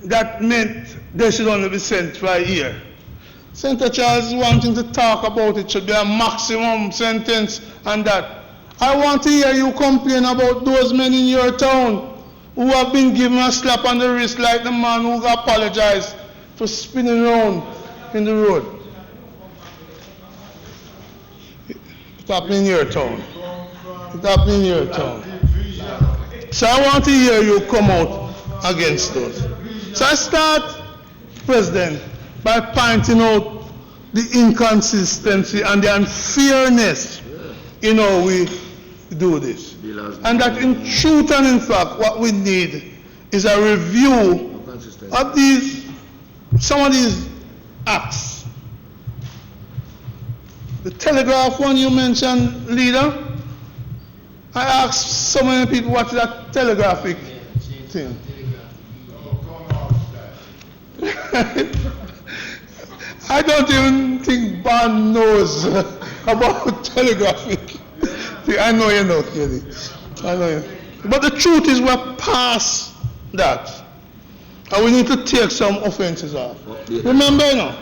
[SPEAKER 6] that meant they should only be sent for a year? Senator Charles is wanting to talk about it should be a maximum sentence and that. I want to hear you complain about those men in your town who have been given a slap on the wrist like the man who apologized for spinning around in the road. It happened in your town. It happened in your town. So I want to hear you come out against those. So I start, President, by pointing out the inconsistency and the unfairness in how we do this. And that in truth and in fact, what we need is a review of some of these acts. The telegraph one you mentioned, leader, I asked so many people what is that telegraphic thing. I don't even think Baugh knows about telegraphic thing. I know you know, Kelly. I know you. But the truth is we're past that. And we need to take some offenses off. Remember, you know,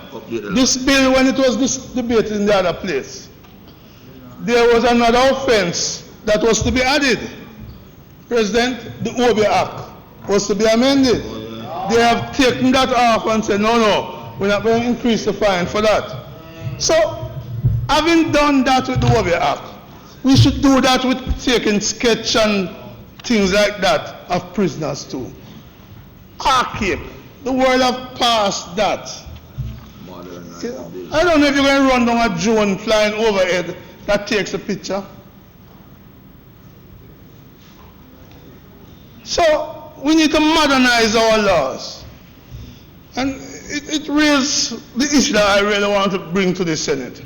[SPEAKER 6] this bill, when it was debated in the other place, there was another offense that was to be added. President, the OB Act was to be amended. They have taken that off and said, no, we're not going to increase the fine for that. So, having done that with the OB Act, we should do that with taking sketch and things like that of prisoners too. Archive. The world have passed that. I don't know if you're going to run down a drone flying overhead that takes a picture. So we need to modernize our laws. And it raises the issue that I really want to bring to the Senate.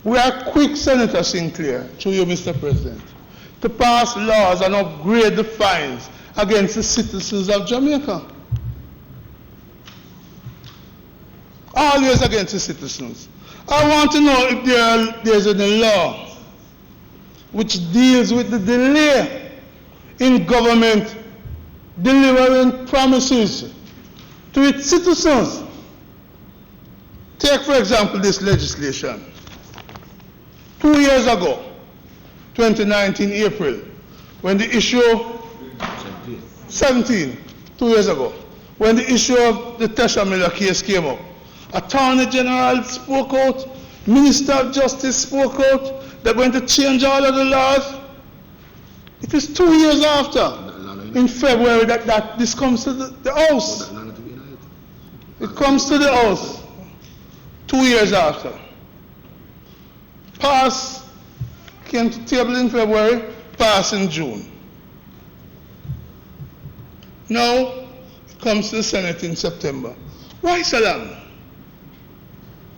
[SPEAKER 6] We are quick, Senator Sinclair, through you, Mr. President, to pass laws and upgrade the fines against the citizens of Jamaica. Always against the citizens. I want to know if there's any law which deals with the delay in government delivering promises to its citizens. Take, for example, this legislation. 2 years ago, 2019 April, when the issue 17, 2 years ago, when the issue of the Tesha Miller case came up, Attorney General spoke out, Minister of Justice spoke out, they're going to change all of the laws. It is 2 years after, in February, that this comes to the House. It comes to the House 2 years after. Pass, came to table in February, pass in June. Now, it comes to the Senate in September. Why so long?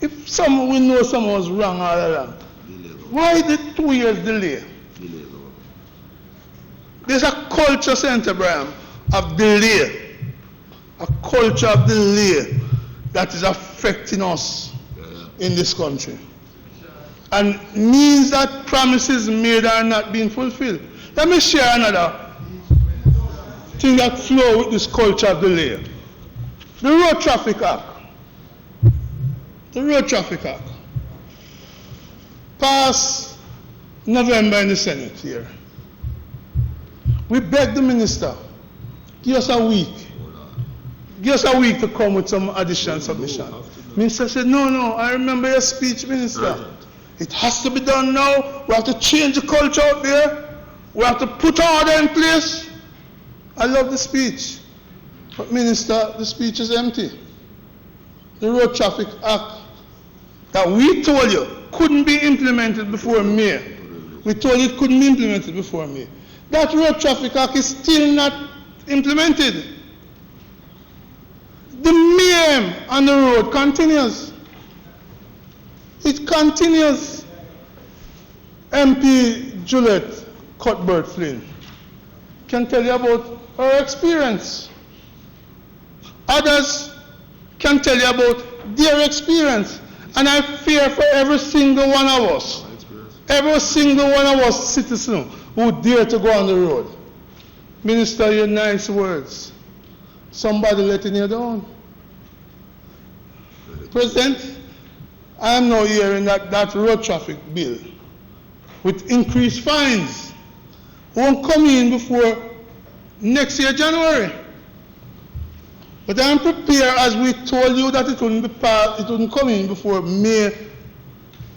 [SPEAKER 6] If we know someone was wrong all along, why the 2 years delay? There's a culture, Senator Braham, of delay. A culture of delay that is affecting us in this country. And means that promises made are not being fulfilled. Let me share another thing that flows with this culture of delay. The Road Traffic Act. The Road Traffic Act passed November in the Senate here. We begged the minister, give us a week. Give us a week to come with some additional submission. Minister said, no, I remember your speech, Minister. It has to be done now. We have to change the culture out there. We have to put order in place. I love the speech. But Minister, the speech is empty. The Road Traffic Act that we told you couldn't be implemented before May. We told you it couldn't be implemented before May. That Road Traffic Act is still not implemented. The mayhem on the road continues. It continues. MP Juliet Cuthbert-Flynn can tell you about her experience. Others can tell you about their experience. And I fear for every single one of us, every single one of us citizens who dare to go on the road. Minister, your nice words. Somebody letting you down. President, I am now hearing that road traffic bill with increased fines won't come in before next year, January. But I am prepared, as we told you that it wouldn't be passed, it wouldn't come in before May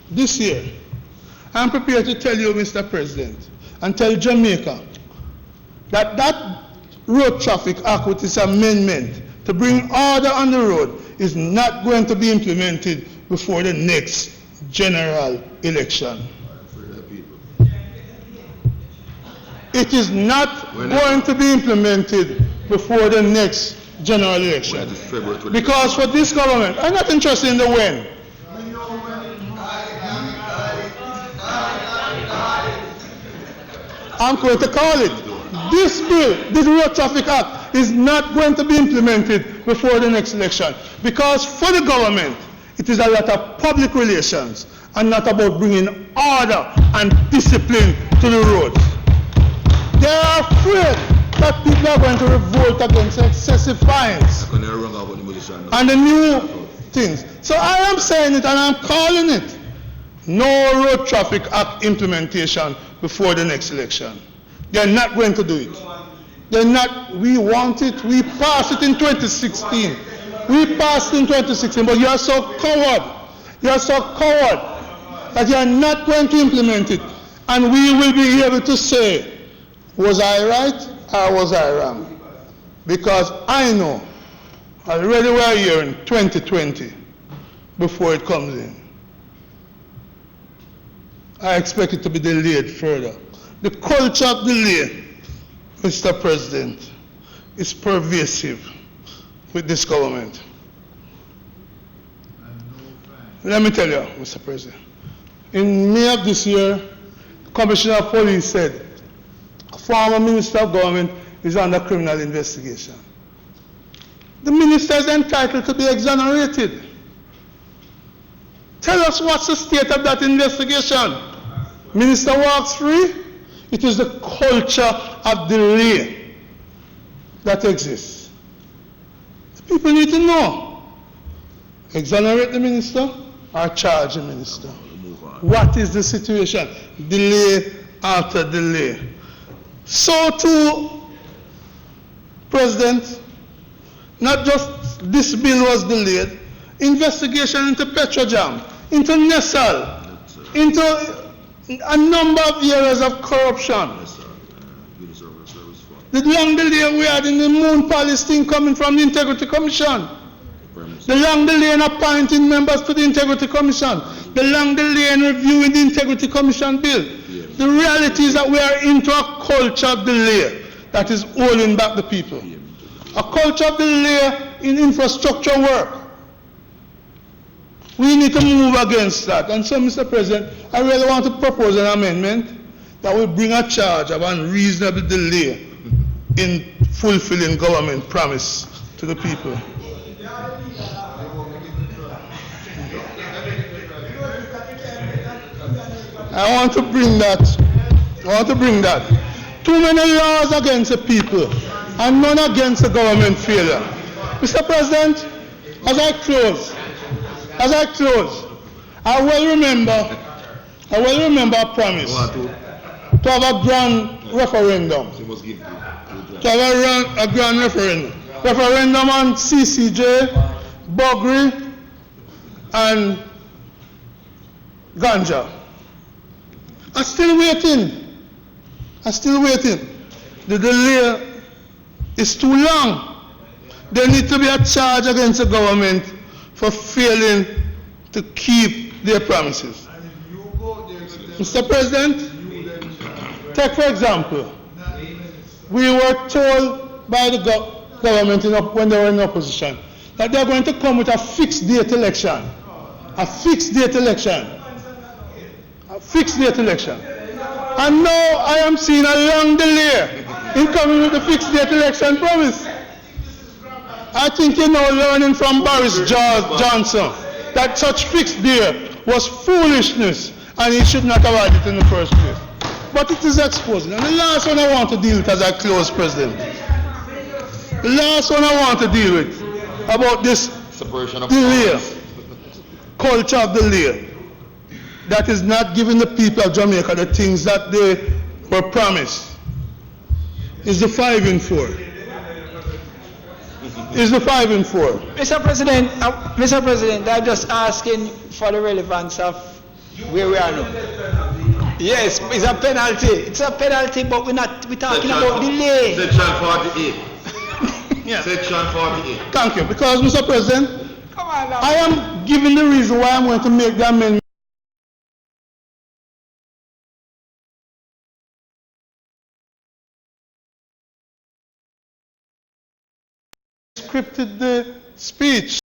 [SPEAKER 6] this year. I am prepared to tell you, Mr. President, and tell Jamaica that that Road Traffic Act with its amendment to bring order on the road is not going to be implemented before the next general election. It is not going to be implemented before the next general election. Because for this government, I'm not interested in the when. I'm going to call it. This bill, the Road Traffic Act, is not going to be implemented before the next election. Because for the government, it is a lot of public relations and not about bringing order and discipline to the roads. They are afraid that people are going to revolt against excessive fines and the new things. So I am saying it and I'm calling it. No Road Traffic Act implementation before the next election. They're not going to do it. They're not. We want it. We passed it in 2016. We passed it in 2016, but you are so coward. You are so coward that you are not going to implement it. And we will be able to say, was I right or was I wrong? Because I know already we're here in 2020 before it comes in. I expect it to be delayed further. The culture of delay, Mr. President, is pervasive with this government. Let me tell you, Mr. President, in May of this year, the Commissioner of Police said a former Minister of Government is under criminal investigation. The minister is entitled to be exonerated. Tell us what's the state of that investigation. Minister walks free. It is the culture of delay that exists. The people need to know. Exonerate the minister or charge the minister. What is the situation? Delay after delay. So too, President, not just this bill was delayed, investigation into Petrojam, into Nessal, into a number of areas of corruption. The long delay we had in the Moon Palace thing coming from the Integrity Commission. The long delay in appointing members to the Integrity Commission. The long delay in reviewing the Integrity Commission bill. The reality is that we are into a culture of delay that is holding back the people. A culture of delay in infrastructure work. We need to move against that. And so, Mr. President, I really want to propose an amendment that will bring a charge of unreasonable delay in fulfilling government promise to the people. I want to bring that. Too many laws against the people and none against the government failure. Mr. President, as I close, I will remember a promise to have a grand referendum. To have a grand referendum on CCJ, Baugh, and Ganja. I'm still waiting. The delay is too long. There needs to be a charge against the government for failing to keep their promises. Mr. President, take for example, we were told by the government when they were in opposition that they're going to come with a fixed date election. And now I am seeing a long delay in coming with the fixed date election promise. I think you're now learning from Boris Johnson that such fixed date was foolishness and he should not have had it in the first place. But it is exposed. And the last one I want to deal with as I close, President. The last one I want to deal with about this delay, culture of delay, that is not giving the people of Jamaica the things that they were promised, is the 5 in 4.
[SPEAKER 10] Mr. President, I'm just asking for the relevance of where we are now. Yes, it's a penalty. But we're talking about delay.
[SPEAKER 12] Section 48.
[SPEAKER 6] Yes.
[SPEAKER 12] Section 48.
[SPEAKER 6] Thank you. Because, Mr. President, I am giving the reason why I'm going to make the amendment. Scripted the speech.